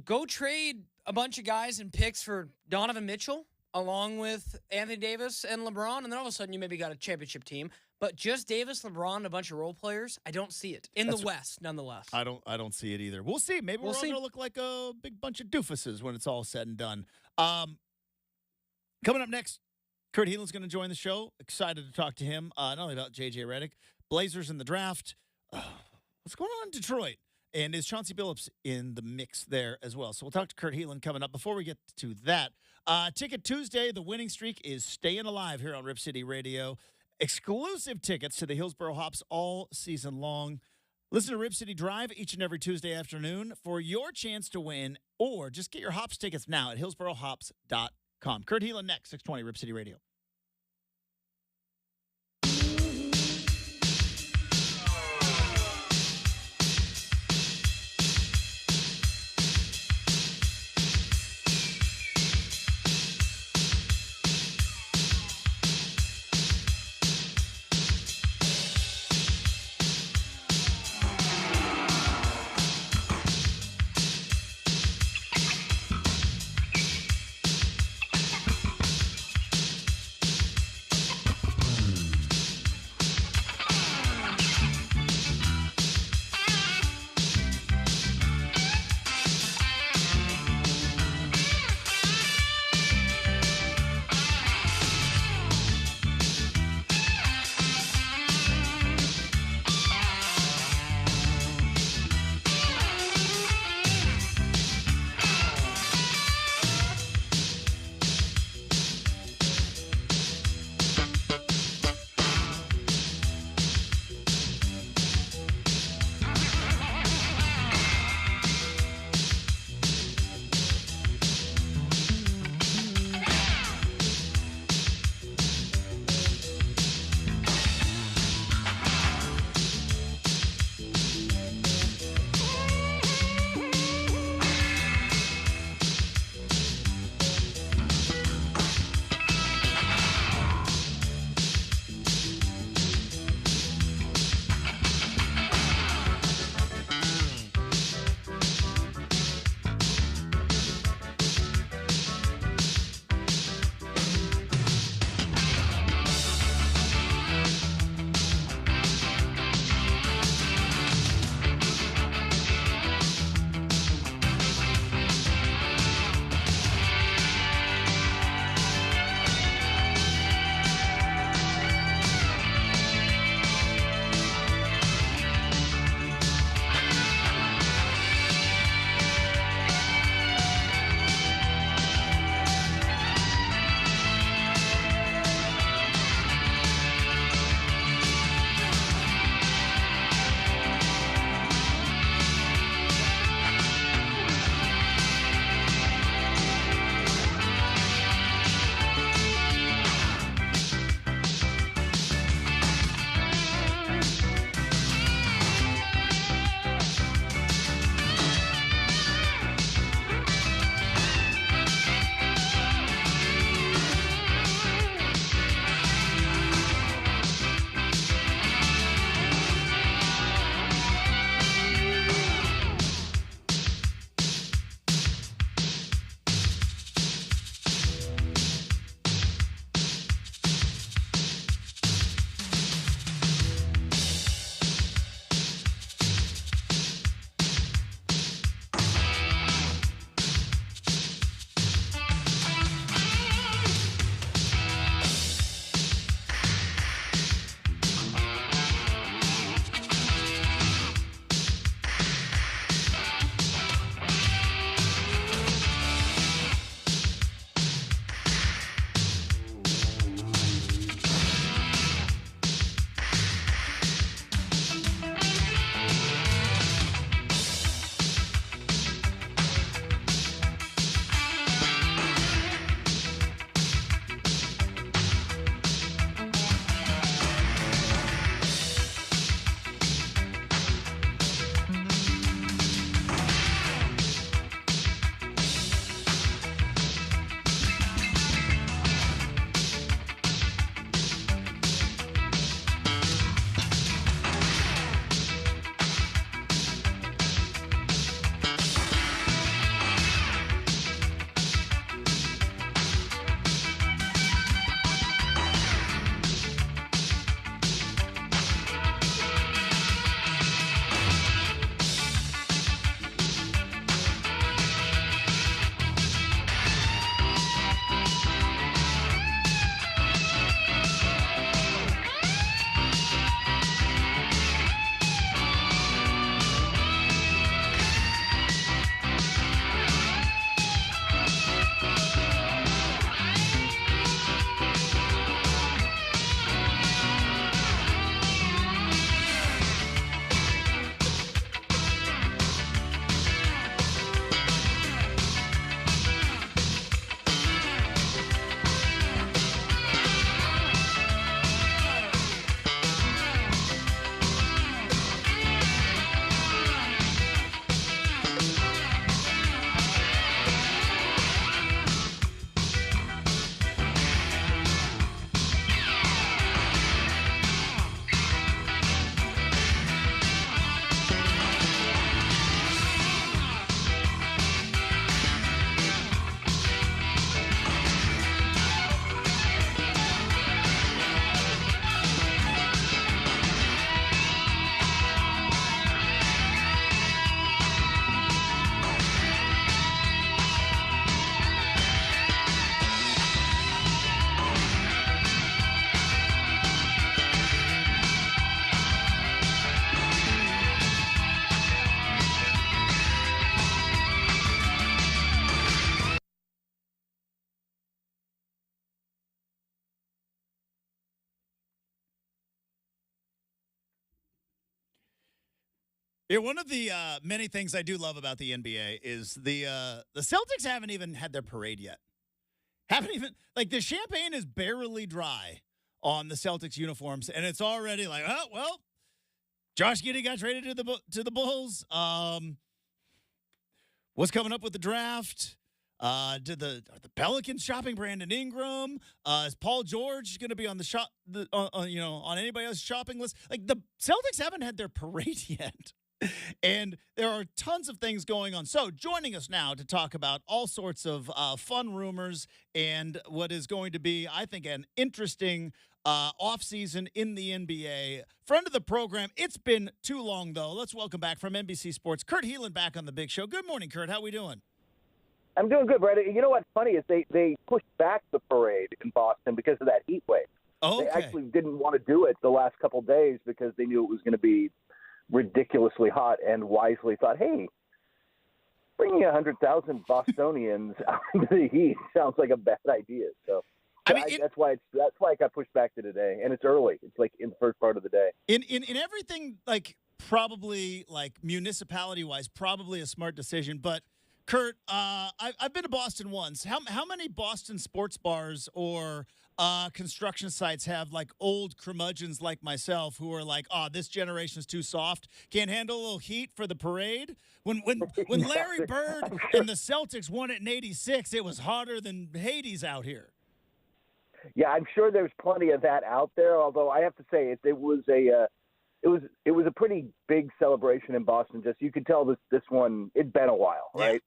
Go trade a bunch of guys and picks for Donovan Mitchell, along with Anthony Davis and LeBron, and then all of a sudden you maybe got a championship team. But just Davis, LeBron, a bunch of role players, I don't see it. In the West, nonetheless. I don't see it either. We'll see. Maybe we're all going to look like a big bunch of doofuses when it's all said and done. Coming up next, Kurt Helin's going to join the show. Excited to talk to him, not only about JJ Redick, Blazers in the draft. What's going on in Detroit? And is Chauncey Billups in the mix there as well? So we'll talk to Kurt Helin coming up. Before we get to that, Ticket Tuesday, the winning streak is staying alive here on Rip City Radio. Exclusive tickets to the Hillsboro Hops all season long. Listen to Rip City Drive each and every Tuesday afternoon for your chance to win, or just get your Hops tickets now at hillsborohops.com. Kurt Helin next, 620 Rip City Radio. Yeah, one of the many things I do love about the NBA is the Celtics haven't even had their parade yet. Haven't even like the champagne is barely dry on the Celtics uniforms, and it's already like, oh well, Josh Giddey got traded to the Bulls. What's coming up with the draft? Are the Pelicans shopping Brandon Ingram? Is Paul George going to be on the on anybody else's shopping list? Like the Celtics haven't had their parade yet. And there are tons of things going on. So joining us now to talk about all sorts of fun rumors and what is going to be, I think, an interesting offseason in the NBA. Friend of the program, it's been too long, though. Let's welcome back from NBC Sports, Kurt Helin back on the Big Show. Good morning, Kurt. How we doing? I'm doing good, Brenden. You know what's funny is they pushed back the parade in Boston because of that heat wave. Okay. They actually didn't want to do it the last couple of days because they knew it was going to be ridiculously hot, and wisely thought, hey, bringing 100,000 Bostonians out into the heat sounds like a bad idea. So that's why it got pushed back to today, and it's early. It's like in the first part of the day. In everything, like probably like municipality wise, probably a smart decision. But Kurt, I've been to Boston once. How many Boston sports bars or construction sites have like old curmudgeons like myself who are like, oh, this generation's too soft, can't handle a little heat for the parade? When Larry Bird and the Celtics won it in '86, it was hotter than Hades out here. Yeah, I'm sure there's plenty of that out there. Although I have to say, it was a pretty big celebration in Boston. Just you could tell this one it'd been a while, right? Yeah.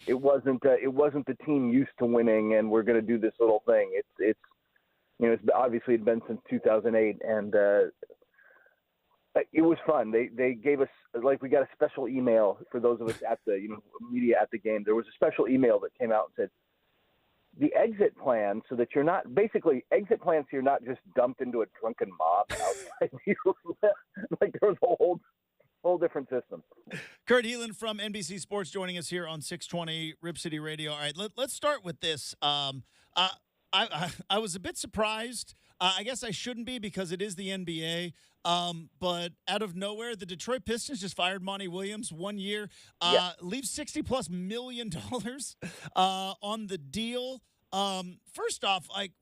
It wasn't the team used to winning, and we're going to do this little thing. It's obviously it'd been since 2008, and it was fun. They gave us, like, we got a special email for those of us at the media at the game. There was a special email that came out and said the exit plan, so that you're not just dumped into a drunken mob outside. Like there was a whole different system. Kurt Helin from NBC Sports joining us here on 620 Rip City Radio. All right, let's start with this. I was a bit surprised. I guess I shouldn't be because it is the NBA. But out of nowhere, the Detroit Pistons just fired Monty Williams 1 year, leaves $60+ million on the deal. First off, like,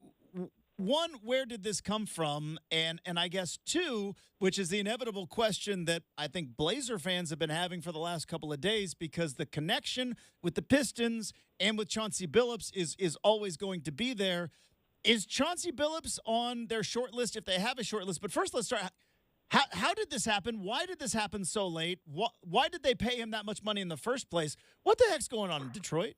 one, where did this come from? And I guess two, which is the inevitable question that I think Blazer fans have been having for the last couple of days, because the connection with the Pistons and with Chauncey Billups is always going to be there. Is Chauncey Billups on their short list if they have a short list? But first, let's start. How did this happen? Why did this happen so late? Why did they pay him that much money in the first place? What the heck's going on in Detroit?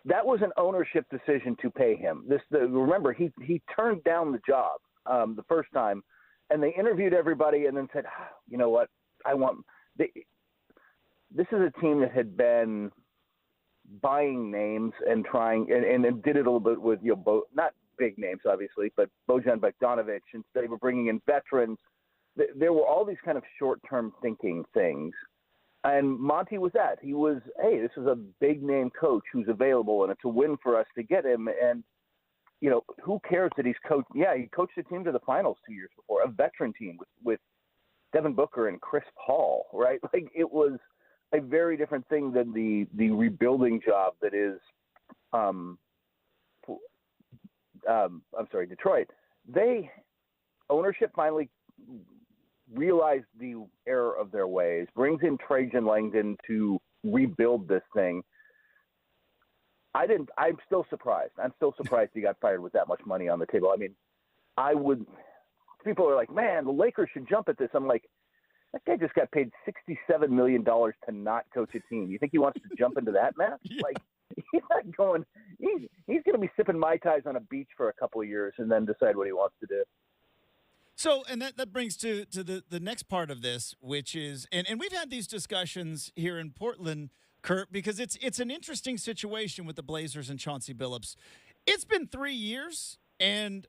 That was an ownership decision to pay him. Remember, he turned down the job the first time, and they interviewed everybody and then said, you know what, this is a team that had been buying names and trying and did it a little bit with not big names obviously, but Bojan Bogdanovic, and they were bringing in veterans. There were all these kind of short-term thinking things. And Monty was that. He was, hey, this is a big-name coach who's available, and it's a win for us to get him. And, who cares that he's coached? Yeah, he coached the team to the finals 2 years before, a veteran team with Devin Booker and Chris Paul, right? Like, it was a very different thing than the rebuilding job that is, Detroit. Ownership finally realized the error of their ways, brings in Trajan Langdon to rebuild this thing. I'm still surprised. I'm still surprised he got fired with that much money on the table. I mean, people are like, man, the Lakers should jump at this. I'm like, that guy just got paid $67 million to not coach a team. You think he wants to jump into that mess? Yeah. Like, he's not going, he's going to be sipping Mai Tais on a beach for a couple of years and then decide what he wants to do. So, and that brings to the next part of this, which is, and we've had these discussions here in Portland, Kurt, because it's an interesting situation with the Blazers and Chauncey Billups. It's been 3 years, and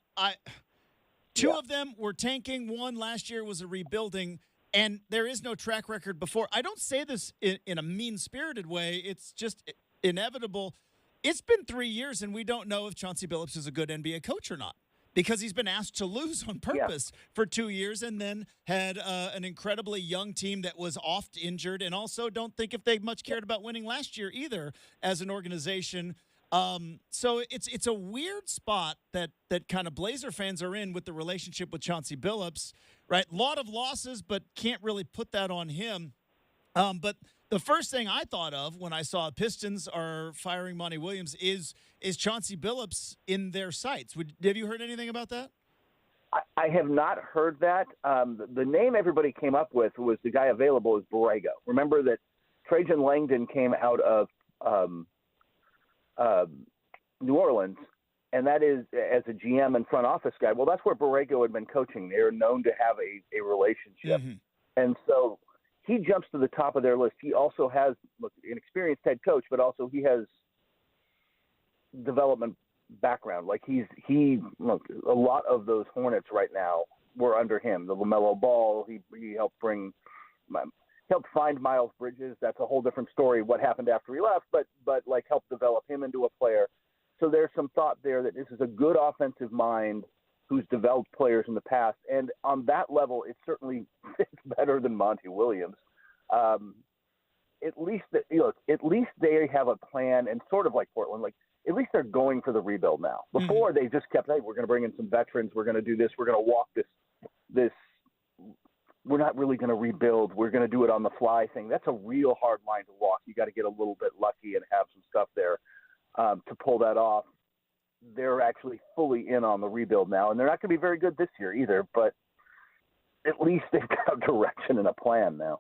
two of them were tanking. One last year was a rebuilding, and there is no track record before. I don't say this in a mean-spirited way. It's just inevitable. It's been 3 years, and we don't know if Chauncey Billups is a good NBA coach or not. because he's been asked to lose on purpose for 2 years, and then had an incredibly young team that was oft injured, and also don't think if they much cared about winning last year either as an organization. So it's a weird spot that kind of Blazer fans are in with the relationship with Chauncey Billups, right? Lot of losses, but can't really put that on him. But the first thing I thought of when I saw Pistons are firing Monty Williams is Chauncey Billups in their sights. Have you heard anything about that? I have not heard that. The name everybody came up with was the guy available is Borrego. Remember that Trajan Langdon came out of New Orleans, and that is as a GM and front office guy. Well, that's where Borrego had been coaching. They are known to have a relationship. Mm-hmm. And so he jumps to the top of their list. He also has an experienced head coach, but also he has development background. Like a lot of those Hornets right now were under him. The LaMelo Ball, he helped find Miles Bridges. That's a whole different story, what happened after he left, but like helped develop him into a player. So there's some thought there that this is a good offensive mind who's developed players in the past. And on that level, it certainly fits better than Monty Williams. At least they have a plan, and sort of like Portland, like at least they're going for the rebuild now. Before they just kept, hey, we're going to bring in some veterans. We're going to do this. We're going to walk this. We're not really going to rebuild. We're going to do it on the fly thing. That's a real hard line to walk. You got to get a little bit lucky and have some stuff there to pull that off. They're actually fully in on the rebuild now, and they're not going to be very good this year either, but at least they've got a direction and a plan now.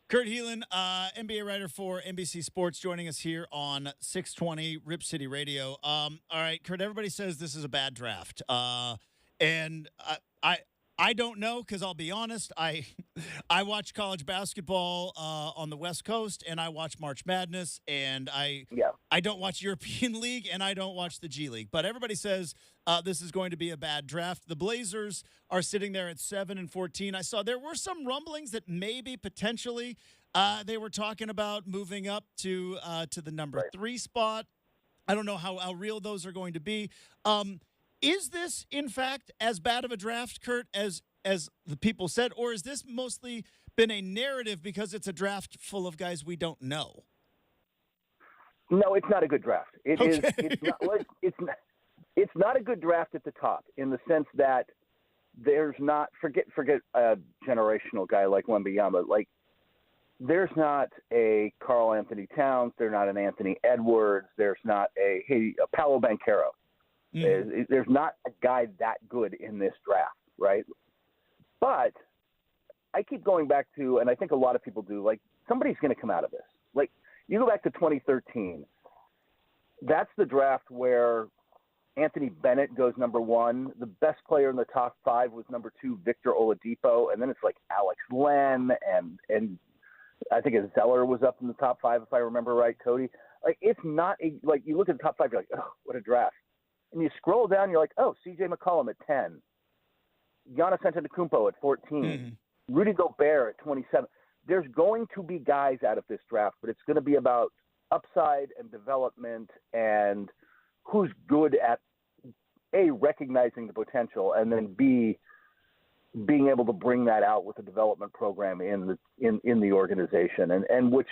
Kurt Helin, NBA writer for NBC Sports, joining us here on 620 Rip City Radio. All right, Kurt, everybody says this is a bad draft. And I don't know, because I'll be honest, I watch college basketball on the West Coast, and I watch March Madness, and I don't watch European League, and I don't watch the G League. But everybody says this is going to be a bad draft. The Blazers are sitting there at 7-14. I saw there were some rumblings that maybe potentially they were talking about moving up to the number 3 spot. I don't know how real those are going to be. Is this, in fact, as bad of a draft, Kurt, as the people said, or has this mostly been a narrative because it's a draft full of guys we don't know? No, it's not a good draft. It's not a good draft at the top, in the sense that there's not forget a generational guy like Wembanyama. Like, there's not a Karl Anthony Towns. There's not an Anthony Edwards. There's not a Paolo Banchero. There's not a guy that good in this draft, right? But I keep going back to, and I think a lot of people do, like, somebody's going to come out of this. Like, you go back to 2013, that's the draft where Anthony Bennett goes number 1. The best player in the top 5 was number 2, Victor Oladipo, and then it's like Alex Len, and I think Zeller was up in the top 5, if I remember right, Cody. Like, it's not like, you look at the top 5, you're like, oh, what a draft. And you scroll down, you're like, oh, C.J. McCollum at 10, Giannis Antetokounmpo at 14, Rudy Gobert at 27. There's going to be guys out of this draft, but it's going to be about upside and development and who's good at, A, recognizing the potential, and then B, being able to bring that out with a development program in the organization. And which,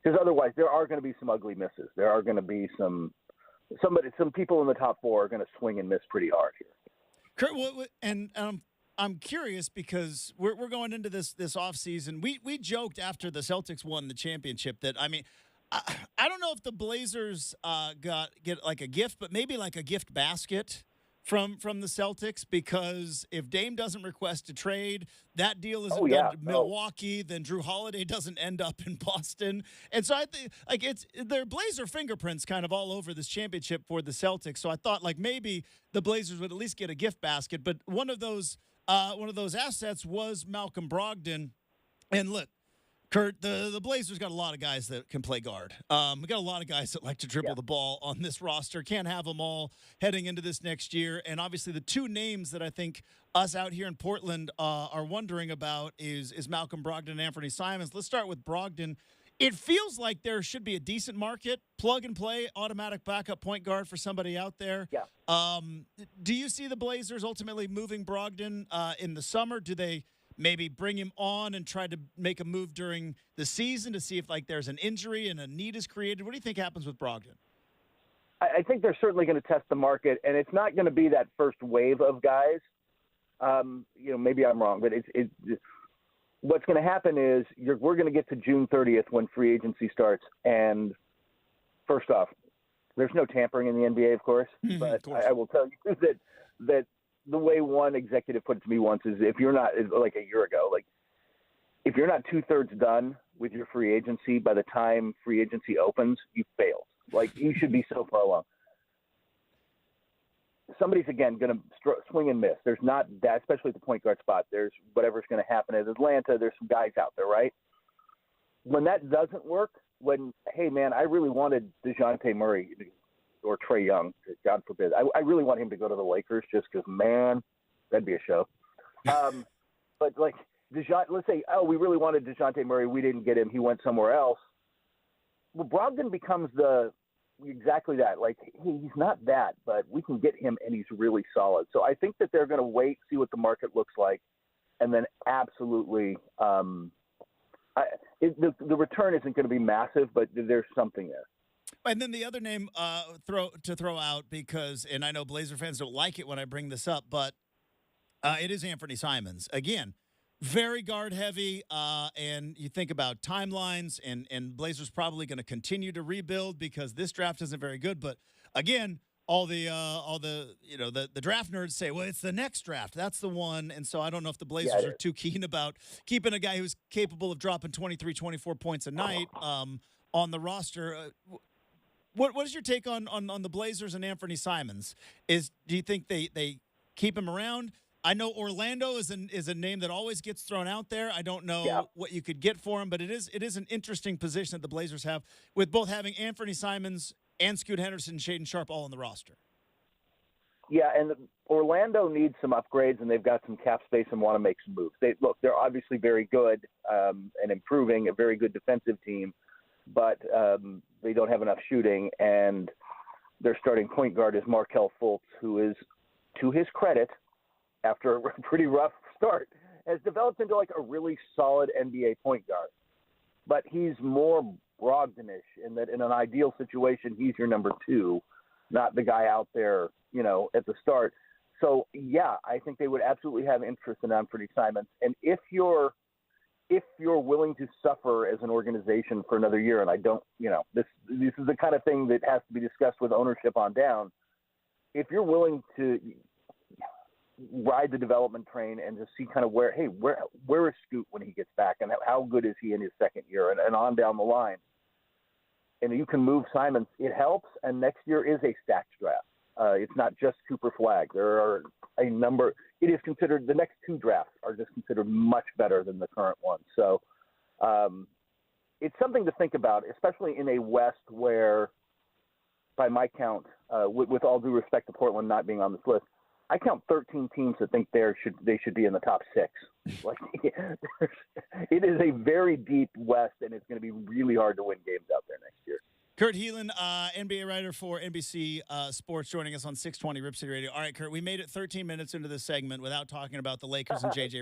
because otherwise there are going to be some ugly misses. There are going to be some people in the top 4 are going to swing and miss pretty hard here. Kurt, and I'm curious because we're going into this offseason. We joked after the Celtics won the championship that, I mean, I don't know if the Blazers get like a gift, but maybe like a gift basket from the Celtics, because if Dame doesn't request a trade, that deal isn't done to Milwaukee, then Drew Holiday doesn't end up in Boston. And so I think, like, it's their Blazer fingerprints kind of all over this championship for the Celtics. So I thought, like, maybe the Blazers would at least get a gift basket. But one of those assets was Malcolm Brogdon. And look, Kurt, the Blazers got a lot of guys that can play guard. We got a lot of guys that like to dribble the ball on this roster. Can't have them all heading into this next year. And obviously the 2 names that I think us out here in Portland are wondering about is Malcolm Brogdon and Anthony Simons. Let's start with Brogdon. It feels like there should be a decent market, plug and play, automatic backup point guard for somebody out there. Yeah. Do you see the Blazers ultimately moving Brogdon in the summer? Do they maybe bring him on and try to make a move during the season to see if like there's an injury and a need is created? What do you think happens with Brogdon? I think they're certainly going to test the market, and it's not going to be that first wave of guys. Maybe I'm wrong, but it's what's going to happen is we're going to get to June 30th when free agency starts, and first off, there's no tampering in the NBA, of course. But of course. I will tell you that the way one executive put it to me once is if you're not, like a year ago, like if you're not 2/3 done with your free agency by the time free agency opens, you failed. Like you should be so far along. Somebody's, again, going to swing and miss. There's not that, especially at the point guard spot. There's whatever's going to happen at Atlanta. There's some guys out there, right? When that doesn't work, hey, man, I really wanted DeJounte Murray or Trae Young, God forbid. I really want him to go to the Lakers just because, man, that'd be a show. But, like, let's say, we really wanted DeJounte Murray. We didn't get him. He went somewhere else. Well, Brogdon becomes exactly that. Like, he's not that, but we can get him, and he's really solid. So I think that they're going to wait, see what the market looks like, and then absolutely the return isn't going to be massive, but there's something there. And then the other name to throw out, because, and I know Blazer fans don't like it when I bring this up, but it is Anthony Simons. Again, very guard heavy, and you think about timelines, and Blazers probably going to continue to rebuild because this draft isn't very good. But again, all the draft nerds say, well, it's the next draft. That's the one. And so I don't know if the Blazers are too keen about keeping a guy who's capable of dropping 23, 24 points a night on the roster. What is your take on the Blazers and Anthony Simons? Do you think they keep him around? I know Orlando is a name that always gets thrown out there. I don't know what you could get for him, but it is an interesting position that the Blazers have with both having Anthony Simons and Scoot Henderson, Shaedon Sharpe all on the roster. Yeah, and Orlando needs some upgrades, and they've got some cap space and want to make some moves. They're obviously very good and improving, a very good defensive team, but they don't have enough shooting, and their starting point guard is Markelle Fultz, who is, to his credit, after a pretty rough start, has developed into like a really solid NBA point guard. But he's more Brogdon-ish in that in an ideal situation, he's your number two, not the guy out there, at the start. So, yeah, I think they would absolutely have interest in Anthony Simons. And if you're willing to suffer as an organization for another year, and I don't, this is the kind of thing that has to be discussed with ownership on down. If you're willing to ride the development train and just see kind of where is Scoot when he gets back, and how good is he in his second year, and on down the line. And you can move Simons, it helps. And next year is a stacked draft. It's not just Cooper Flag. There are a number. It is considered, the next two drafts are just considered much better than the current one. So it's something to think about, especially in a West where, by my count, with all due respect to Portland not being on this list, I count 13 teams that think they should be in the top six. Like, it is a very deep West, and it's going to be really hard to win games out there next year. Kurt Helin, NBA writer for NBC Sports, joining us on 620 Rip City Radio. All right, Kurt, we made it 13 minutes into this segment without talking about the Lakers and JJ